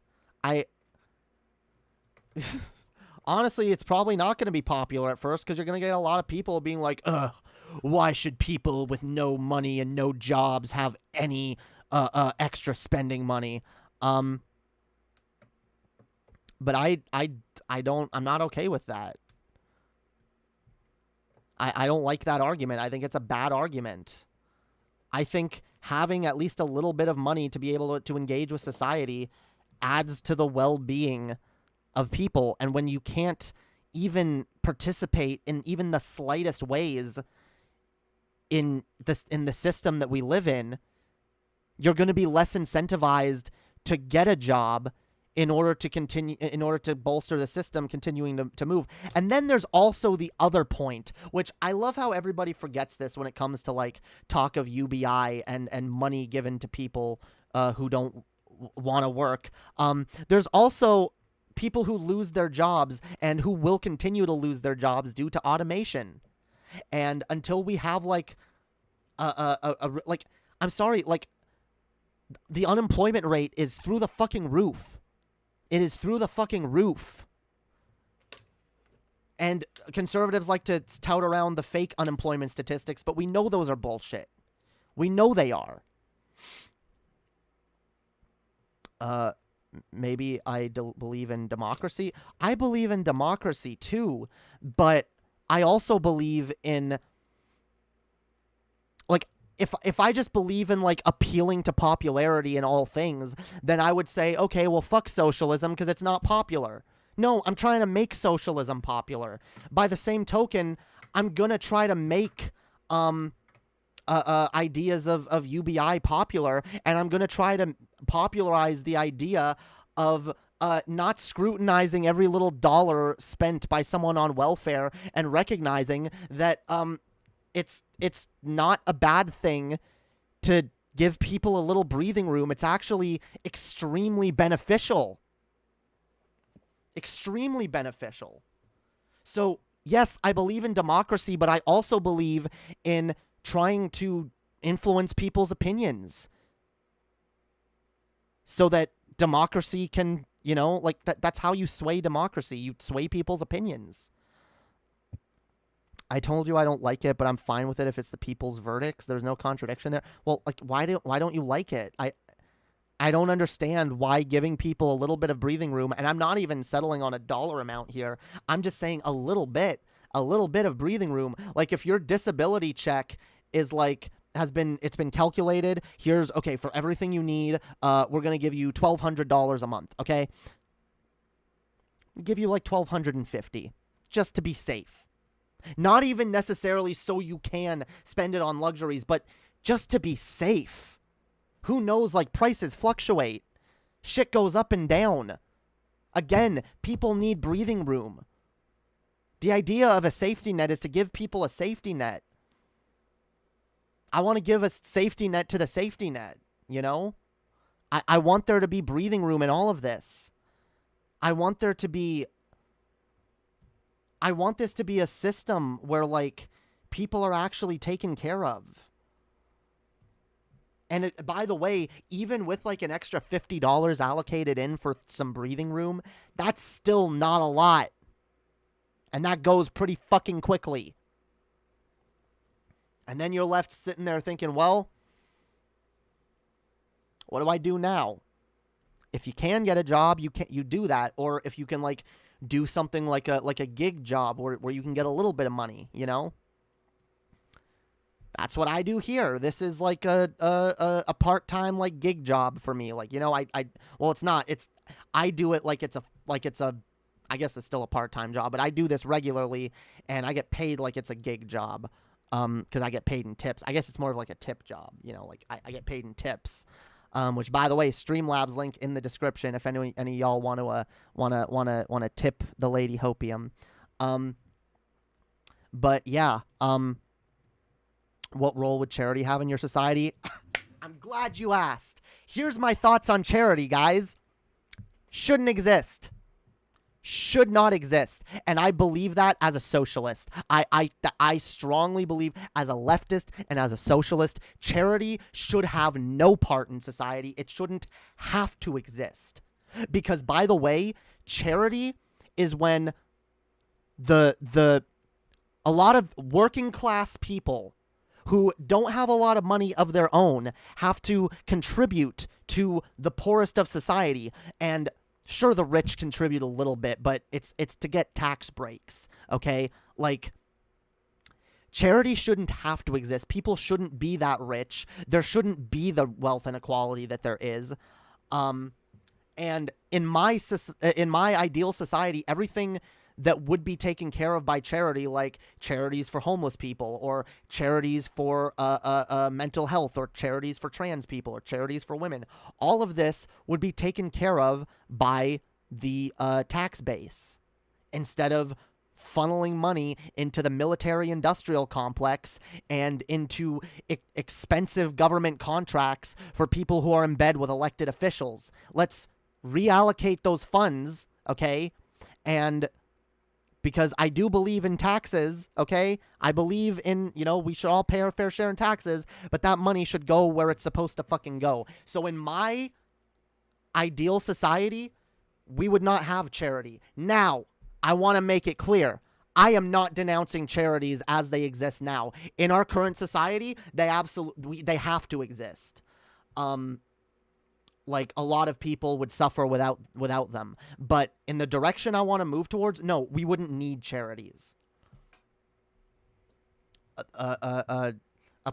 Honestly, it's probably not going to be popular at first because you're going to get a lot of people being like, ugh, why should people with no money and no jobs have any extra spending money? But I'm not okay with that. I don't like that argument. I think it's a bad argument. I think having at least a little bit of money to be able to engage with society adds to the well-being of people. And when you can't even participate in even the slightest ways in the system that we live in, you're going to be less incentivized to get a job in order to bolster the system continuing to move. And then there's also the other point, which I love how everybody forgets this when it comes to like talk of UBI and money given to people who don't want to work. There's also people who lose their jobs and who will continue to lose their jobs due to automation. And until we have like like, I'm sorry, like, the unemployment rate is through the fucking roof. It is through the fucking roof. And conservatives like to tout around the fake unemployment statistics, but we know those are bullshit. We know they are. Maybe I believe in democracy. I believe in democracy too, but I also believe in, like, if I just believe in, like, appealing to popularity in all things, then I would say, okay, well, fuck socialism because it's not popular. No, I'm trying to make socialism popular. By the same token, I'm gonna try to make ideas of UBI popular, and I'm gonna try to popularize the idea of not scrutinizing every little dollar spent by someone on welfare and recognizing that it's not a bad thing to give people a little breathing room. It's actually extremely beneficial. Extremely beneficial. So, yes, I believe in democracy, but I also believe in trying to influence people's opinions so that democracy can, you know, like, that's how you sway democracy. You sway people's opinions. I told you I don't like it, but I'm fine with it if it's the people's verdicts. There's no contradiction there. Well, like, why don't you like it? I don't understand why giving people a little bit of breathing room, and I'm not even settling on a dollar amount here. I'm just saying a little bit of breathing room. Like, if your disability check is like it's been calculated, here's, okay, for everything you need, we're going to give you $1,200 a month, okay? Give you like $1,250 just to be safe. Not even necessarily so you can spend it on luxuries, but just to be safe. Who knows, like, prices fluctuate. Shit goes up and down. Again, people need breathing room. The idea of a safety net is to give people a safety net. I want to give a safety net to the safety net, you know? I want there to be breathing room in all of this. I want this to be a system where, like, people are actually taken care of. And by the way, even with like an extra $50 allocated in for some breathing room, that's still not a lot. And that goes pretty fucking quickly. And then you're left sitting there thinking, well, what do I do now? If you can get a job, you do that. Or if you can, like, do something like a gig job where you can get a little bit of money, you know? That's what I do here. This is like a part-time, like, gig job for me. Like, you know, well, it's not. I do it like it's a I guess it's still a part-time job, but I do this regularly and I get paid like it's a gig job. Cuz I get paid in tips. I guess it's more of like a tip job, you know, like I get paid in tips. Which, by the way, Streamlabs link in the description if any of y'all want to tip the lady Hopium. But yeah, what role would charity have in your society? I'm glad you asked. Here's my thoughts on charity, guys. Shouldn't exist. Should not exist. And I believe that as a socialist. I strongly believe, as a leftist and as a socialist, charity should have no part in society. It shouldn't have to exist. Because, by the way, charity is when a lot of working class people who don't have a lot of money of their own have to contribute to the poorest of society. And sure, the rich contribute a little bit, but it's to get tax breaks, okay? Like, charity shouldn't have to exist. People shouldn't be that rich. There shouldn't be the wealth inequality that there is. And in my ideal society, everything that would be taken care of by charity, like charities for homeless people, or charities for mental health, or charities for trans people, or charities for women. All of this would be taken care of by the tax base, instead of funneling money into the military-industrial complex and into expensive government contracts for people who are in bed with elected officials. Let's reallocate those funds, okay? And because I do believe in taxes, okay? I believe in, we should all pay our fair share in taxes, but that money should go where it's supposed to fucking go. So in my ideal society, we would not have charity. Now, I want to make it clear. I am not denouncing charities as they exist now. In our current society, they have to exist. Like, a lot of people would suffer without them. But in the direction I want to move towards, no, we wouldn't need charities. A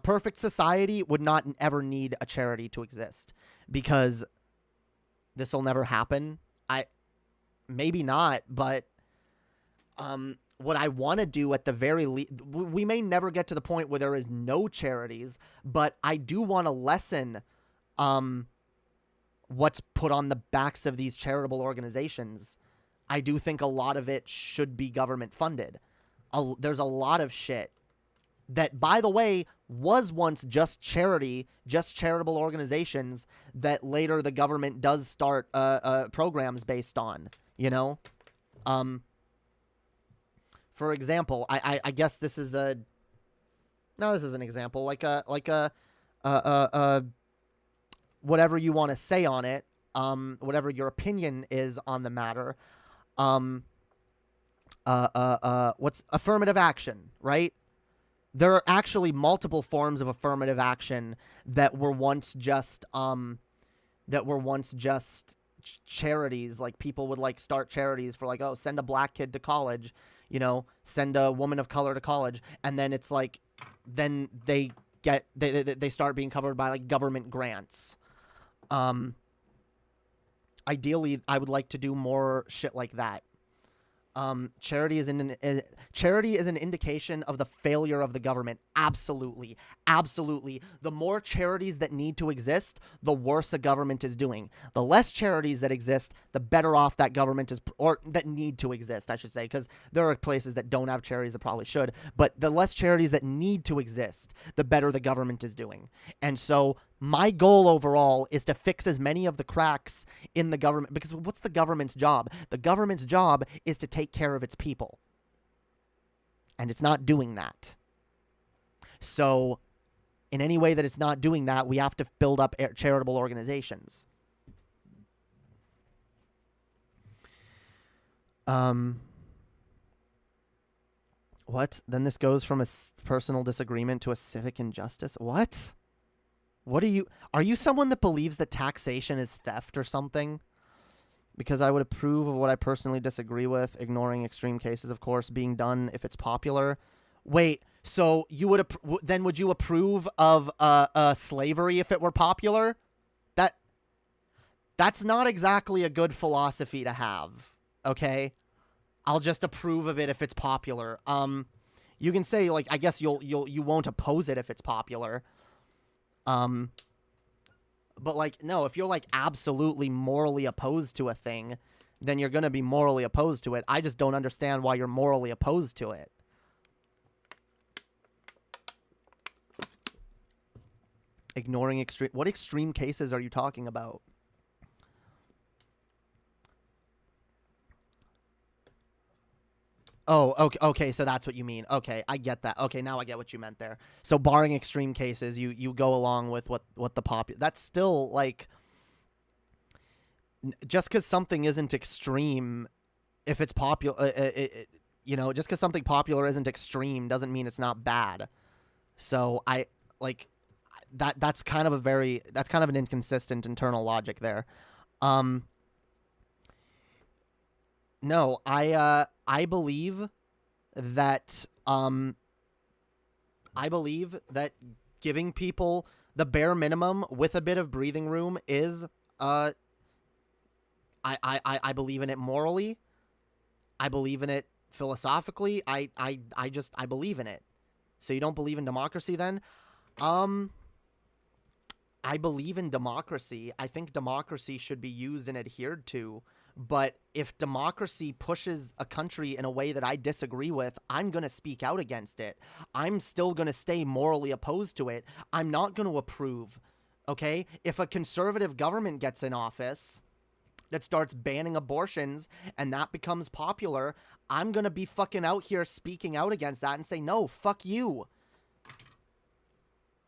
perfect society would not ever need a charity to exist, because this will never happen. Maybe not, but what I want to do at the very least, we may never get to the point where there is no charities, but I do want to lessen what's put on the backs of these charitable organizations. I do think a lot of it should be government funded. There's a lot of shit that, by the way, was once just charitable organizations that later the government does start programs based on, For example, I guess this is this is an example, like a whatever you want to say on it, whatever your opinion is on the matter, what's affirmative action, right? There are actually multiple forms of affirmative action that were once just charities. Like, people would like start charities for, like, oh, send a black kid to college, send a woman of color to college, and then it's like, then they start being covered by, like, government grants. Ideally, I would like to do more shit like that. Charity is an indication of the failure of the government. Absolutely. Absolutely. The more charities that need to exist, the worse a government is doing. The less charities that exist, the better off that government is, or that need to exist, I should say, because there are places that don't have charities that probably should, but the less charities that need to exist, the better the government is doing. And so my goal overall is to fix as many of the cracks in the government, because what's the government's job? The government's job is to take care of its people. And it's not doing that. So in any way that it's not doing that, we have to build up charitable organizations. What? Then this goes from a personal disagreement to a civic injustice? What? Are you someone that believes that taxation is theft or something? Because I would approve of what I personally disagree with, ignoring extreme cases, of course, being done if it's popular. Wait, so you would then would you approve of slavery if it were popular? That's not exactly a good philosophy to have, okay? I'll just approve of it if it's popular. You can say, like, I guess you won't oppose it if it's popular. But, like, no, if you're, like, absolutely morally opposed to a thing, then you're going to be morally opposed to it. I just don't understand why you're morally opposed to it. Ignoring extreme... What extreme cases are you talking about? Oh, okay, so that's what you mean. Okay, I get that. Okay, now I get what you meant there. So barring extreme cases, you go along with what the popular... That's still, like... Just because something isn't extreme, if it's popular... just because something popular isn't extreme doesn't mean it's not bad. So I... Like... That's kind of an inconsistent internal logic there. No, I believe that giving people the bare minimum with a bit of breathing room is I believe in it morally. I believe in it philosophically, I believe in it. So you don't believe in democracy then? I believe in democracy. I think democracy should be used and adhered to. But if democracy pushes a country in a way that I disagree with, I'm going to speak out against it. I'm still going to stay morally opposed to it. I'm not going to approve. Okay? If a conservative government gets in office that starts banning abortions and that becomes popular, I'm going to be fucking out here speaking out against that and say, no, fuck you.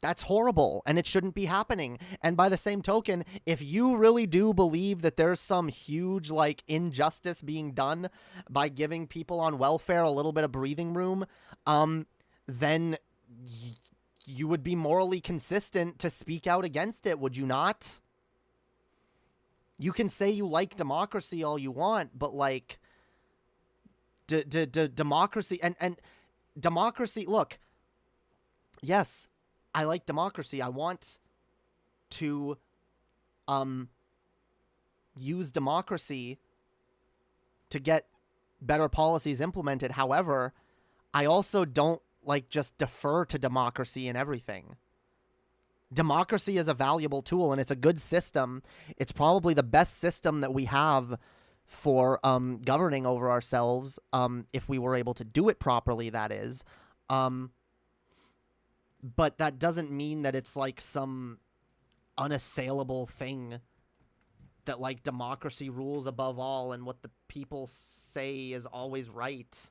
That's horrible, and it shouldn't be happening. And by the same token, if you really do believe that there's some huge, like, injustice being done by giving people on welfare a little bit of breathing room, then you would be morally consistent to speak out against it, would you not? You can say you like democracy all you want, but, like, democracy, and democracy, look, yes, I like democracy. I want to use democracy to get better policies implemented. However, I also don't like just defer to democracy in everything. Democracy is a valuable tool and it's a good system. It's probably the best system that we have for governing over ourselves, if we were able to do it properly, that is. But that doesn't mean that it's like some unassailable thing that like democracy rules above all and what the people say is always right.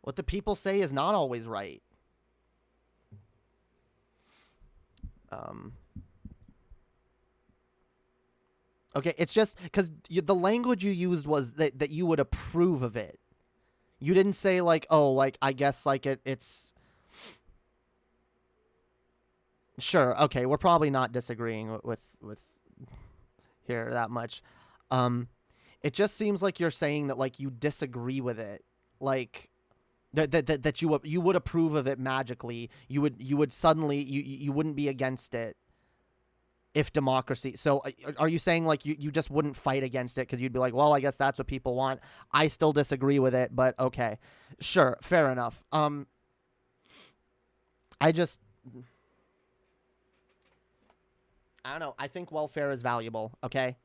What the people say is not always right. Okay, it's just because the language you used was that you would approve of it. You didn't say like, oh, like, I guess like it's... Sure, okay, we're probably not disagreeing with here that much. It just seems like you're saying that like you disagree with it, like that you would approve of it magically. You would suddenly you wouldn't be against it if democracy. So are you saying like you just wouldn't fight against it because you'd be like, well, I guess that's what people want. I still disagree with it, but okay, sure, fair enough. I don't know. I think welfare is valuable, okay?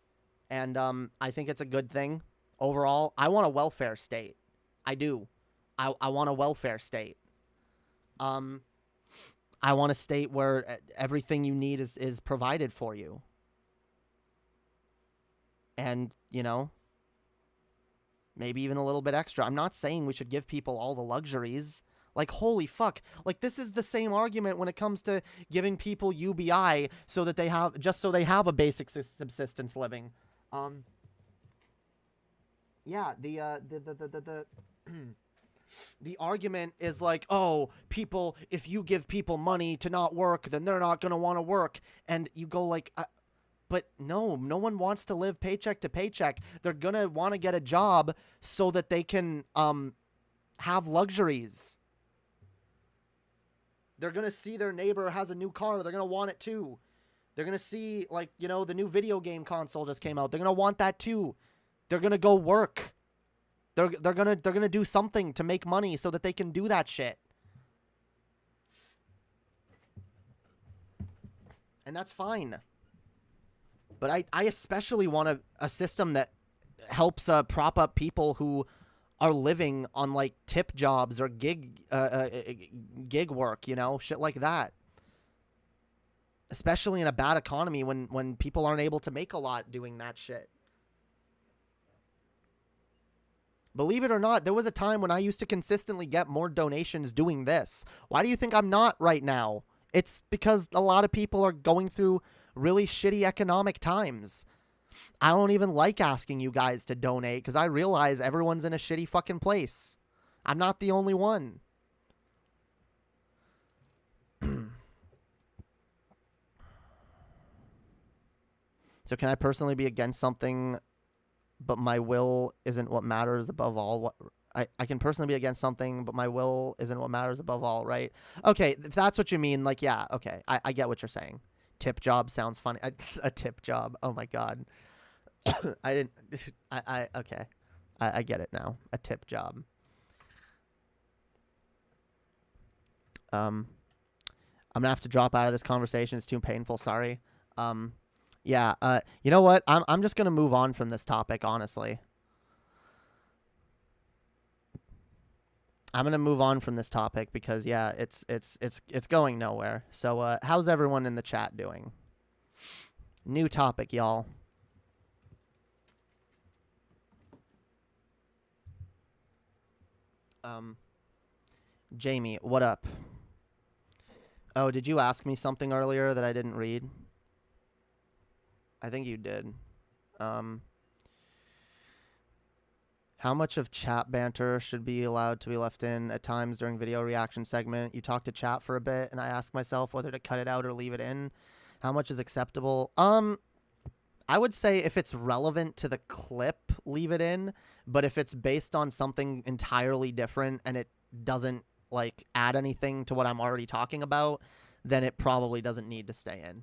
And I think it's a good thing overall. I want a welfare state. I do. I want a welfare state. I want a state where everything you need is provided for you. And, you know, maybe even a little bit extra. I'm not saying we should give people all the luxuries. Like, holy fuck. Like, this is the same argument when it comes to giving people UBI so that they have, just so they have a basic subsistence living. Yeah, the argument is like, oh, people, if you give people money to not work, then they're not going to want to work. And you go like, but no one wants to live paycheck to paycheck. They're going to want to get a job so that they can have luxuries. They're going to see their neighbor has a new car. They're going to want it too. They're going to see, like, you know, the new video game console just came out. They're going to want that too. They're going to go work. They're going to do something to make money so that they can do that shit. And that's fine. But I especially want a system that helps prop up people who are living on like tip jobs or gig work, you know, shit like that. Especially in a bad economy when people aren't able to make a lot doing that shit. Believe it or not, there was a time when I used to consistently get more donations doing this. Why do you think I'm not right now? It's because a lot of people are going through really shitty economic times. I don't even like asking you guys to donate because I realize everyone's in a shitty fucking place. I'm not the only one. So can I personally be against something, but my will isn't what matters above all? What I can personally be against something, but my will isn't what matters above all, right? Okay, if that's what you mean, like, yeah, okay. I get what you're saying. Tip job sounds funny. A tip job. Oh my God. Okay. I get it now. A tip job. I'm gonna have to drop out of this conversation. It's too painful. Sorry. Yeah. You know what? I'm just gonna move on from this topic. Honestly, I'm gonna move on from this topic because yeah, it's going nowhere. So how's everyone in the chat doing? New topic, y'all. Jamie, what up? Oh, did you ask me something earlier that I didn't read? I think you did. How much of chat banter should be allowed to be left in at times during video reaction segment? You talk to chat for a bit, and I ask myself whether to cut it out or leave it in. How much is acceptable? I would say if it's relevant to the clip, leave it in. But if it's based on something entirely different and it doesn't like add anything to what I'm already talking about, then it probably doesn't need to stay in.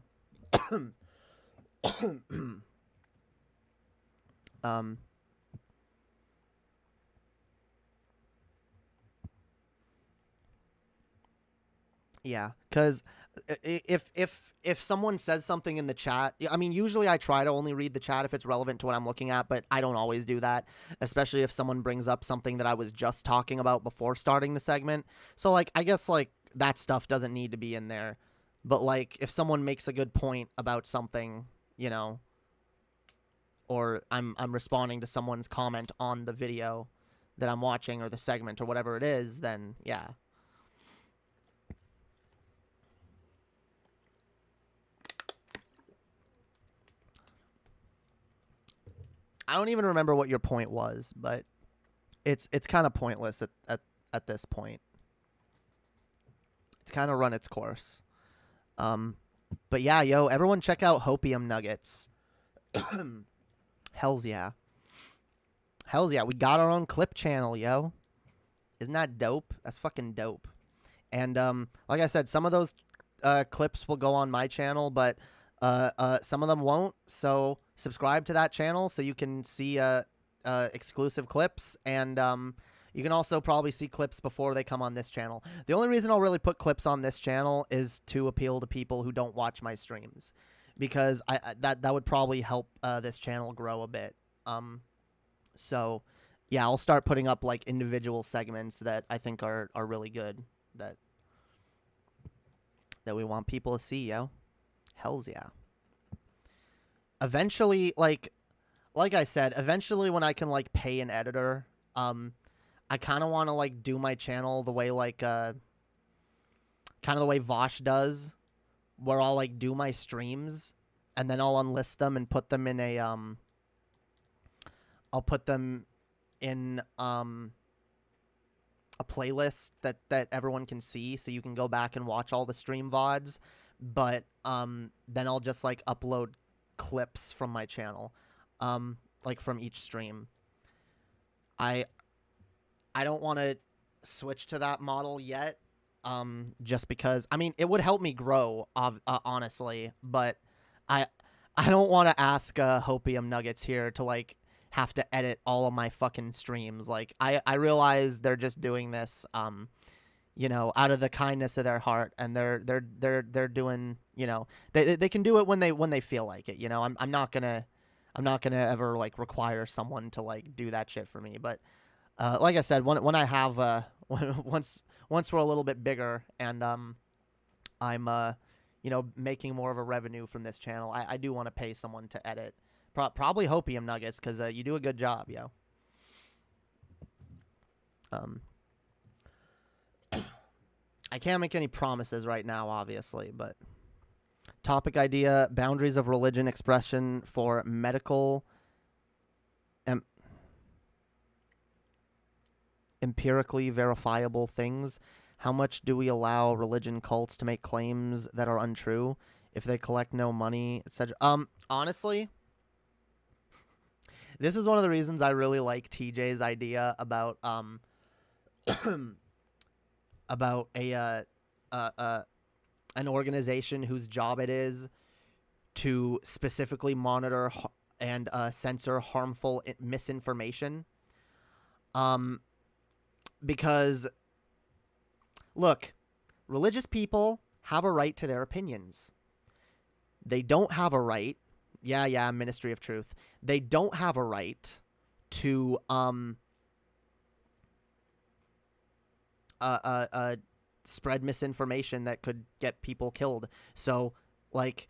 Yeah, because if someone says something in the chat, I mean, usually I try to only read the chat if it's relevant to what I'm looking at, but I don't always do that, especially if someone brings up something that I was just talking about before starting the segment. So, like, I guess, like, that stuff doesn't need to be in there. But, like, if someone makes a good point about something, you know, or I'm responding to someone's comment on the video that I'm watching or the segment or whatever it is, then, yeah. I don't even remember what your point was, but it's kind of pointless at this point. It's kind of run its course. But yeah, yo, everyone check out Hopium Nuggets. Hells yeah. Hells yeah, we got our own clip channel, yo. Isn't that dope? That's fucking dope. And like I said, some of those clips will go on my channel, but some of them won't. So subscribe to that channel so you can see exclusive clips, and you can also probably see clips before they come on this channel. The only reason I'll really put clips on this channel is to appeal to people who don't watch my streams, because that would probably help this channel grow a bit. So yeah, I'll start putting up like individual segments that I think are really good, that we want people to see, yo. Hells yeah. Eventually, like I said, eventually when I can like pay an editor, I kind of want to like do my channel the way like kind of the way Vosh does, where I'll like do my streams and then I'll unlist them and put them in a I'll put them in a playlist that everyone can see, so you can go back and watch all the stream VODs. But then I'll just like upload clips from my channel, like from each stream. I don't want to switch to that model yet, just because, I mean, it would help me grow, honestly, but I don't want to ask Hopium Nuggets here to like have to edit all of my fucking streams. Like I realize they're just doing this you know, out of the kindness of their heart, and they're doing, you know, they can do it when they feel like it, you know. I'm not gonna ever like require someone to like do that shit for me. But like I said, when I have once we're a little bit bigger and I'm you know, making more of a revenue from this channel, I do want to pay someone to edit, probably Hopium Nuggets, because you do a good job, yo. I can't make any promises right now, obviously, but topic idea: boundaries of religion expression for medical empirically verifiable things. How much do we allow religion cults to make claims that are untrue if they collect no money, etc.? Honestly, this is one of the reasons I really like TJ's idea about about an organization whose job it is to specifically monitor and censor harmful misinformation. Because, look, religious people have a right to their opinions. They don't have a right. Yeah, Ministry of Truth. They don't have a right to spread misinformation that could get people killed. So, like,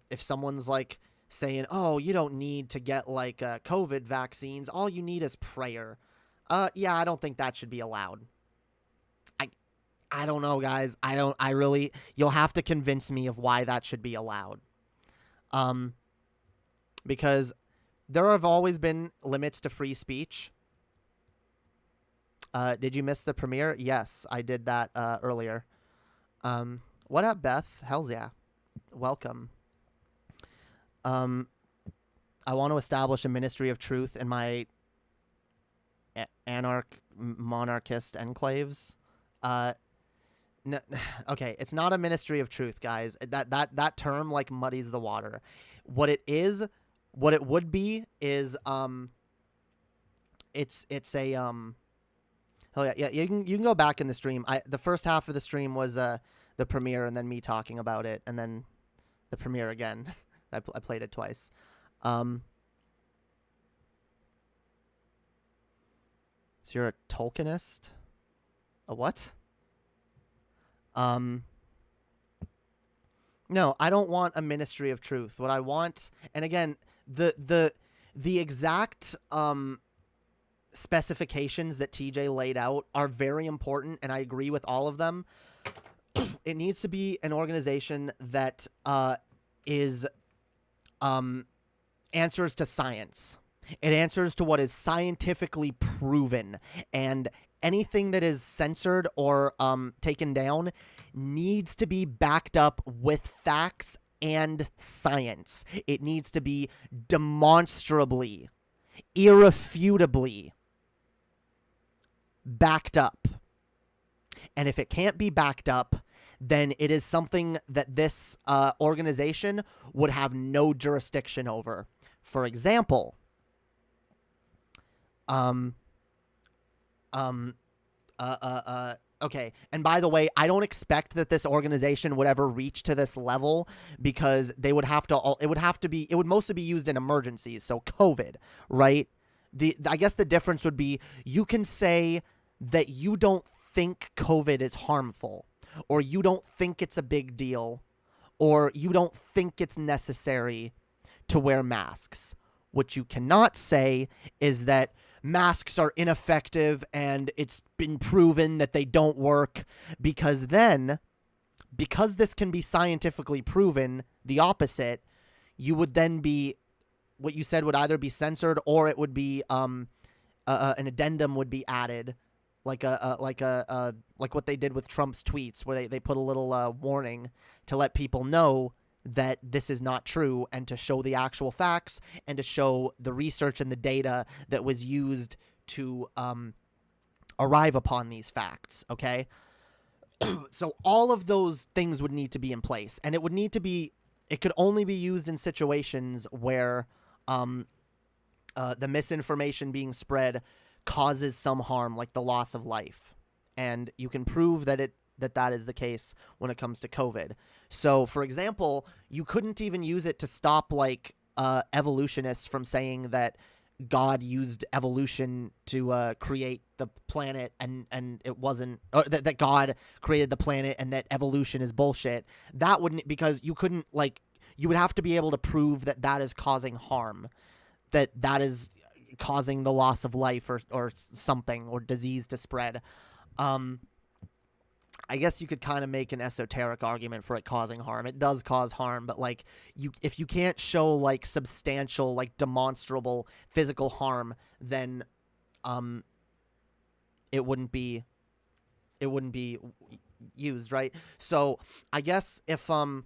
if someone's like saying, "Oh, you don't need to get like COVID vaccines. All you need is prayer." Yeah, I don't think that should be allowed. I don't know, guys. I really, you'll have to convince me of why that should be allowed. Because there have always been limits to free speech. Did you miss the premiere? Yes, I did that earlier. What up, Beth? Hells yeah. Welcome. I want to establish a Ministry of Truth in my monarchist enclaves. No, okay, it's not a Ministry of Truth, guys. That term like muddies the water. What it would be is it's a hell yeah, you can go back in the stream. The first half of the stream was the premiere and then me talking about it and then the premiere again. I played it twice. So you're a Tolkienist? A what? No, I don't want a Ministry of Truth. What I want, and again, the exact specifications that TJ laid out are very important, and I agree with all of them. It needs to be an organization that is answers to science. It answers to what is scientifically proven, and anything that is censored or taken down needs to be backed up with facts and science. It needs to be demonstrably, irrefutably backed up. And if it can't be backed up, then it is something that this organization would have no jurisdiction over. For example, okay, and by the way, I don't expect that this organization would ever reach to this level because they would have to, it would mostly be used in emergencies, so COVID, right? I guess the difference would be you can say that you don't think COVID is harmful, or you don't think it's a big deal, or you don't think it's necessary to wear masks. What you cannot say is that masks are ineffective and it's been proven that they don't work, because this can be scientifically proven the opposite, you would then be, what you said would either be censored or it would be an addendum would be added, like what they did with Trump's tweets, where they put a little warning to let people know that this is not true, and to show the actual facts and to show the research and the data that was used to arrive upon these facts, okay? So all of those things would need to be in place, and it could only be used in situations where the misinformation being spread causes some harm, like the loss of life. And you can prove that that is the case when it comes to COVID. So, for example, you couldn't even use it to stop, like, evolutionists from saying that God used evolution to create the planet and it wasn't, or that God created the planet and that evolution is bullshit. That wouldn't, because you couldn't, like, you would have to be able to prove that that is causing harm, that is causing the loss of life or something, or disease to spread. I guess you could kind of make an esoteric argument for it causing harm. It does cause harm, but like if you can't show like substantial, like demonstrable physical harm, then it wouldn't be used, right? So I guess if a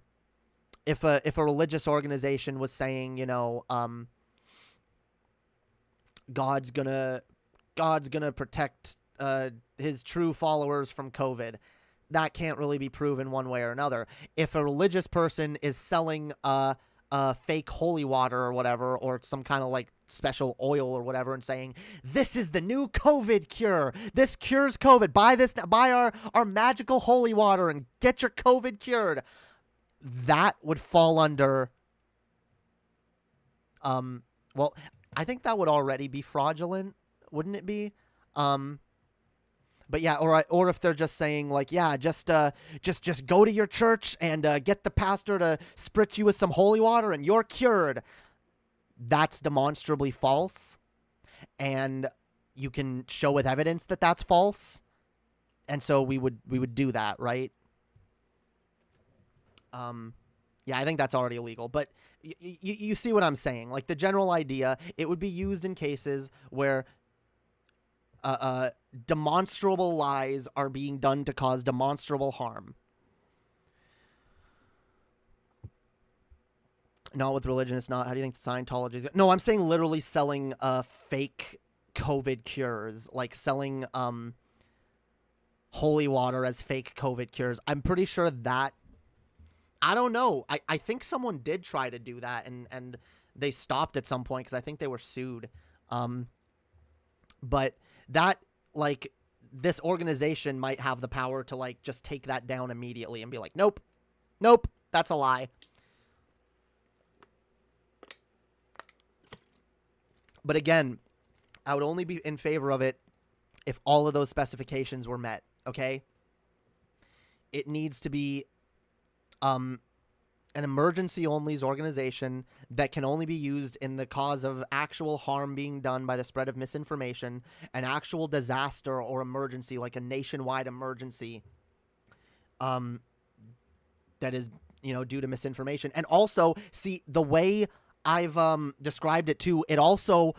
religious organization was saying, you know, God's gonna protect his true followers from COVID, that can't really be proven one way or another. If a religious person is selling a fake holy water or whatever, or some kind of like special oil or whatever, and saying, this is the new COVID cure. This cures COVID. Buy this, buy our magical holy water and get your COVID cured. That would fall under, well, I think that would already be fraudulent, wouldn't it be? But yeah, or if they're just saying like, yeah, just go to your church and get the pastor to spritz you with some holy water and you're cured. That's demonstrably false, and you can show with evidence that that's false, and so we would do that, right? Yeah, I think that's already illegal, but you see what I'm saying? Like the general idea, it would be used in cases where demonstrable lies are being done to cause demonstrable harm. Not with religion, it's not. How do you think Scientology is? No, I'm saying literally selling fake COVID cures, like selling holy water as fake COVID cures. I'm pretty sure that, I don't know. I think someone did try to do that, and they stopped at some point because I think they were sued. But that, like, this organization might have the power to, like, just take that down immediately and be like, nope, that's a lie. But again, I would only be in favor of it if all of those specifications were met, okay? It needs to be an emergency-only organization that can only be used in the cause of actual harm being done by the spread of misinformation, an actual disaster or emergency, like a nationwide emergency that is, due to misinformation. And also, see, the way I've described it too, it also,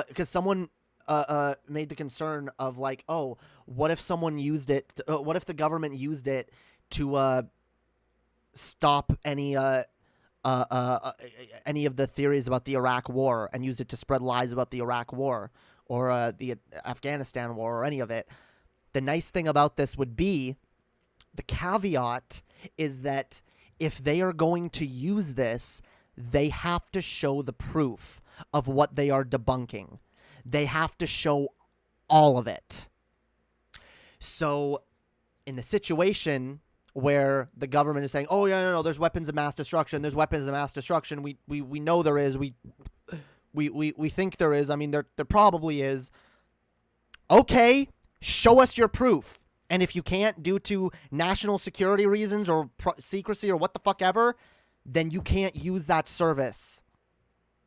because someone made the concern of like, oh, what if someone used it, what if the government used it to stop any of the theories about the Iraq war and use it to spread lies about the Iraq war or the Afghanistan war or any of it. The nice thing about this would be, the caveat is that if they are going to use this, they have to show the proof of what they are debunking. They have to show all of it. So in the situation where the government is saying, oh, yeah, no, there's weapons of mass destruction. There's weapons of mass destruction. We know there is. We think there is. I mean, there probably is. Okay, show us your proof. And if you can't, due to national security reasons or secrecy or what the fuck ever, then you can't use that service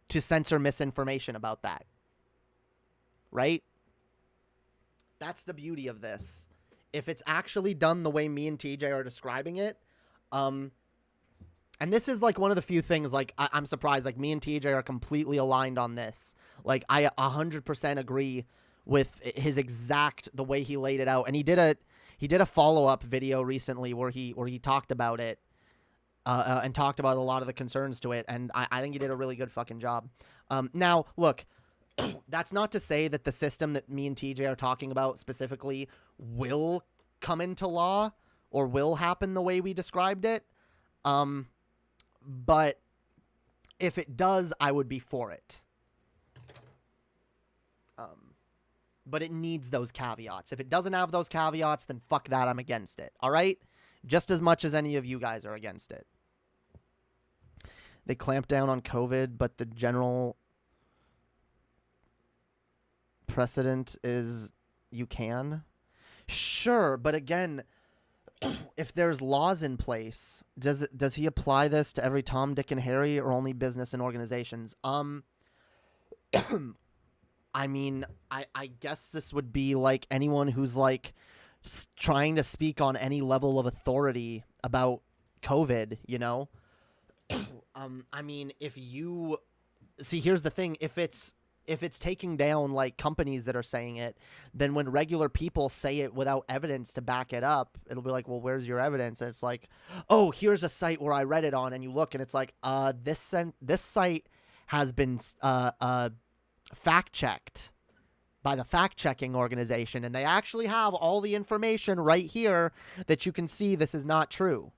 to censor misinformation about that. Right? That's the beauty of this. If it's actually done the way me and TJ are describing it, and this is like one of the few things, like, I'm surprised, like, me and TJ are completely aligned on this. Like, I 100% agree with his the way he laid it out. And he did a follow-up video recently where he talked about it, and talked about a lot of the concerns to it, and I think he did a really good fucking job. Now, look, that's not to say that the system that me and TJ are talking about specifically will come into law or will happen the way we described it. But if it does, I would be for it. But it needs those caveats. If it doesn't have those caveats, then fuck that, I'm against it. All right? Just as much as any of you guys are against it. They clamp down on COVID, but the general precedent is you can. Sure, but again, if there's laws in place, does he apply this to every Tom, Dick, and Harry, or only business and organizations? I mean, I guess this would be like anyone who's like trying to speak on any level of authority about COVID, I mean, if you see, here's the thing, if it's taking down like companies that are saying it, then when regular people say it without evidence to back it up, it'll be like, well, where's your evidence? And it's like, oh, here's a site where I read it on, and you look and it's like, this site has been fact checked by the fact checking organization, and they actually have all the information right here that you can see this is not true.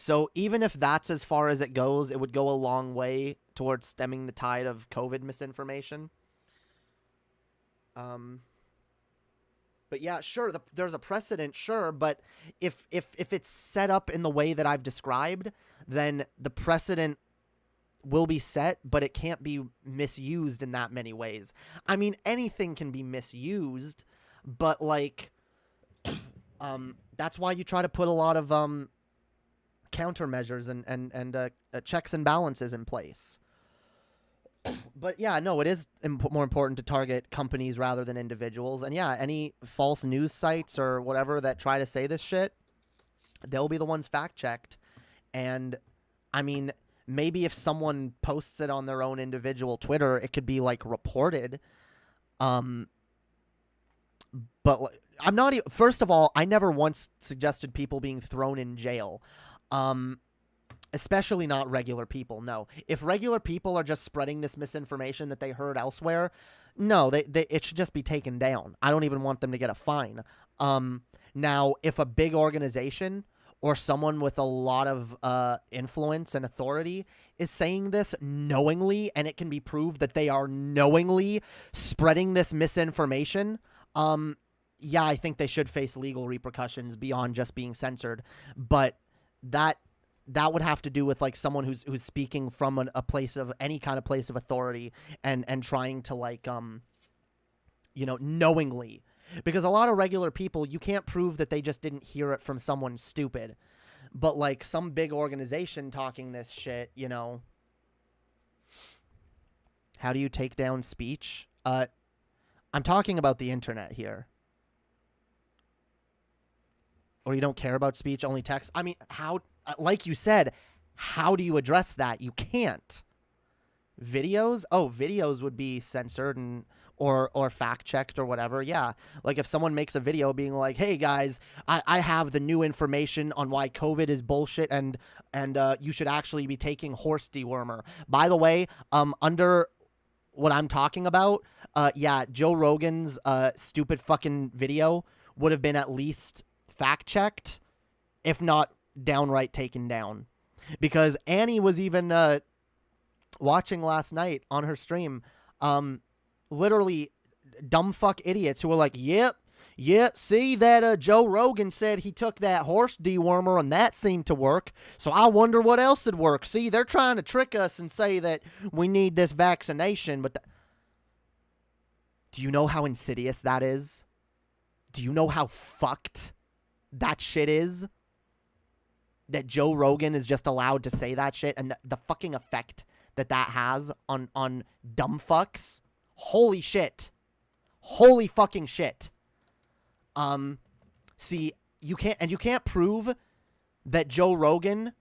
So even if that's as far as it goes, it would go a long way towards stemming the tide of COVID misinformation. But yeah, sure, there's a precedent, sure, but if it's set up in the way that I've described, then the precedent will be set, but it can't be misused in that many ways. I mean, anything can be misused, but like, that's why you try to put a lot of countermeasures and checks and balances in place. But yeah, no, it is more important to target companies rather than individuals. And yeah, any false news sites or whatever that try to say this shit, they'll be the ones fact-checked. And I mean, maybe if someone posts it on their own individual Twitter, it could be like reported. But I'm not. First of all, I never once suggested people being thrown in jail. Especially not regular people. No, if regular people are just spreading this misinformation that they heard elsewhere, no, it should just be taken down. I don't even want them to get a fine. Now, if a big organization or someone with a lot of influence and authority is saying this knowingly, and it can be proved that they are knowingly spreading this misinformation, yeah, I think they should face legal repercussions beyond just being censored. But that would have to do with like someone who's speaking from a place of any kind of place of authority and trying to like knowingly, because a lot of regular people, you can't prove that they just didn't hear it from someone stupid, but like some big organization talking this shit, how do you take down speech? I'm talking about the internet here. Or you don't care about speech, only text. I mean, how, like you said, how do you address that? You can't. Videos? Oh, videos would be censored and or fact-checked or whatever. Yeah. Like if someone makes a video being like, hey guys, I have the new information on why COVID is bullshit and you should actually be taking horse dewormer. By the way, under what I'm talking about, yeah, Joe Rogan's stupid fucking video would have been at least fact-checked, if not downright taken down. Because Annie was even watching last night on her stream, literally dumb fuck idiots who were like, yep, see that Joe Rogan said he took that horse dewormer and that seemed to work, so I wonder what else would work. See, they're trying to trick us and say that we need this vaccination, but do you know how insidious that is? Do you know how fucked that shit is? That Joe Rogan is just allowed to say that shit, and the fucking effect that has on dumb fucks. Holy shit. Holy fucking shit. See, you can't prove that Joe Rogan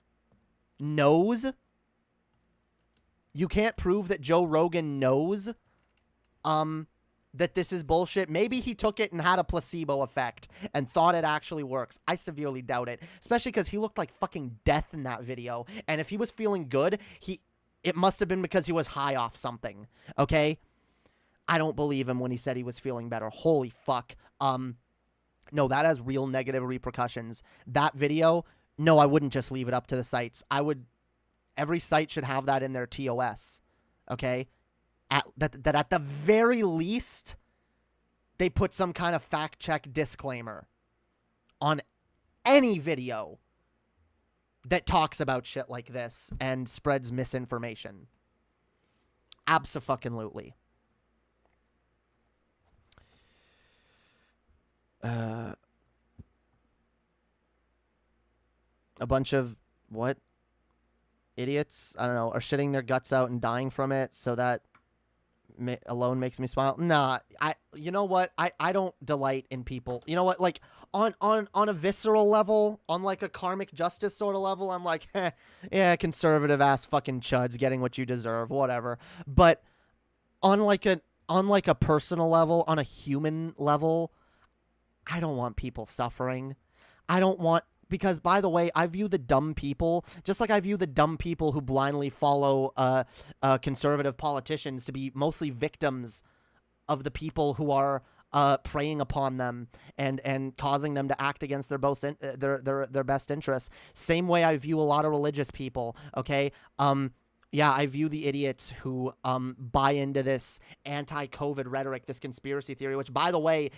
knows. You can't prove that Joe Rogan knows that this is bullshit. Maybe he took it and had a placebo effect and thought it actually works. I severely doubt it, especially because he looked like fucking death in that video. And if he was feeling good, it must have been because he was high off something. Okay? I don't believe him when he said he was feeling better. Holy fuck. No, that has real negative repercussions. That video, no, I wouldn't just leave it up to the sites. Every site should have that in their TOS. Okay? That at the very least, they put some kind of fact-check disclaimer on any video that talks about shit like this and spreads misinformation. Abso-fucking-lutely. A bunch of, what? Idiots, I don't know, are shitting their guts out and dying from it, so that alone makes me smile. Nah, you know what? I don't delight in people. You know what? Like on a visceral level, on like a karmic justice sort of level, I'm like, yeah, conservative ass fucking chuds getting what you deserve, whatever. But on like a personal level, on a human level, I don't want people suffering. Because, by the way, I view the dumb people, just like I view the dumb people who blindly follow conservative politicians, to be mostly victims of the people who are preying upon them and causing them to act against their best interests. Same way I view a lot of religious people. Okay. Yeah, I view the idiots who buy into this anti-COVID rhetoric, this conspiracy theory, which, by the way,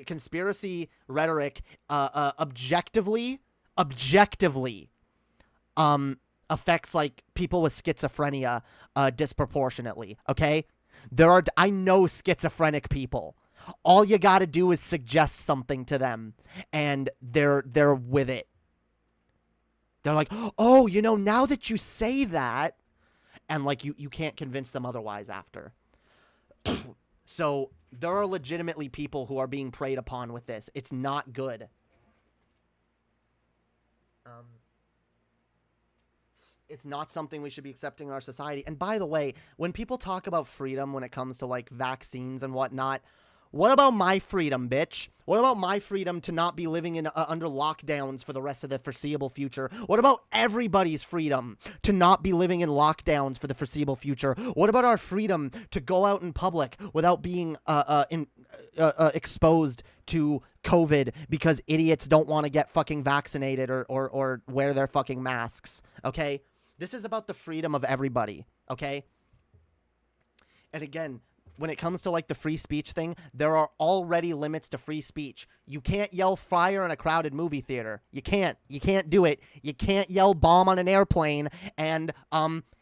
conspiracy rhetoric objectively affects like people with schizophrenia disproportionately. Okay, I know schizophrenic people. All you got to do is suggest something to them, and they're with it. They're like, oh, now that you say that, and like you can't convince them otherwise after. So there are legitimately people who are being preyed upon with this. It's not good. It's not something we should be accepting in our society. And by the way, when people talk about freedom when it comes to like vaccines and whatnot, what about my freedom, bitch? What about my freedom to not be living in under lockdowns for the rest of the foreseeable future? What about everybody's freedom to not be living in lockdowns for the foreseeable future? What about our freedom to go out in public without being exposed to COVID because idiots don't want to get fucking vaccinated or wear their fucking masks? Okay? This is about the freedom of everybody. Okay? And again, when it comes to like the free speech thing, there are already limits to free speech. You can't yell fire in a crowded movie theater. You can't do it. You can't yell bomb on an airplane, and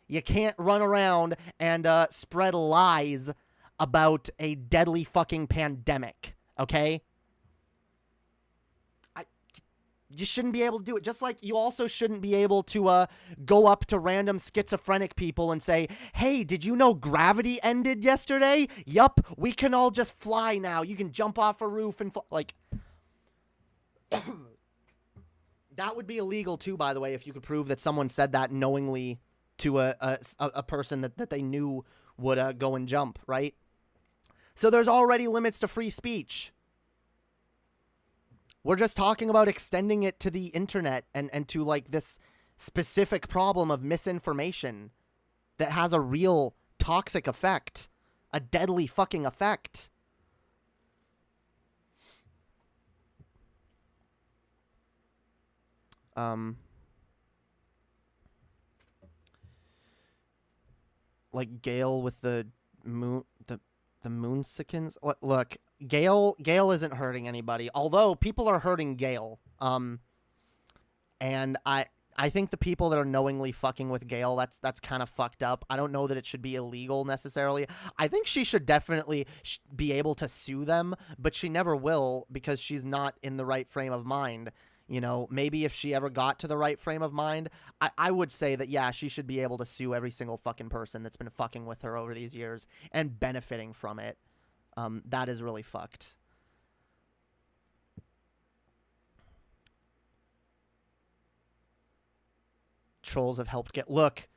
you can't run around and spread lies about a deadly fucking pandemic. Okay? You shouldn't be able to do it. Just like you also shouldn't be able to go up to random schizophrenic people and say, hey, did you know gravity ended yesterday? Yup, we can all just fly now. You can jump off a roof and fly. Like, that would be illegal too, by the way, if you could prove that someone said that knowingly to a person that they knew would go and jump, right? So there's already limits to free speech. We're just talking about extending it to the internet and to like this specific problem of misinformation that has a real toxic effect, a deadly fucking effect. Like Gale with the moon, the Moonsikins. Look. Gale isn't hurting anybody, although people are hurting Gale. And I think the people that are knowingly fucking with Gale, that's kind of fucked up. I don't know that it should be illegal necessarily. I think she should definitely be able to sue them, but she never will because she's not in the right frame of mind. Maybe if she ever got to the right frame of mind, I would say that, yeah, she should be able to sue every single fucking person that's been fucking with her over these years and benefiting from it. That is really fucked. Trolls have helped get... Look,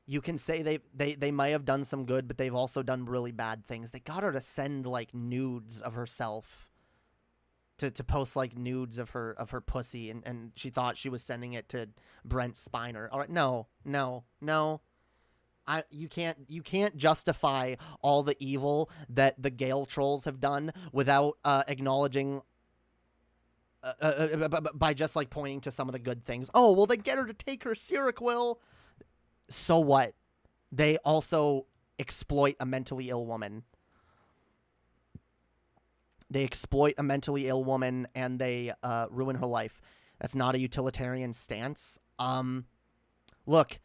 you can say they might have done some good, but they've also done really bad things. They got her to send, like, nudes of herself. To post, like, nudes of her pussy, and she thought she was sending it to Brent Spiner. All right, no. You can't justify all the evil that the Gale trolls have done without acknowledging by just like pointing to some of the good things. Oh, well, they get her to take her Seroquel. So what? They also exploit a mentally ill woman. They exploit a mentally ill woman and they ruin her life. That's not a utilitarian stance. Look,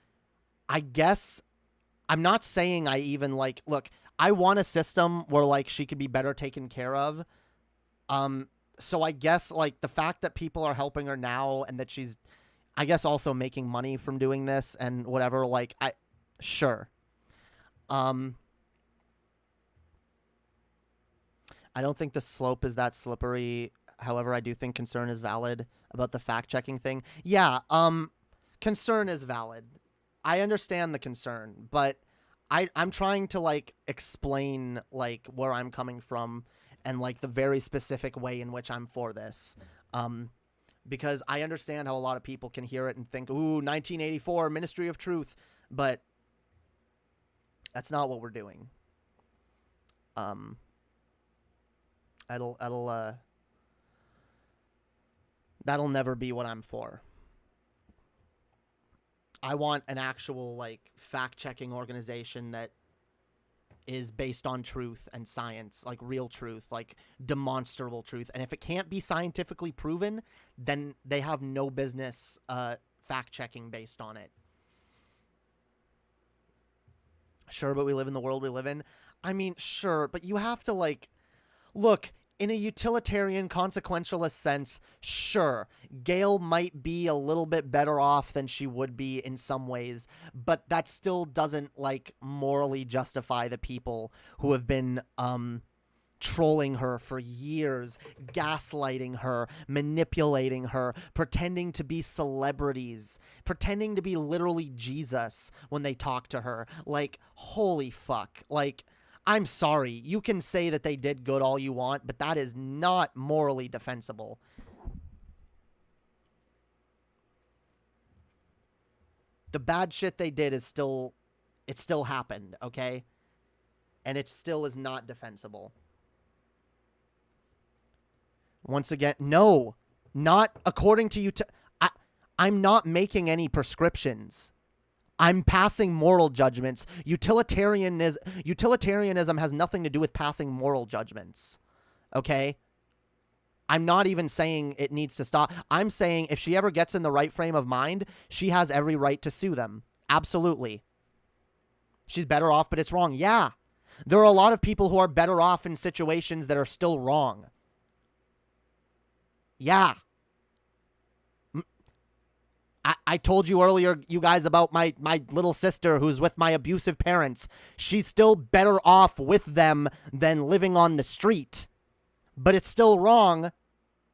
I guess I'm not saying I even like, look, I want a system where like she could be better taken care of. So I guess like the fact that people are helping her now and that she's, I guess, also making money from doing this and whatever, like sure. I don't think the slope is that slippery. However, I do think concern is valid about the fact-checking thing. Yeah, concern is valid. I understand the concern, but I'm trying to, like, explain, like, where I'm coming from and, like, the very specific way in which I'm for this. Because I understand how a lot of people can hear it and think, ooh, 1984, Ministry of Truth. But that's not what we're doing. That'll never be what I'm for. I want an actual, like, fact-checking organization that is based on truth and science, like real truth, like demonstrable truth. And if it can't be scientifically proven, then they have no business fact-checking based on it. Sure, but we live in the world we live in. I mean, sure, but you have to, like, look, in a utilitarian, consequentialist sense, sure, Gail might be a little bit better off than she would be in some ways, but that still doesn't, like, morally justify the people who have been trolling her for years, gaslighting her, manipulating her, pretending to be celebrities, pretending to be literally Jesus when they talk to her. Like, holy fuck. Like, I'm sorry, you can say that they did good all you want, but that is not morally defensible. The bad shit they did is still, it still happened, okay? And it still is not defensible. Once again, no, not according to you. I'm not making any prescriptions. I'm passing moral judgments. Utilitarianism has nothing to do with passing moral judgments. Okay? I'm not even saying it needs to stop. I'm saying if she ever gets in the right frame of mind, she has every right to sue them. Absolutely. She's better off, but it's wrong. Yeah. There are a lot of people who are better off in situations that are still wrong. Yeah. I told you earlier, you guys, about my little sister who's with my abusive parents. She's still better off with them than living on the street. But it's still wrong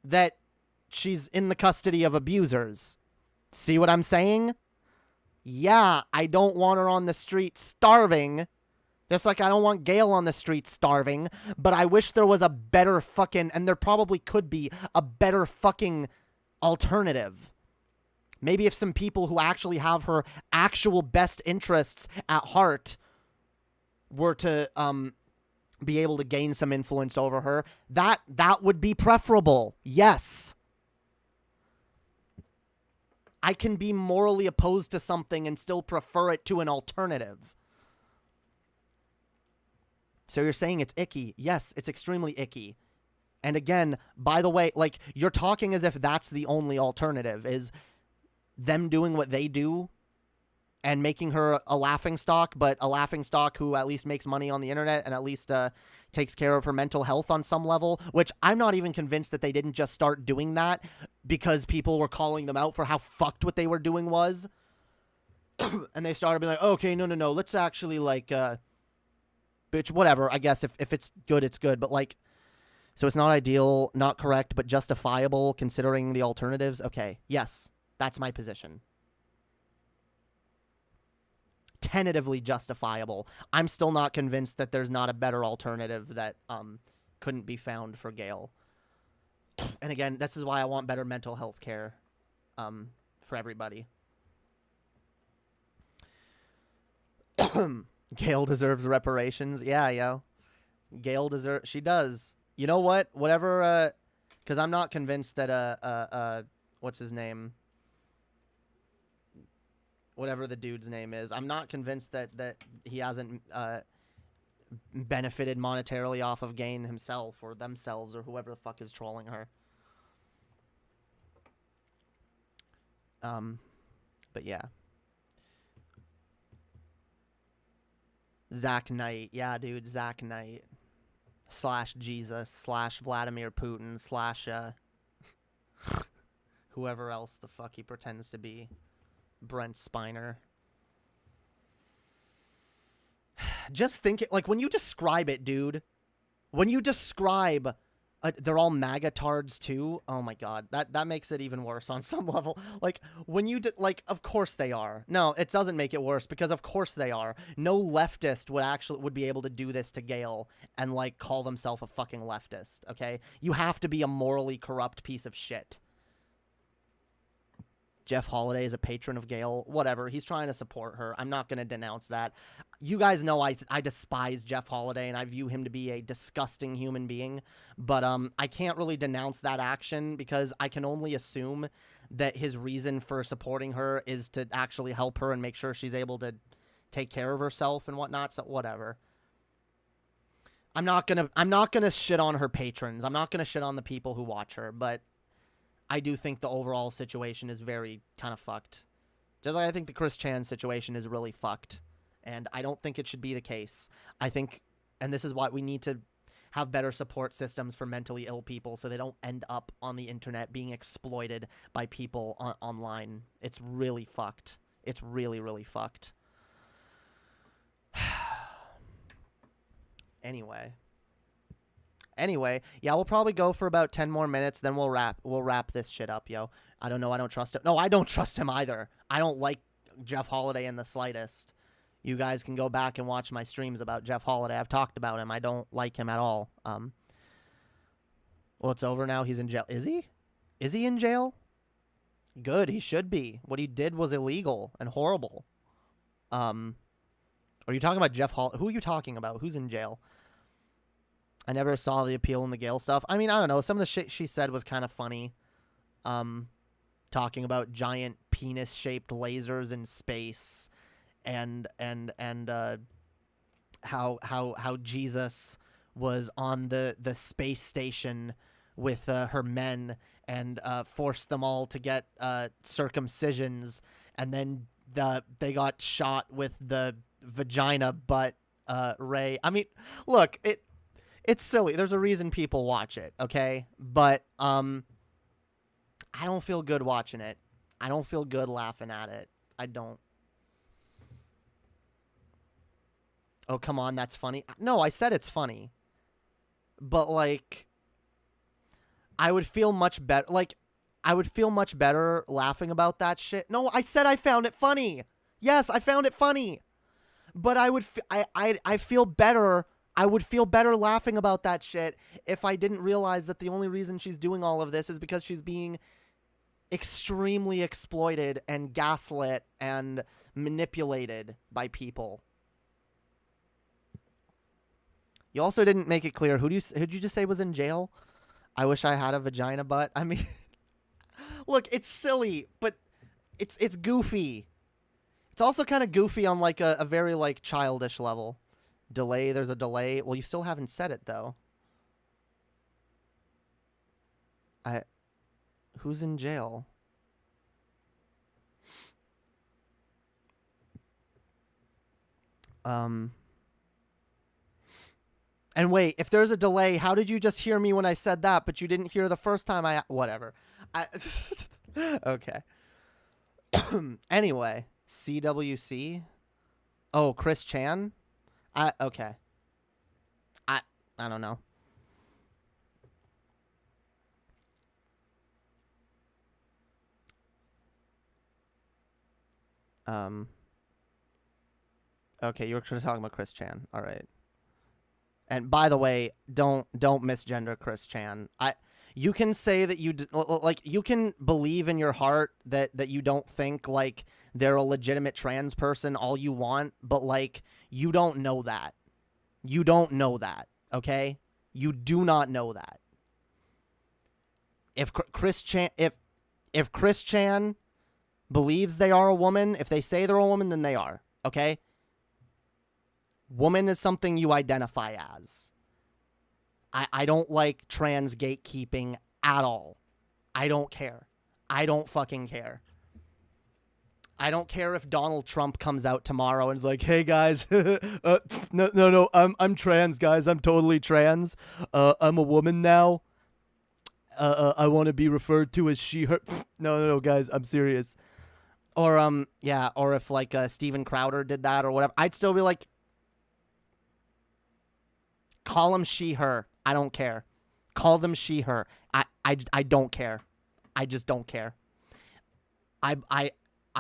that she's in the custody of abusers. See what I'm saying? Yeah, I don't want her on the street starving. Just like I don't want Gail on the street starving. But I wish there was a better fucking, and there probably could be, a better fucking alternative. Maybe if some people who actually have her actual best interests at heart were to be able to gain some influence over her, that would be preferable. Yes. I can be morally opposed to something and still prefer it to an alternative. So you're saying it's icky. Yes, it's extremely icky. And again, by the way, like, you're talking as if that's the only alternative, is them doing what they do and making her a laughingstock, but a laughingstock who at least makes money on the internet and at least takes care of her mental health on some level, which I'm not even convinced that they didn't just start doing that because people were calling them out for how fucked what they were doing was. And they started being like, okay, no, let's actually, like, bitch, whatever. I guess if it's good, it's good. But, like, so it's not ideal, not correct, but justifiable considering the alternatives. Okay, yes. That's my position. Tentatively justifiable. I'm still not convinced that there's not a better alternative that couldn't be found for Gail. And again, this is why I want better mental health care for everybody. Gail deserves reparations. Yeah, yo. Gail deserves... She does. You know what? Whatever... Because I'm not convinced that... what's his name? Whatever the dude's name is. I'm not convinced that he hasn't benefited monetarily off of Gain himself or themselves or whoever the fuck is trolling her. But yeah. Zach Knight. Yeah, dude, Zach Knight. / Jesus / Vladimir Putin / whoever else the fuck he pretends to be. Brent Spiner. Just think it, like, when you describe it, dude, when you describe they're all MAGA-tards too. Oh my god, that makes it even worse on some level. Like, when you like, of course they are. No, it doesn't make it worse because of course they are. No leftist would be able to do this to Gail and, like, call themselves a fucking leftist. Okay, you have to be a morally corrupt piece of shit. Jeff Holiday is a patron of Gail. Whatever. He's trying to support her. I'm not going to denounce that. you guys know I despise Jeff Holiday and I view him to be a disgusting human being, but I can't really denounce that action because I can only assume that his reason for supporting her is to actually help her and make sure she's able to take care of herself and whatnot. So whatever. I'm not gonna shit on her patrons. I'm not gonna shit on the people who watch her, but I do think the overall situation is very kind of fucked. Just like I think the Chris Chan situation is really fucked. And I don't think it should be the case. I think, and this is why we need to have better support systems for mentally ill people so they don't end up on the internet being exploited by people online. It's really fucked. It's really, really fucked. Anyway, yeah, we'll probably go for about 10 more minutes, then we'll wrap this shit up, yo. I don't know, I don't trust him. No, I don't trust him either. I don't like Jeff Holiday in the slightest. You guys can go back and watch my streams about Jeff Holiday. I've talked about him. I don't like him at all. Well, it's over now. He's in jail. Is he? Is he in jail? Good, he should be. What he did was illegal and horrible. Are you talking about Jeff Holiday? Who are you talking about? Who's in jail? I never saw the Appeal in the Gale stuff. I mean, I don't know. Some of the shit she said was kind of funny. Talking about giant penis-shaped lasers in space, and how Jesus was on the space station with her men and forced them all to get circumcisions, and then they got shot with the vagina butt ray. I mean, look, it's silly. There's a reason people watch it, okay? But I don't feel good watching it. I don't feel good laughing at it. I don't. Oh, come on, that's funny. No, I said it's funny. But, like, I would feel much better. Like, I would feel much better laughing about that shit. No, I said I found it funny. Yes, I found it funny. But I feel better. I would feel better laughing about that shit if I didn't realize that the only reason she's doing all of this is because she's being extremely exploited and gaslit and manipulated by people. You also didn't make it clear. Who'd you just say was in jail? I wish I had a vagina butt. I mean, look, it's silly, but it's goofy. It's also kind of goofy on like a very like childish level. Delay, there's a delay. Well, you still haven't said it though. Who's in jail? And wait, if there's a delay, how did you just hear me when I said that, but you didn't hear the first time whatever. Okay. Anyway, CWC. Oh, Chris Chan? Okay. I don't know. Okay, you were talking about Chris Chan. All right. And by the way, don't misgender Chris Chan. You can say that you can believe in your heart that you don't think like they're a legitimate trans person all you want, but like you don't know that. You don't know that, okay? You do not know that. If Chris Chan believes they are a woman, if they say they're a woman, then they are, okay? Woman is something you identify as. I don't like trans gatekeeping at all. I don't care. I don't fucking care. I don't care if Donald Trump comes out tomorrow and is like, "Hey guys, no, I'm trans, guys. I'm totally trans. I'm a woman now. I want to be referred to as she, her." No, guys, I'm serious. Or or if like Steven Crowder did that or whatever, I'd still be like, call him she, her. I don't care. Call them she, her. I don't care. I just don't care. I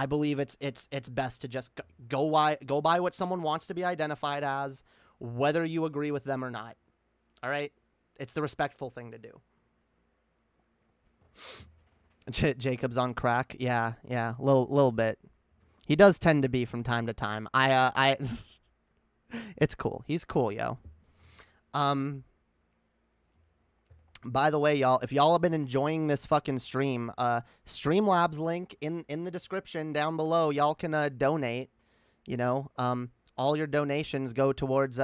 believe it's best to just go by what someone wants to be identified as, whether you agree with them or not. All right? It's the respectful thing to do. Jacob's on crack. Yeah, little bit. He does tend to be from time to time. It's cool. He's cool, yo. By the way, y'all, if y'all have been enjoying this fucking stream, Streamlabs link in the description down below. Y'all can donate. You know, all your donations go towards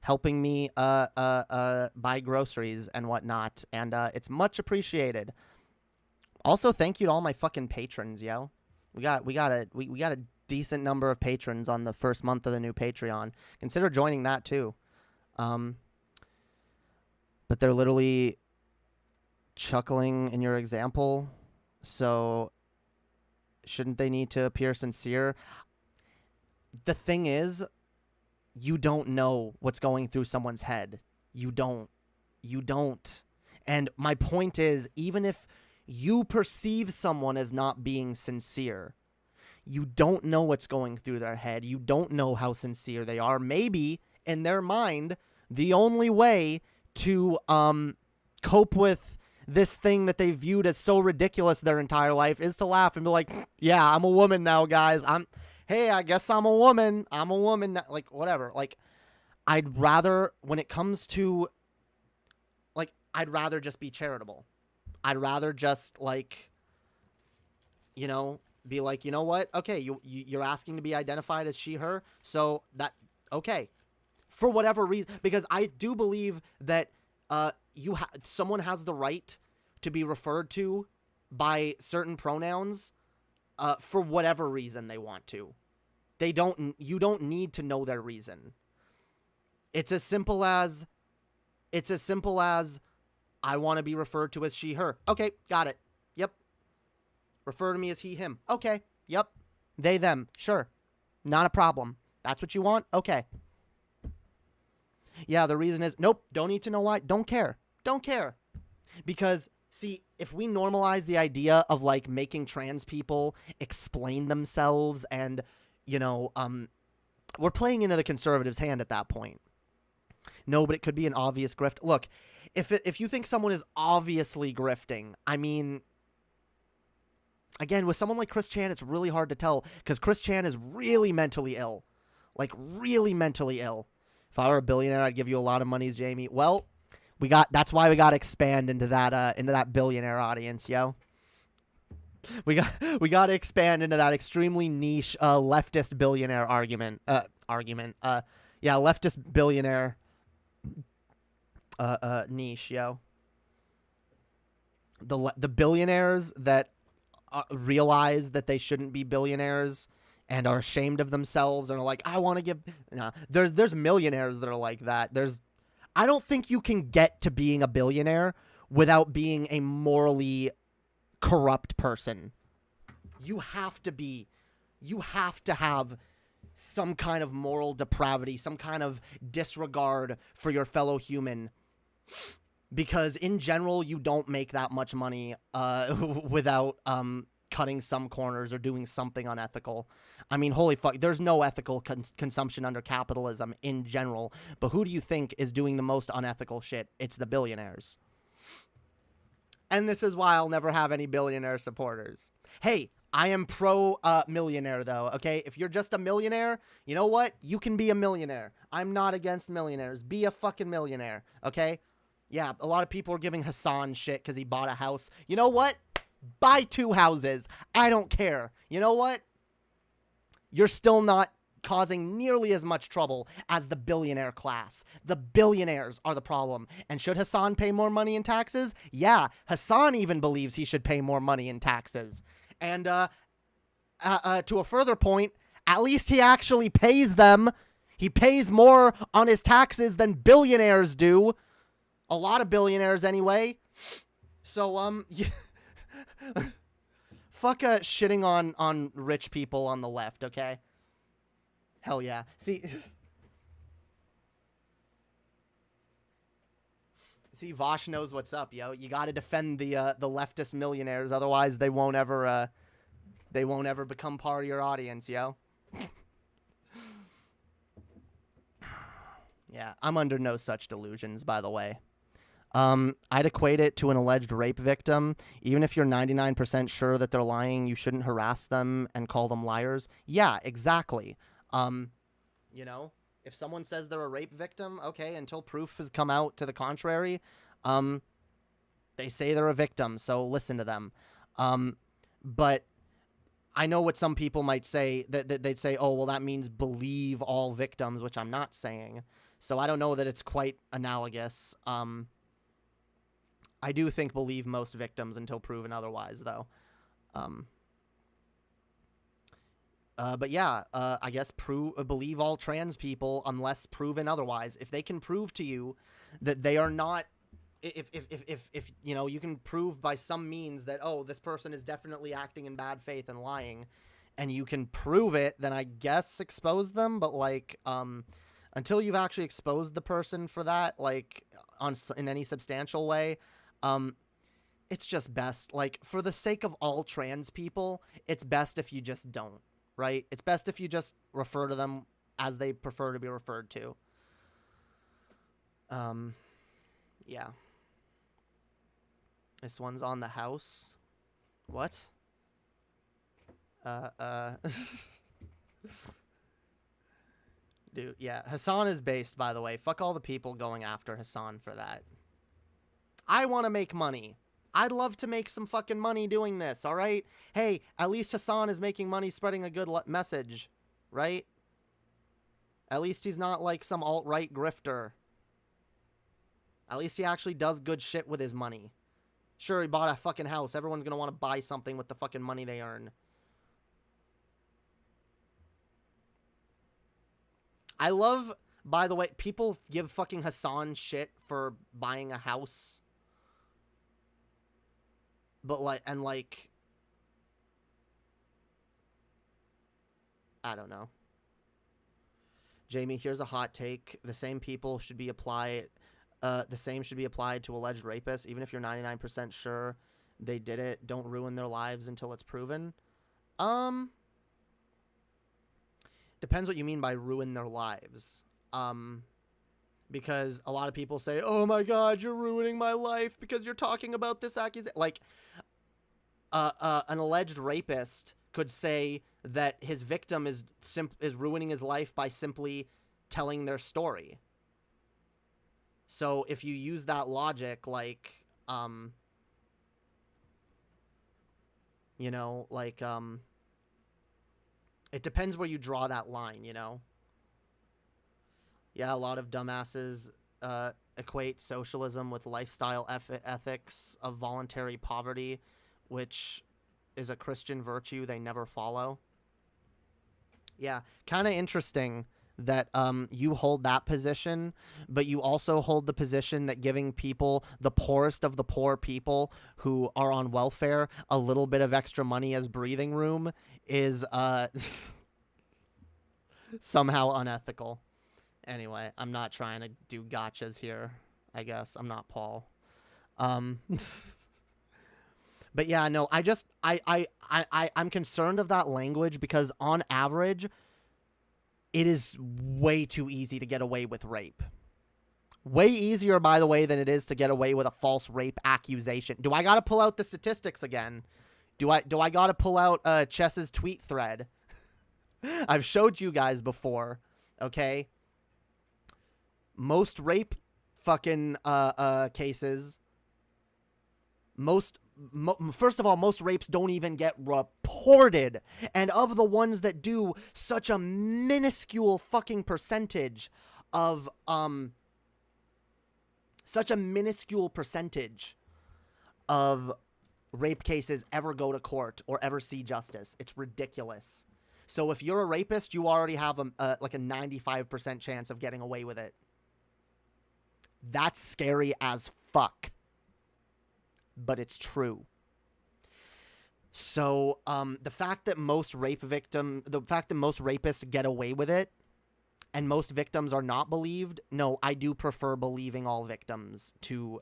helping me buy groceries and whatnot, and it's much appreciated. Also, thank you to all my fucking patrons, yo. We got a decent number of patrons on the first month of the new Patreon. Consider joining that too. But they're literally chuckling in your example, so shouldn't they need to appear sincere? The thing is, you don't know what's going through someone's head. You don't. And my point is, even if you perceive someone as not being sincere, you don't know what's going through their head. You don't know how sincere they are. Maybe in their mind, the only way to cope with this thing that they viewed as so ridiculous their entire life is to laugh and be like, yeah, I'm a woman now, guys. Hey, I guess I'm a woman. I'm a woman now. Like, whatever. Like, I'd rather, when it comes to, like, I'd rather just be charitable. I'd rather just, like, you know, be like, you know what? Okay, you're asking to be identified as she, her. So that, okay. For whatever reason, because I do believe that someone has the right to be referred to by certain pronouns for whatever reason they want to. You don't need to know their reason. It's as simple as I want to be referred to as she, her. Okay, got it. Yep. Refer to me as he, him. Okay. Yep. They, them. Sure. Not a problem. That's what you want? Okay. Yeah, the reason is, nope, don't need to know why. Don't care. Don't care. Because, see, if we normalize the idea of, like, making trans people explain themselves and, you know, we're playing into the conservatives' hand at that point. No, but it could be an obvious grift. Look, if you think someone is obviously grifting, I mean, again, with someone like Chris Chan, it's really hard to tell because Chris Chan is really mentally ill. Like, really mentally ill. If I were a billionaire, I'd give you a lot of monies, Jamie. Well, that's why we got to expand into that billionaire audience, yo. We got to expand into that extremely niche leftist billionaire argument. Yeah, leftist billionaire niche, yo. The billionaires that realize that they shouldn't be billionaires and are ashamed of themselves and are like, I want to give. Nah, there's millionaires that are like that. I don't think you can get to being a billionaire without being a morally corrupt person. You have to have some kind of moral depravity, some kind of disregard for your fellow human. Because in general, you don't make that much money without cutting some corners or doing something unethical. I mean, holy fuck, there's no ethical consumption under capitalism in general. But who do you think is doing the most unethical shit? It's the billionaires. And this is why I'll never have any billionaire supporters. Hey, I am pro-millionaire, though, okay? If you're just a millionaire, you know what? You can be a millionaire. I'm not against millionaires. Be a fucking millionaire, okay? Yeah, a lot of people are giving Hassan shit because he bought a house. You know what? Buy 2 houses. I don't care. You know what? You're still not causing nearly as much trouble as the billionaire class. The billionaires are the problem. And should Hassan pay more money in taxes? Yeah, Hassan even believes he should pay more money in taxes. And to a further point, at least he actually pays them. He pays more on his taxes than billionaires do. A lot of billionaires anyway. So, yeah. Fuck shitting on rich people on the left, okay? Hell yeah. See, Vosh knows what's up, yo. You got to defend the leftist millionaires, otherwise they won't ever become part of your audience, yo. Yeah, I'm under no such delusions, by the way. I'd equate it to an alleged rape victim. Even if you're 99% sure that they're lying, you shouldn't harass them and call them liars. Yeah, exactly. You know, If someone says they're a rape victim, okay, until proof has come out to the contrary, they say they're a victim, so listen to them. But I know what some people might say, that they'd say, oh, well, that means believe all victims, which I'm not saying. So I don't know that it's quite analogous. I do think believe most victims until proven otherwise, though. But yeah, I guess believe all trans people unless proven otherwise. If they can prove to you that they are not, if you know, you can prove by some means that, oh, this person is definitely acting in bad faith and lying, and you can prove it, then I guess expose them. But like, until you've actually exposed the person for that, like in any substantial way, it's just best, like, for the sake of all trans people, it's best if you just don't, right? It's best if you just refer to them as they prefer to be referred to. Yeah. This one's on the house. What? Dude, yeah. Hassan is based, by the way. Fuck all the people going after Hassan for that. I want to make money. I'd love to make some fucking money doing this, all right? Hey, at least Hassan is making money spreading a good message, right? At least he's not like some alt-right grifter. At least he actually does good shit with his money. Sure, he bought a fucking house. Everyone's gonna want to buy something with the fucking money they earn. I love, by the way, people give fucking Hassan shit for buying a house. But like, and like, I don't know. Jamie, here's a hot take. The same people should be applied, the same should be applied to alleged rapists, even if you're 99% sure they did it. Don't ruin their lives until it's proven. Depends what you mean by ruin their lives. Because a lot of people say, oh my God, you're ruining my life because you're talking about this accusation. Like, an alleged rapist could say that his victim is ruining his life by simply telling their story. So if you use that logic, like, you know, like, it depends where you draw that line, you know? Yeah, a lot of dumbasses equate socialism with lifestyle ethics of voluntary poverty, which is a Christian virtue they never follow. Yeah, kind of interesting that you hold that position, but you also hold the position that giving people, the poorest of the poor people who are on welfare, a little bit of extra money as breathing room is somehow unethical. Anyway, I'm not trying to do gotchas here, I guess. I'm not Paul. But yeah, no, I'm concerned of that language because on average, it is way too easy to get away with rape. Way easier, by the way, than it is to get away with a false rape accusation. Do I got to pull out the statistics again? Do I got to pull out Chess's tweet thread? I've showed you guys before, okay? Most rape fucking cases, first of all, most rapes don't even get reported. And of the ones that do, such a minuscule fucking percentage of, rape cases ever go to court or ever see justice. It's ridiculous. So if you're a rapist, you already have like a 95% chance of getting away with it. That's scary as fuck. But it's true. So, the fact that most rapists get away with it, and most victims are not believed, no, I do prefer believing all victims to,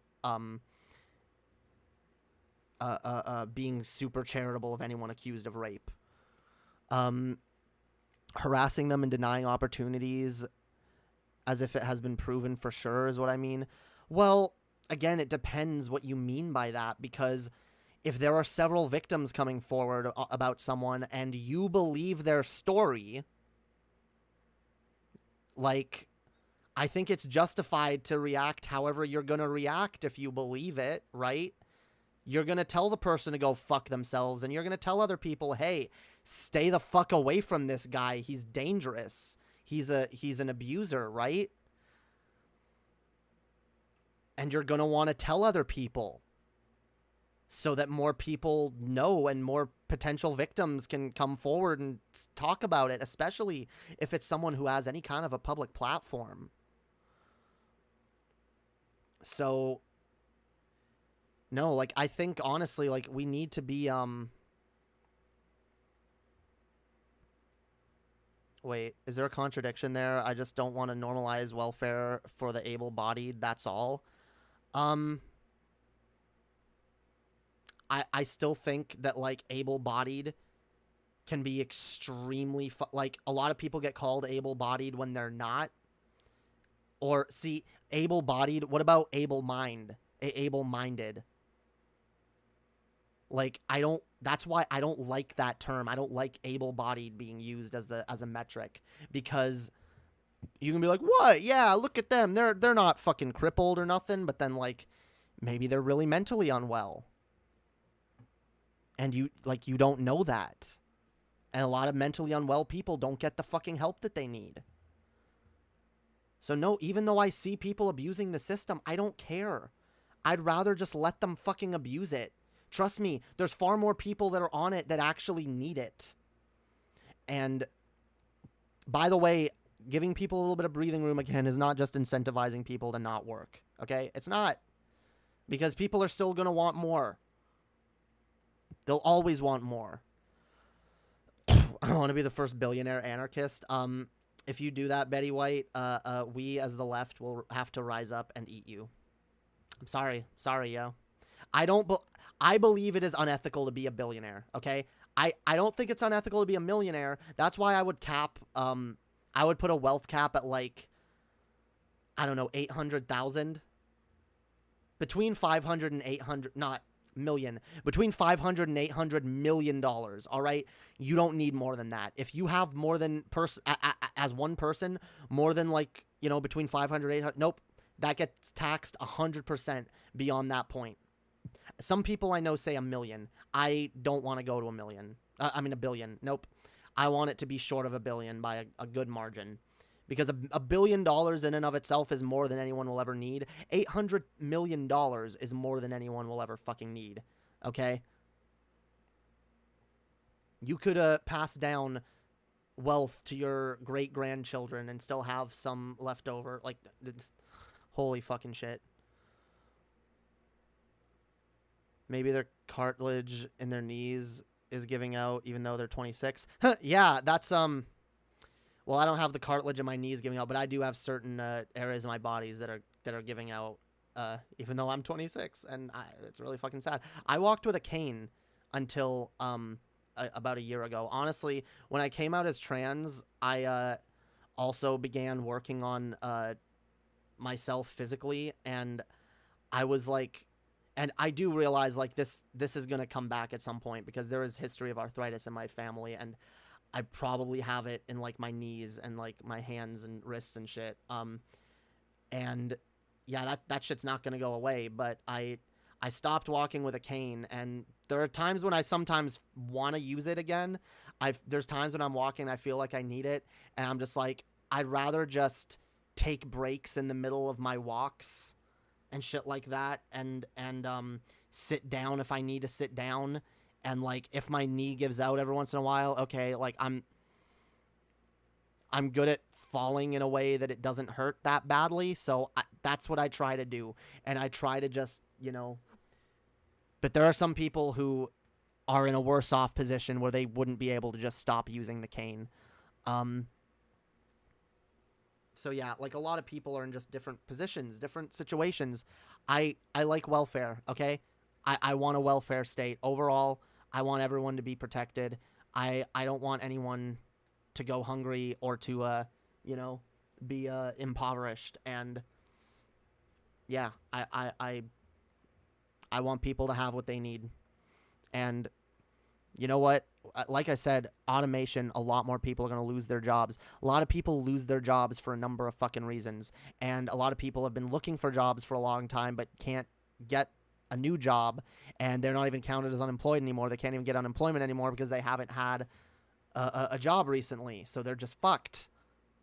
being super charitable of anyone accused of rape. Harassing them and denying opportunities as if it has been proven for sure is what I mean. Well, again, it depends what you mean by that, because if there are several victims coming forward about someone and you believe their story, Like, I think it's justified to react however you're going to react if you believe it, right? You're going to tell the person to go fuck themselves, and you're going to tell other people, hey, stay the fuck away from this guy. He's dangerous. He's an abuser, right? And you're going to want to tell other people so that more people know and more potential victims can come forward and talk about it, especially if it's someone who has any kind of a public platform. So, no, like, I think, honestly, like, we need to be, Wait, is there a contradiction there? I just don't want to normalize welfare for the able-bodied, that's all. I still think that, like, able-bodied can be extremely, like, a lot of people get called able-bodied when they're not. Or, see, able-bodied, what about able-minded? Like, that's why I don't like that term. I don't like able-bodied being used as a metric, because you can be like, what? Yeah, look at them. They're not fucking crippled or nothing, but then, like, maybe they're really mentally unwell. And you don't know that. And a lot of mentally unwell people don't get the fucking help that they need. So no, even though I see people abusing the system, I don't care. I'd rather just let them fucking abuse it. Trust me, there's far more people that are on it that actually need it. And by the way, giving people a little bit of breathing room again is not just incentivizing people to not work. Okay? It's not. Because people are still going to want more. They'll always want more. I want to be the first billionaire anarchist. If you do that, Betty White, we as the left will have to rise up and eat you. I'm sorry. Sorry, yo. I believe it is unethical to be a billionaire, okay? I don't think it's unethical to be a millionaire. That's why I would cap, I would put a wealth cap at, like, I don't know, 800,000. Between 500 and 800, not million, between 500 and 800 million dollars, all right? You don't need more than that. If you have more than, as one person, more than, like, you know, between 500 and 800, nope, that gets taxed 100% beyond that point. Some people I know say a million. I don't want to go to a million. A billion. Nope. I want it to be short of a billion by a good margin. Because $1 billion in and of itself is more than anyone will ever need. $800 million is more than anyone will ever fucking need. Okay? You could pass down wealth to your great-grandchildren and still have some left over. Like, holy fucking shit. Maybe their cartilage in their knees is giving out even though they're 26. Yeah, that's, well, I don't have the cartilage in my knees giving out, but I do have certain areas of my bodies that are giving out even though I'm 26, and it's really fucking sad. I walked with a cane until about a year ago. Honestly, when I came out as trans, I also began working on myself physically, and I was like, and I do realize, like, this is going to come back at some point because there is history of arthritis in my family, and I probably have it in, like, my knees and, like, my hands and wrists and shit. And yeah, that shit's not going to go away, but I stopped walking with a cane, and there are times when I sometimes want to use it again. There's times when I'm walking, I feel like I need it, and I'm just like, I'd rather just take breaks in the middle of my walks and shit like that, and sit down if I need to sit down, and, like, if my knee gives out every once in a while, okay, like, I'm good at falling in a way that it doesn't hurt that badly, so that's what I try to do, and I try to just, you know, but there are some people who are in a worse off position where they wouldn't be able to just stop using the cane. So yeah, like, a lot of people are in just different positions, different situations. I like welfare, okay? I want a welfare state. Overall, I want everyone to be protected. I don't want anyone to go hungry or to, you know, be impoverished. And yeah, I want people to have what they need. And You know what? Like I said, automation, a lot more people are going to lose their jobs. A lot of people lose their jobs for a number of fucking reasons. And a lot of people have been looking for jobs for a long time but can't get a new job. And they're not even counted as unemployed anymore. They can't even get unemployment anymore because they haven't had a job recently. So they're just fucked.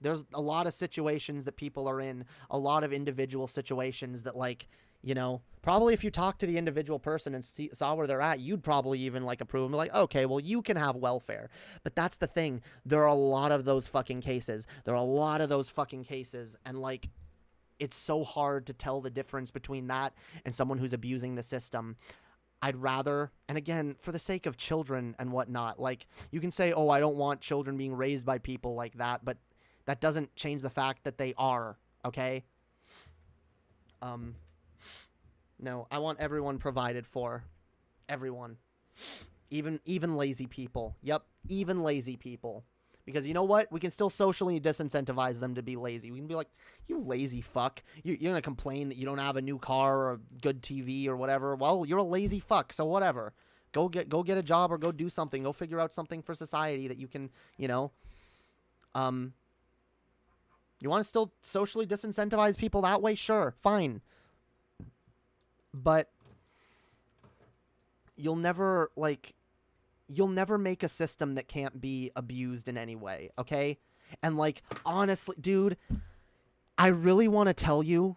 There's a lot of situations that people are in, a lot of individual situations that, like, you know, probably if you talk to the individual person and saw where they're at, you'd probably even, like, approve and be like, okay, well, you can have welfare. But that's the thing. There are a lot of those fucking cases. And, like, it's so hard to tell the difference between that and someone who's abusing the system. I'd rather, and again, for the sake of children and whatnot, like, you can say, oh, I don't want children being raised by people like that, but that doesn't change the fact that they are, okay? No, I want everyone provided for. Everyone. Even lazy people. Yep, even lazy people. Because you know what? We can still socially disincentivize them to be lazy. We can be like, you lazy fuck. You're going to complain that you don't have a new car or a good TV or whatever. Well, you're a lazy fuck, so whatever. Go get a job or go do something. Go figure out something for society that you can, you know. You want to still socially disincentivize people that way? Sure, fine. But you'll never make a system that can't be abused in any way, okay? And, like, honestly, dude, I really want to tell you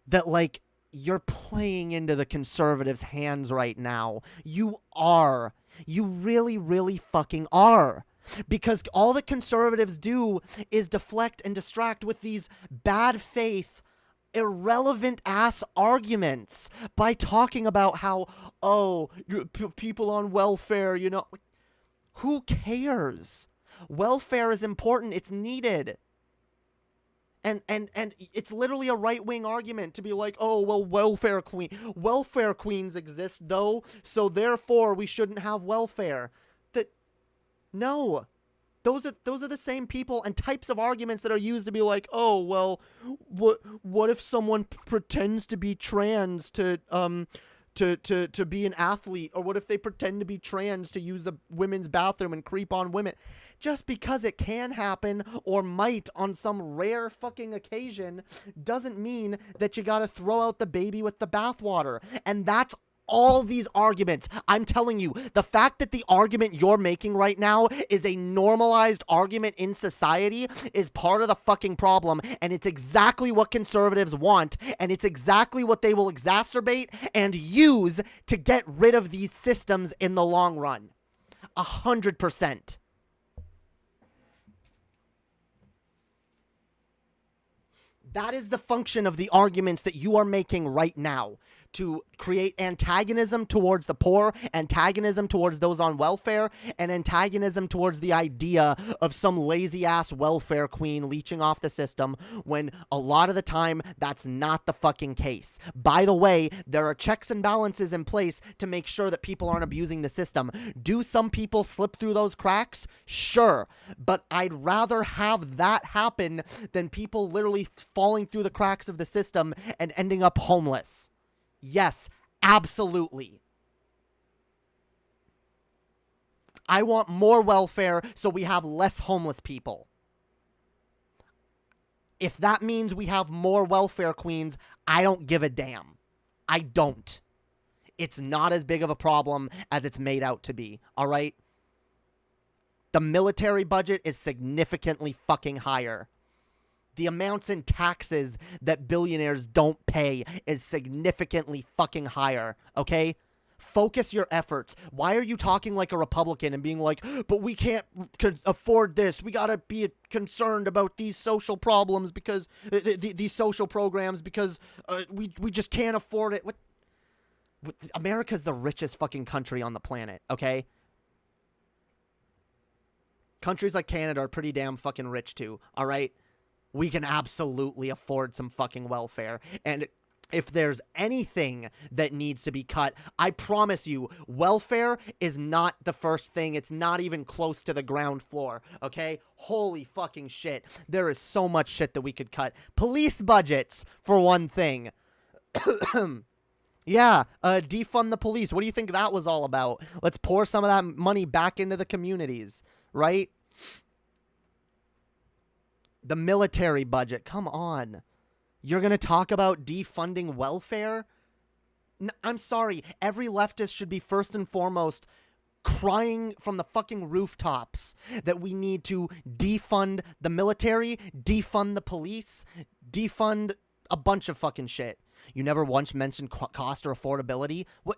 that, like, you're playing into the conservatives' hands right now. You are. You really, really fucking are. Because all the conservatives do is deflect and distract with these bad faith, irrelevant ass arguments by talking about how, oh, people on welfare, you know, who cares? Welfare is important. It's needed. And it's literally a right-wing argument to be like, oh, well, welfare queens exist though, so therefore we shouldn't have welfare. No. Those are the same people and types of arguments that are used to be like, oh, well, what if someone pretends to be trans to be an athlete, or what if they pretend to be trans to use the women's bathroom and creep on women? Just because it can happen or might on some rare fucking occasion doesn't mean that you gotta throw out the baby with the bathwater. And that's all these arguments. I'm telling you, the fact that the argument you're making right now is a normalized argument in society is part of the fucking problem, and it's exactly what conservatives want, and it's exactly what they will exacerbate and use to get rid of these systems in the long run. 100%. That is the function of the arguments that you are making right now. To create antagonism towards the poor, antagonism towards those on welfare, and antagonism towards the idea of some lazy-ass welfare queen leeching off the system, when a lot of the time, that's not the fucking case. By the way, there are checks and balances in place to make sure that people aren't abusing the system. Do some people slip through those cracks? Sure. But I'd rather have that happen than people literally falling through the cracks of the system and ending up homeless. Yes, absolutely. I want more welfare so we have less homeless people. If that means we have more welfare queens, I don't give a damn. I don't. It's not as big of a problem as it's made out to be, all right? The military budget is significantly fucking higher. The amounts in taxes that billionaires don't pay is significantly fucking higher, okay? Focus your efforts. Why are you talking like a Republican and being like, but we can't afford this. We gotta be concerned about these social problems because, these social programs because we just can't afford it. What? America's the richest fucking country on the planet, okay? Countries like Canada are pretty damn fucking rich too, all right? We can absolutely afford some fucking welfare. And if there's anything that needs to be cut, I promise you, welfare is not the first thing. It's not even close to the ground floor, okay? Holy fucking shit. There is so much shit that we could cut. Police budgets, for one thing. Yeah, defund the police. What do you think that was all about? Let's pour some of that money back into the communities, right? The military budget. Come on. You're going to talk about defunding welfare? I'm sorry. Every leftist should be first and foremost crying from the fucking rooftops that we need to defund the military, defund the police, defund a bunch of fucking shit. You never once mentioned cost or affordability. What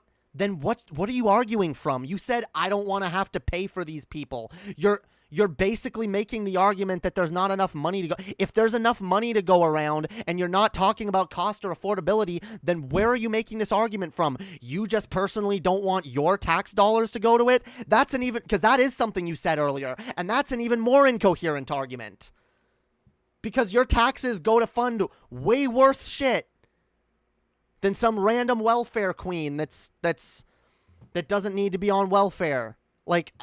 are you arguing from? You said I don't want to have to pay for these people. You're basically making the argument that there's not enough money to go. If there's enough money to go around and you're not talking about cost or affordability, then where are you making this argument from? You just personally don't want your tax dollars to go to it? That's an even, because that is something you said earlier, and that's an even more incoherent argument. Because your taxes go to fund way worse shit than some random welfare queen that doesn't need to be on welfare. Like,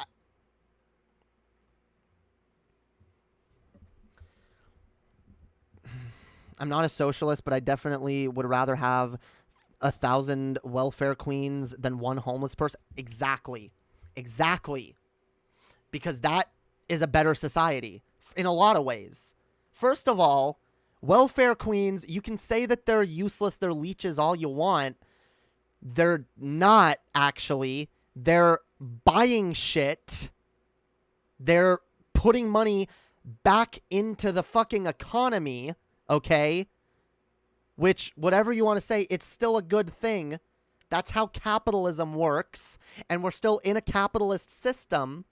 I'm not a socialist, but I definitely would rather have 1,000 welfare queens than one homeless person. Exactly. Because that is a better society in a lot of ways. First of all, welfare queens, you can say that they're useless, they're leeches, all you want. They're not, actually. They're buying shit. They're putting money back into the fucking economy. Okay? Which, whatever you want to say, it's still a good thing. That's how capitalism works. And we're still in a capitalist system.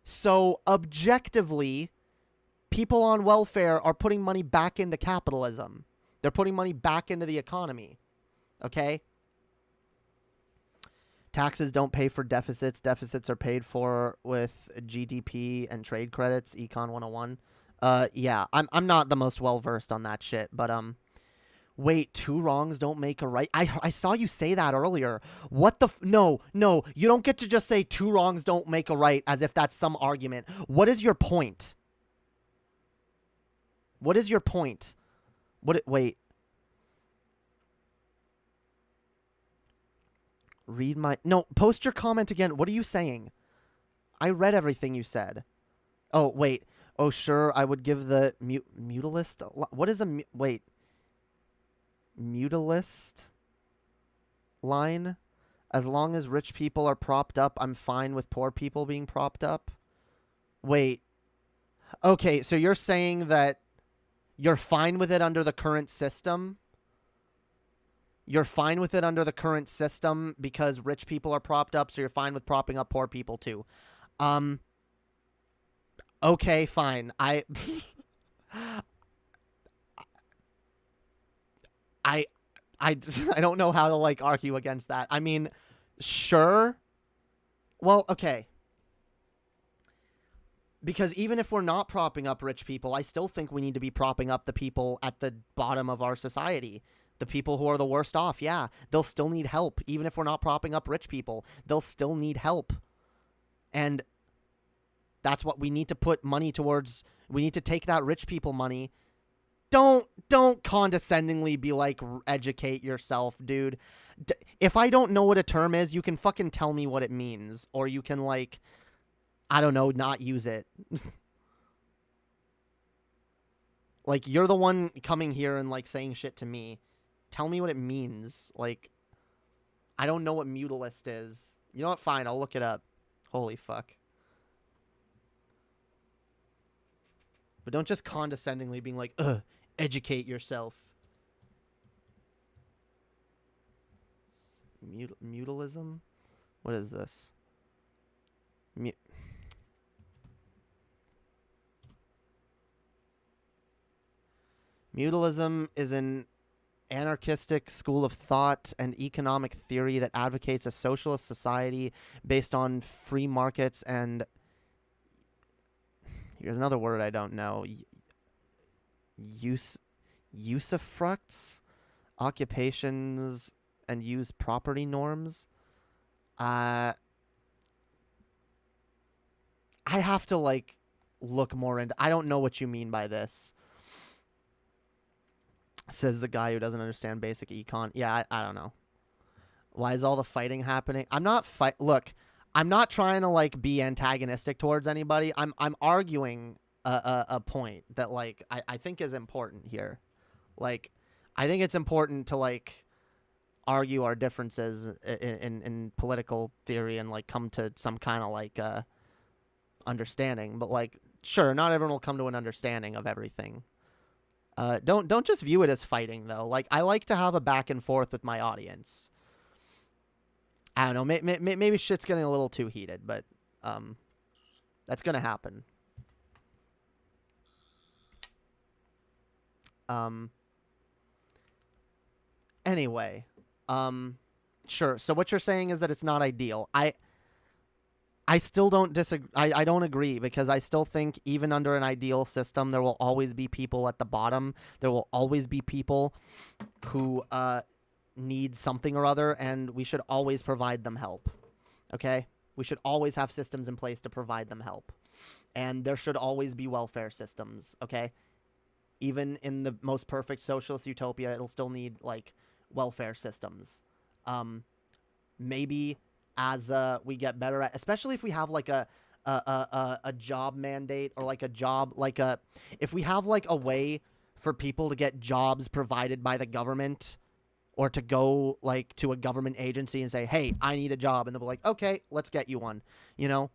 So, objectively, people on welfare are putting money back into capitalism. They're putting money back into the economy. Okay? Taxes don't pay for deficits. Deficits are paid for with GDP and trade credits. Econ 101. Yeah, I'm not the most well-versed on that shit, but, wait, two wrongs don't make a right? I saw you say that earlier. What the no, you don't get to just say two wrongs don't make a right as if that's some argument. What is your point? What is your point? Wait. Post your comment again. What are you saying? I read everything you said. Oh, wait. Oh, sure, I would give the mutilist. What is a wait? Mutilist line? As long as rich people are propped up, I'm fine with poor people being propped up. Wait. Okay, so you're saying that you're fine with it under the current system? You're fine with it under the current system because rich people are propped up, so you're fine with propping up poor people too. Okay, fine. I don't know how to, like, argue against that. I mean, sure. Well, okay. Because even if we're not propping up rich people, I still think we need to be propping up the people at the bottom of our society. The people who are the worst off, yeah. They'll still need help. Even if we're not propping up rich people, they'll still need help. And that's what we need to put money towards. We need to take that rich people money. Don't condescendingly be like, educate yourself, dude. If I don't know what a term is, you can fucking tell me what it means. Or you can, like, I don't know, not use it. Like, you're the one coming here and, like, saying shit to me. Tell me what it means. Like, I don't know what mutilist is. You know what? Fine, I'll look it up. Holy fuck. But don't just condescendingly being like, educate yourself. Mutilism? What is this? Mutilism is an anarchistic school of thought and economic theory that advocates a socialist society based on free markets and... Here's another word I don't know. Usufructs, occupations, and use property norms. I have to, like, look more into... I don't know what you mean by this. Says the guy who doesn't understand basic econ. Yeah, I don't know. Why is all the fighting happening? I'm not Look, I'm not trying to like be antagonistic towards anybody. I'm arguing a point that like I think is important here. Like, I think it's important to like argue our differences in political theory and like come to some kind of like understanding. But like, sure, not everyone will come to an understanding of everything. Don't just view it as fighting though. Like, I like to have a back and forth with my audience. I don't know. Maybe shit's getting a little too heated, but that's gonna happen. Anyway, sure. So what you're saying is that it's not ideal. I still don't disagree. I don't agree, because I still think even under an ideal system, there will always be people at the bottom. There will always be people who need something or other, and we should always provide them help. Okay? We should always have systems in place to provide them help. And there should always be welfare systems, okay? Even in the most perfect socialist utopia, it'll still need, like, welfare systems. Maybe as we get better at, especially if we have, like, a job mandate, or, like, a job, like, if we have, like, a way for people to get jobs provided by the government, or to go, like, to a government agency and say, hey, I need a job. And they'll be like, okay, let's get you one. You know?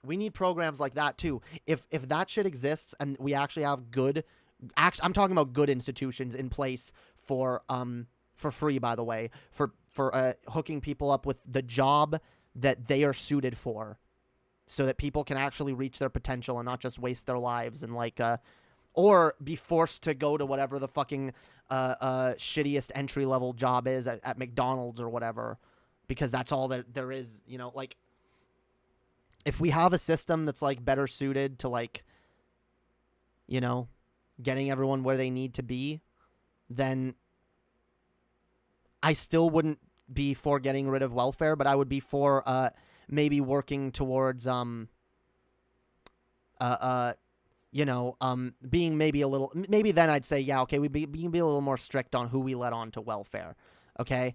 We need programs like that, too. If that shit exists and we actually have good... I'm talking about good institutions in place for free, by the way. For hooking people up with the job that they are suited for. So that people can actually reach their potential and not just waste their lives and, like... or be forced to go to whatever the fucking shittiest entry-level job is at McDonald's or whatever, because that's all that there is, you know? Like, if we have a system that's, like, better suited to, like, you know, getting everyone where they need to be, then I still wouldn't be for getting rid of welfare, but I would be for maybe working towards, you know, being maybe a little, maybe then I'd say, yeah, okay, we can be a little more strict on who we let on to welfare, okay?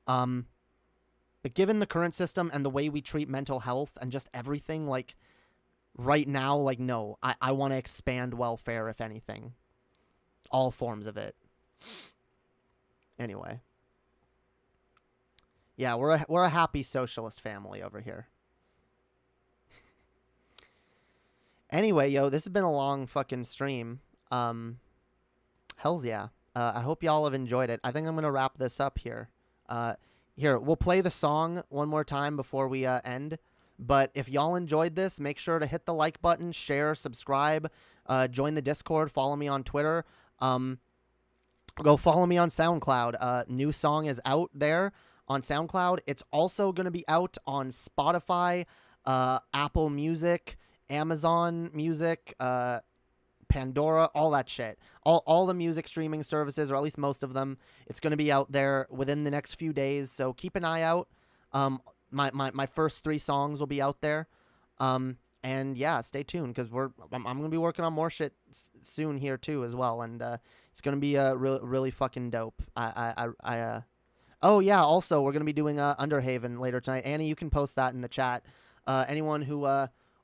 But given the current system and the way we treat mental health and just everything, like, right now, like, no, I want to expand welfare, if anything. All forms of it. Anyway. Yeah, we're a happy socialist family over here. Anyway, yo, this has been a long fucking stream. Hells yeah. I hope y'all have enjoyed it. I think I'm going to wrap this up here. Here, we'll play the song one more time before we end. But if y'all enjoyed this, make sure to hit the like button, share, subscribe, join the Discord, follow me on Twitter. Go follow me on SoundCloud. New song is out there on SoundCloud. It's also going to be out on Spotify, Apple Music, Amazon Music, Pandora, all that shit. All the music streaming services, or at least most of them. It's going to be out there within the next few days, so keep an eye out. My first 3 songs will be out there. And yeah, stay tuned, because I'm going to be working on more shit soon here too as well, and it's going to be really fucking dope. Oh yeah, also we're going to be doing Underhaven later tonight. Annie, you can post that in the chat. Anyone who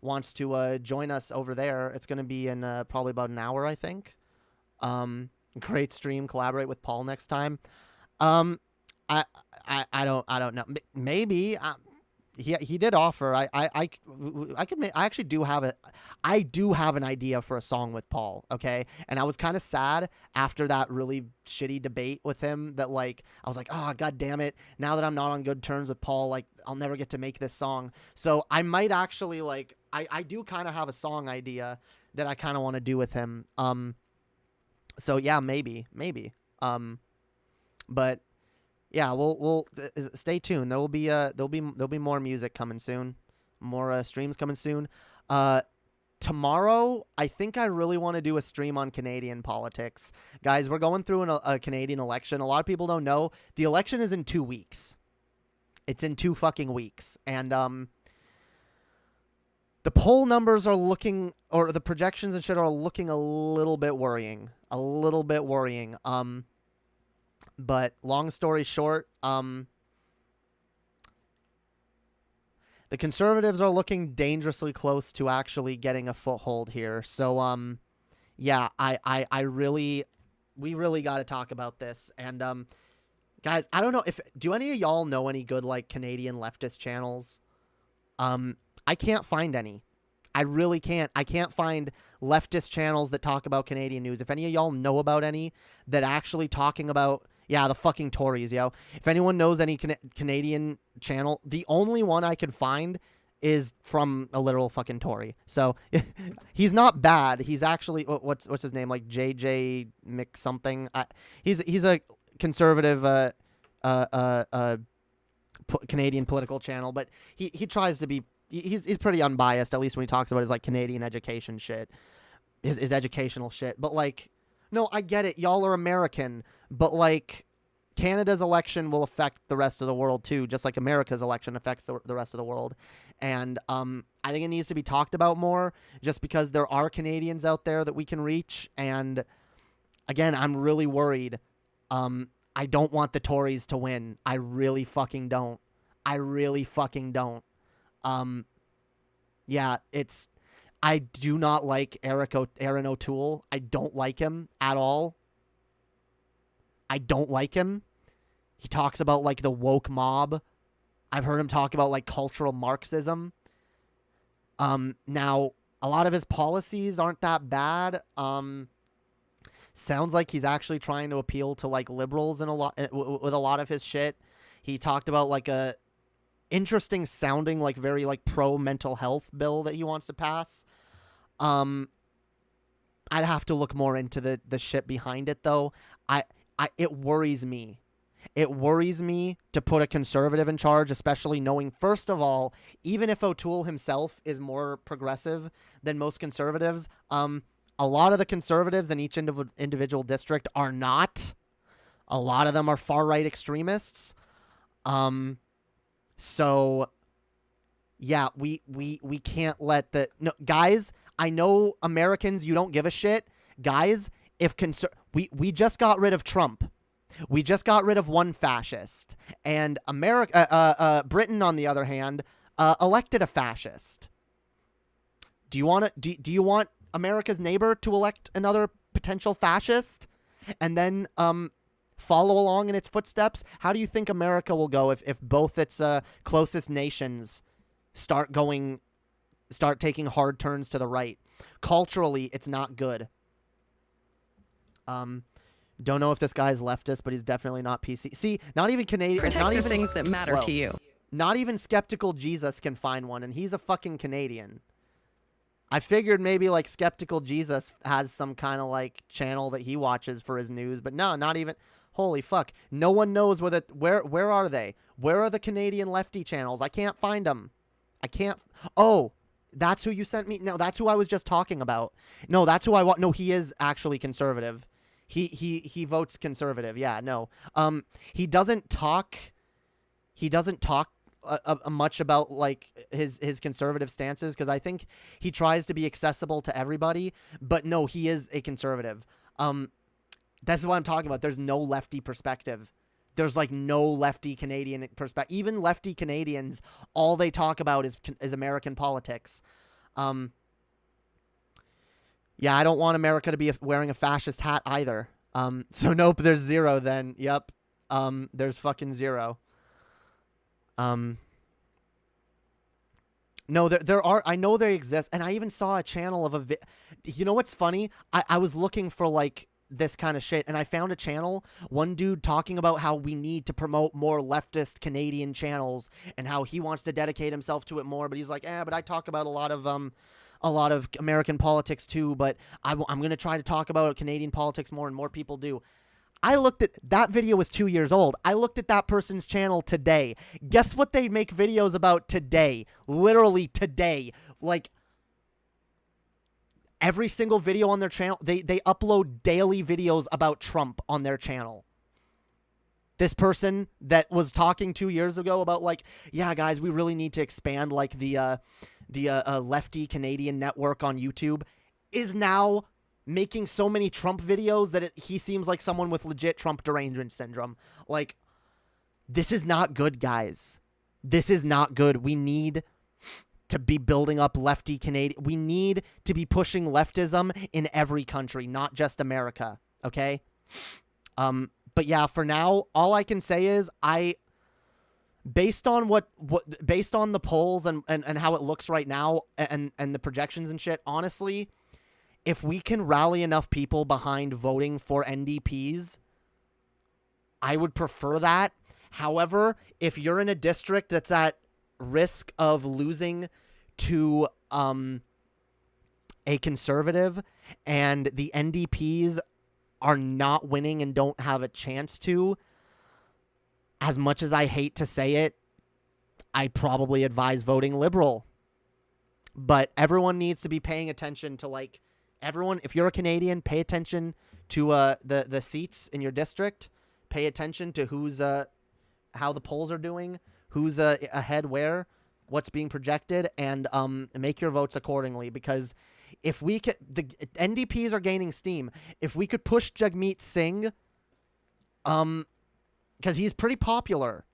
wants to join us over there, it's going to be in probably about an hour, I think. Great stream. Collaborate with Paul next time. I don't know. Maybe he did offer. I actually do have an idea for a song with Paul. Okay, and I was kind of sad after that really shitty debate with him that, like, I was like, oh god damn it, now that I'm not on good terms with Paul, like, I'll never get to make this song. So I might actually, like, I do kind of have a song idea that I kind of want to do with him. So yeah, maybe. But yeah, we'll stay tuned. There'll be more music coming soon, more streams coming soon. Tomorrow, I think I really want to do a stream on Canadian politics, guys. We're going through a Canadian election. A lot of people don't know the election is in 2 weeks. It's in 2 fucking weeks, and the poll numbers are looking, or the projections and shit are looking a little bit worrying. But long story short, the conservatives are looking dangerously close to actually getting a foothold here. So, yeah, we really got to talk about this. And, guys, I don't know do any of y'all know any good, like, Canadian leftist channels? I can't find any. I really can't. I can't find leftist channels that talk about Canadian news. If any of y'all know about any that actually talking about, yeah, the fucking Tories, yo. If anyone knows any Canadian channel, the only one I could find is from a literal fucking Tory. So he's not bad. He's actually, what's his name? Like JJ Mc something. He's a conservative Canadian political channel, but he tries to be. He's pretty unbiased, at least when he talks about his like Canadian education shit, his educational shit. But like, no, I get it. Y'all are American, but like, Canada's election will affect the rest of the world too, just like America's election affects the rest of the world. And I think it needs to be talked about more, just because there are Canadians out there that we can reach. And again, I'm really worried. I don't want the Tories to win. I really fucking don't. I really fucking don't. Yeah, I do not like Aaron O'Toole. I don't like him at all. I don't like him. He talks about like the woke mob. I've heard him talk about like cultural Marxism. Now a lot of his policies aren't that bad. Sounds like he's actually trying to appeal to like liberals in with a lot of his shit. He talked about like a interesting sounding, like very like pro mental health bill that he wants to pass. I'd have to look more into the shit behind it though. It worries me. It worries me to put a conservative in charge, especially knowing, first of all, even if O'Toole himself is more progressive than most conservatives, a lot of the conservatives in each individual district are not. A lot of them are far-right extremists. So, yeah, we can't let no, guys, I know Americans, you don't give a shit. Guys, if we just got rid of Trump. We just got rid of one fascist. And Britain, on the other hand, elected a fascist. Do you want America's neighbor to elect another potential fascist and then follow along in its footsteps? How do you think America will go if both its closest nations start taking hard turns to the right? Culturally, it's not good. Don't know if this guy's leftist, but he's definitely not PC. See, not even Canadian. Protect not the even things that matter to you. Not even Skeptical Jesus can find one, and he's a fucking Canadian. I figured maybe like Skeptical Jesus has some kind of like channel that he watches for his news, but no, not even. Holy fuck! No one knows where are they? Where are the Canadian lefty channels? I can't find them. I can't. Oh, that's who you sent me. No, that's who I was just talking about. No, that's who I want. No, he is actually conservative. He votes conservative. Yeah, no. He doesn't talk. He doesn't talk much about like his conservative stances, because I think he tries to be accessible to everybody. But no, he is a conservative. That's what I'm talking about. There's no lefty perspective. There's like no lefty Canadian perspective. Even lefty Canadians, all they talk about is American politics. Yeah, I don't want America to be wearing a fascist hat either. So nope, there's zero then. Yep. There's fucking zero. No, there are. I know they exist, and I even saw a channel of you know what's funny? I was looking for like this kind of shit, and I found a channel, one dude talking about how we need to promote more leftist Canadian channels and how he wants to dedicate himself to it more, but he's like, but I talk about a lot of American politics too, but I'm going to try to talk about Canadian politics more, and more people do. I looked at that video was 2 years old. I looked at that person's channel today. Guess what they make videos about today? Literally today. Like every single video on their channel, they upload daily videos about Trump on their channel. This person that was talking 2 years ago about like, yeah, guys, we really need to expand like the lefty Canadian network on YouTube, is now making so many Trump videos that he seems like someone with legit Trump derangement syndrome. Like, this is not good, guys. This is not good. We need to be building up lefty Canadian. We need to be pushing leftism in every country, not just America. Okay. But yeah, for now, all I can say is based on based on the polls and how it looks right now and the projections and shit, honestly, if we can rally enough people behind voting for NDPs, I would prefer that. However, if you're in a district that's at risk of losing to a conservative and the NDPs are not winning and don't have a chance to, as much as I hate to say it, I'd probably advise voting Liberal. But everyone needs to be paying attention to, like, everyone, if you're a Canadian, pay attention to the seats in your district. Pay attention to who's how the polls are doing, who's ahead where, what's being projected, and make your votes accordingly. Because if we could, the NDPs are gaining steam. If we could push Jagmeet Singh, because he's pretty popular.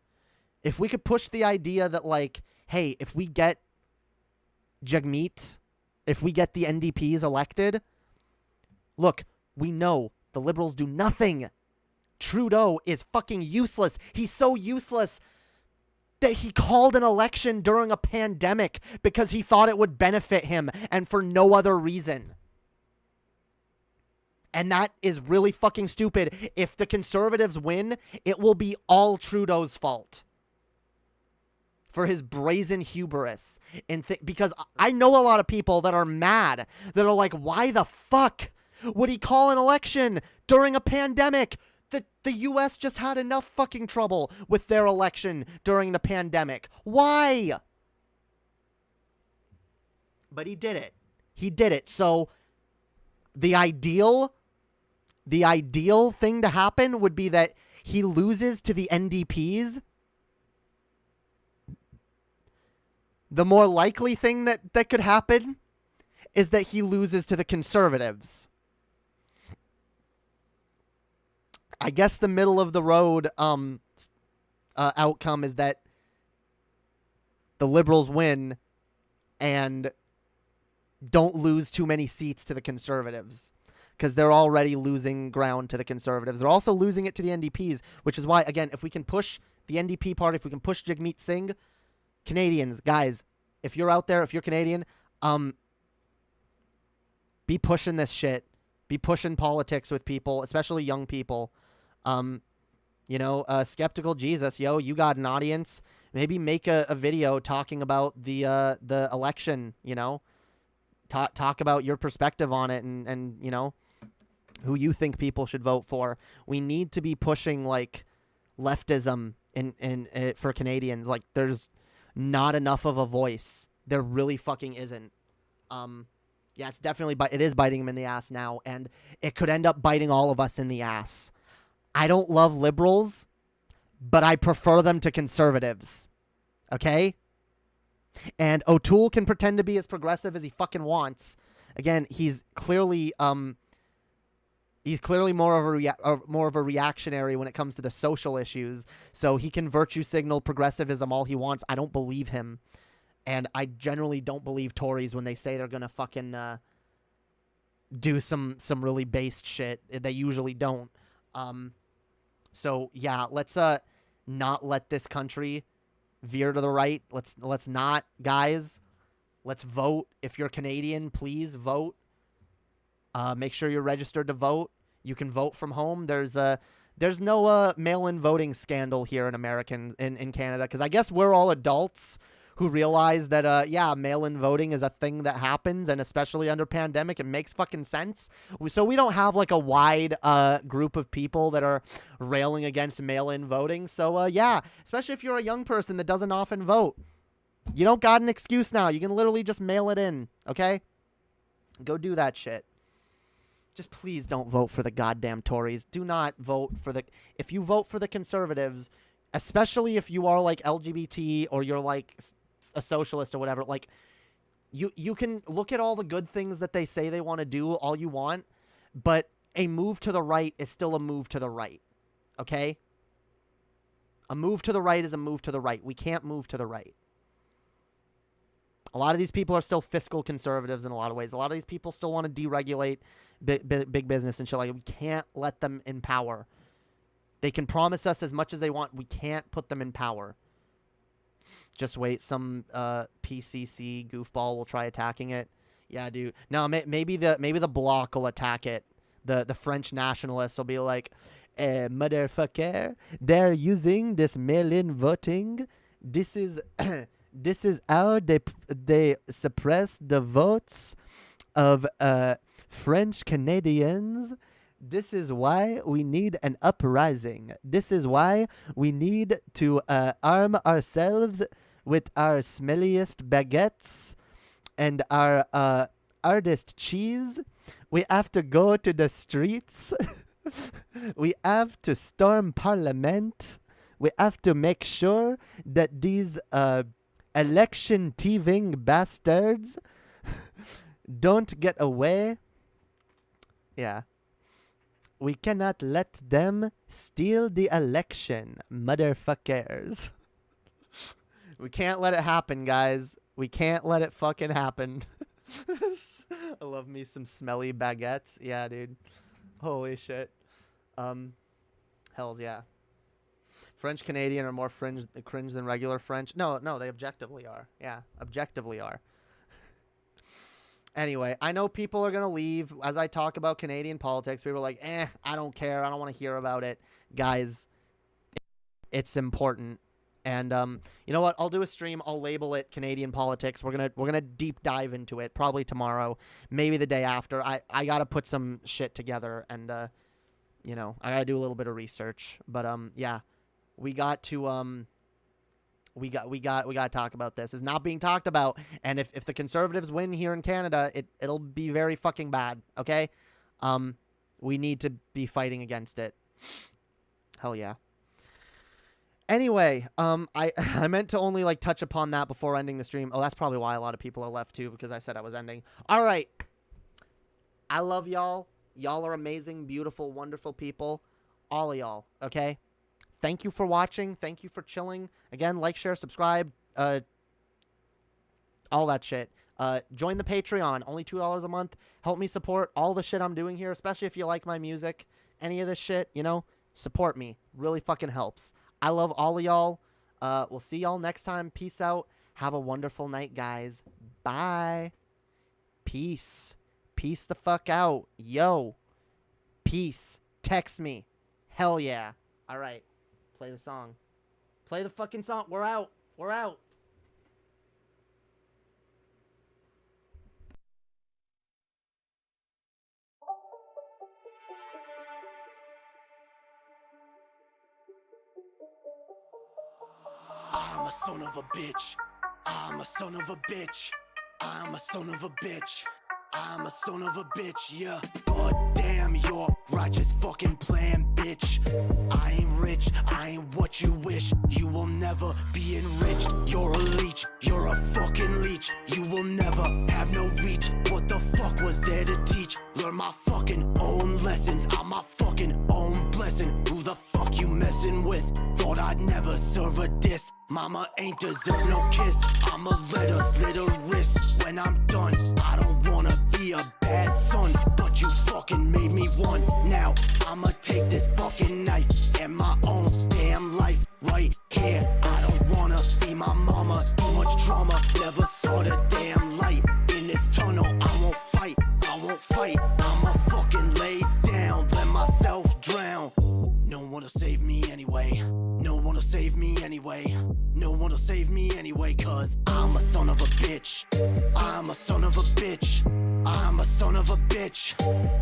If we could push the idea that, like, hey, if we get Jagmeet, if we get the NDPs elected, look, we know the Liberals do nothing. Trudeau is fucking useless. He's so useless that he called an election during a pandemic because he thought it would benefit him and for no other reason. And that is really fucking stupid. If the Conservatives win, it will be all Trudeau's fault for his brazen hubris. Because I know a lot of people that are mad, that are like, why the fuck would he call an election during a pandemic? The U.S. just had enough fucking trouble with their election during the pandemic. Why? But he did it. He did it. So the ideal thing to happen would be that he loses to the NDPs. The more likely thing that could happen is that he loses to the Conservatives. I guess the middle of the road outcome is that the Liberals win and don't lose too many seats to the Conservatives, because they're already losing ground to the Conservatives. They're also losing it to the NDPs, which is why, again, if we can push the NDP party, if we can push Jagmeet Singh, Canadians, guys, if you're out there, if you're Canadian, be pushing this shit. Be pushing politics with people, especially young people. Skeptical Jesus, yo, you got an audience. Maybe make a video talking about the election, talk about your perspective on it and who you think people should vote for. We need to be pushing, like, leftism in for Canadians. Like, there's not enough of a voice. There really fucking isn't. Yeah, it's definitely, it is biting him in the ass now, and it could end up biting all of us in the ass. I don't love Liberals, but I prefer them to Conservatives. Okay? And O'Toole can pretend to be as progressive as he fucking wants. Again, he's clearly more of a reactionary when it comes to the social issues. So he can virtue signal progressivism all he wants. I don't believe him. And I generally don't believe Tories when they say they're going to fucking do some really based shit. They usually don't. So, yeah, let's not let this country veer to the right. Let's not, guys. Let's vote. If you're Canadian, please vote. Make sure you're registered to vote. You can vote from home. There's no mail-in voting scandal here in in Canada, because I guess we're all adults who realize that, mail-in voting is a thing that happens, and especially under pandemic, it makes fucking sense. So we don't have, like, a wide group of people that are railing against mail-in voting. So, especially if you're a young person that doesn't often vote. You don't got an excuse now. You can literally just mail it in, okay? Go do that shit. Just please don't vote for the goddamn Tories. Do not vote for if you vote for the Conservatives, especially if you are, like, LGBT or you're, like, a socialist or whatever, like, you can look at all the good things that they say they want to do all you want, but a move to the right is still a move to the right, okay? A move to the right is a move to the right. We can't move to the right. A lot of these people are still fiscal conservatives in a lot of ways. A lot of these people still want to deregulate big business and shit. Like, we can't let them in power. They can promise us as much as they want. We can't put them in power. Just wait. Some PCC goofball will try attacking it. Yeah, dude. No, maybe the bloc will attack it. The French nationalists will be like, motherfucker, they're using this mail-in voting. This is this is how they suppress the votes of French Canadians. This is why we need an uprising. This is why we need to arm ourselves with our smelliest baguettes and our hardest cheese. We have to go to the streets. We have to storm Parliament. We have to make sure that these election thieving bastards don't get away. Yeah. We cannot let them steal the election, motherfuckers. We can't let it happen, guys. We can't let it fucking happen. I love me some smelly baguettes. Yeah, dude. Holy shit. Hells yeah. French Canadian are more cringe than regular French. No, they objectively are. Yeah, objectively are. Anyway, I know people are going to leave as I talk about Canadian politics. People are like, I don't care. I don't want to hear about it. Guys, it's important. And you know what? I'll do a stream. I'll label it Canadian politics. We're gonna deep dive into it probably tomorrow, maybe the day after. I got to put some shit together and you know, I got to do a little bit of research. But yeah. We got to talk about this. It's not being talked about, and if the Conservatives win here in Canada, it'll be very fucking bad. Okay, we need to be fighting against it. Hell yeah. Anyway, I meant to only like touch upon that before ending the stream. Oh, that's probably why a lot of people are left too, because I said I was ending. All right, I love y'all. Y'all are amazing, beautiful, wonderful people. All of y'all. Okay. Thank you for watching. Thank you for chilling. Again, like, share, subscribe, all that shit. Join the Patreon. Only $2 a month. Help me support all the shit I'm doing here, especially if you like my music. Any of this shit, you know, support me. Really fucking helps. I love all of y'all. We'll see y'all next time. Peace out. Have a wonderful night, guys. Bye. Peace. Peace the fuck out. Yo. Peace. Text me. Hell yeah. All right. Play the song. Play the fucking song. We're out. We're out. I'm a son of a bitch. I'm a son of a bitch. I'm a son of a bitch. I'm a son of a bitch, yeah. God damn your righteous fucking plan, bitch. I ain't rich, I ain't what you wish. You will never be enriched. You're a leech, you're a fucking leech. You will never have no reach. What the fuck was there to teach? Learn my fucking own lessons. I'm my fucking own blessing. Who the fuck you messing with? Thought I'd never serve a diss. Mama ain't deserve no kiss. I'ma let her slit her wrist when I'm done. I don't wanna be a bad son, but you fucking made me one. Now I'ma take this fucking knife and my own damn life right here. I don't wanna be my mama. Too much trauma, never saw the damn light. In this tunnel, I won't fight. I won't fight. I'ma fucking lay down, let myself drown. No one will save me anyway. No one will save me anyway. No one will save me anyway, cause I'm a son of a bitch. I'm a son of a bitch. I'm a son of a bitch.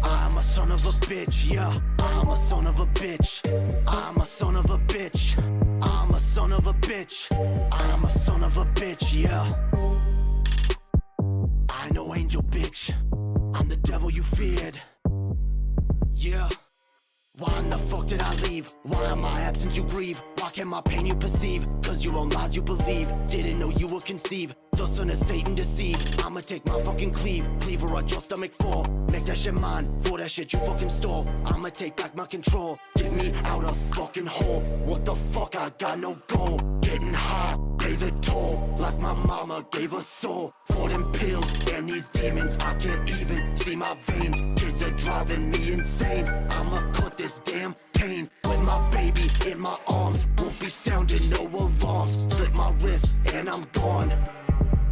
I'm a son of a bitch, yeah. I'm a son of a bitch. I'm a son of a bitch. I'm a son of a bitch. I'm a son of a bitch, yeah. I know angel bitch. I'm the devil you feared. Yeah. Why in the fuck did I leave? Why in my absence you grieve? Why can't my pain you perceive? Cause your own lies you believe. Didn't know you would conceive. The son of Satan deceived. I'ma take my fucking cleaver or your stomach fall. Make that shit mine, for that shit you fucking stole. I'ma take back my control. Get me out of fucking hole. What the fuck, I got no goal. Getting high, pay the toll, like my mama gave a soul. For them pills and these demons, I can't even see my veins. Kids are driving me insane. I'ma cut this damn pain with my baby in my arms. Won't be sounding no alarms. Slip my wrist and I'm gone.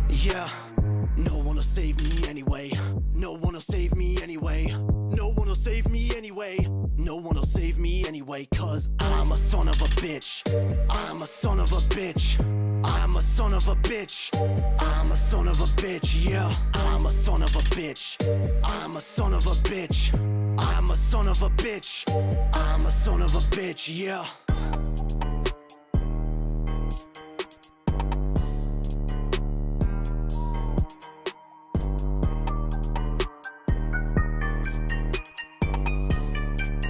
Yeah, no one will save me anyway. No one will save me anyway. No one will save me anyway. No one will save me anyway. Cause I'm a son of a bitch. I'm a son of a bitch. I'm a son of a bitch. I'm a son of a bitch. Yeah, I'm a son of a bitch. I'm a son of a bitch. I'm a son of a bitch. I'm a son of a bitch. Yeah.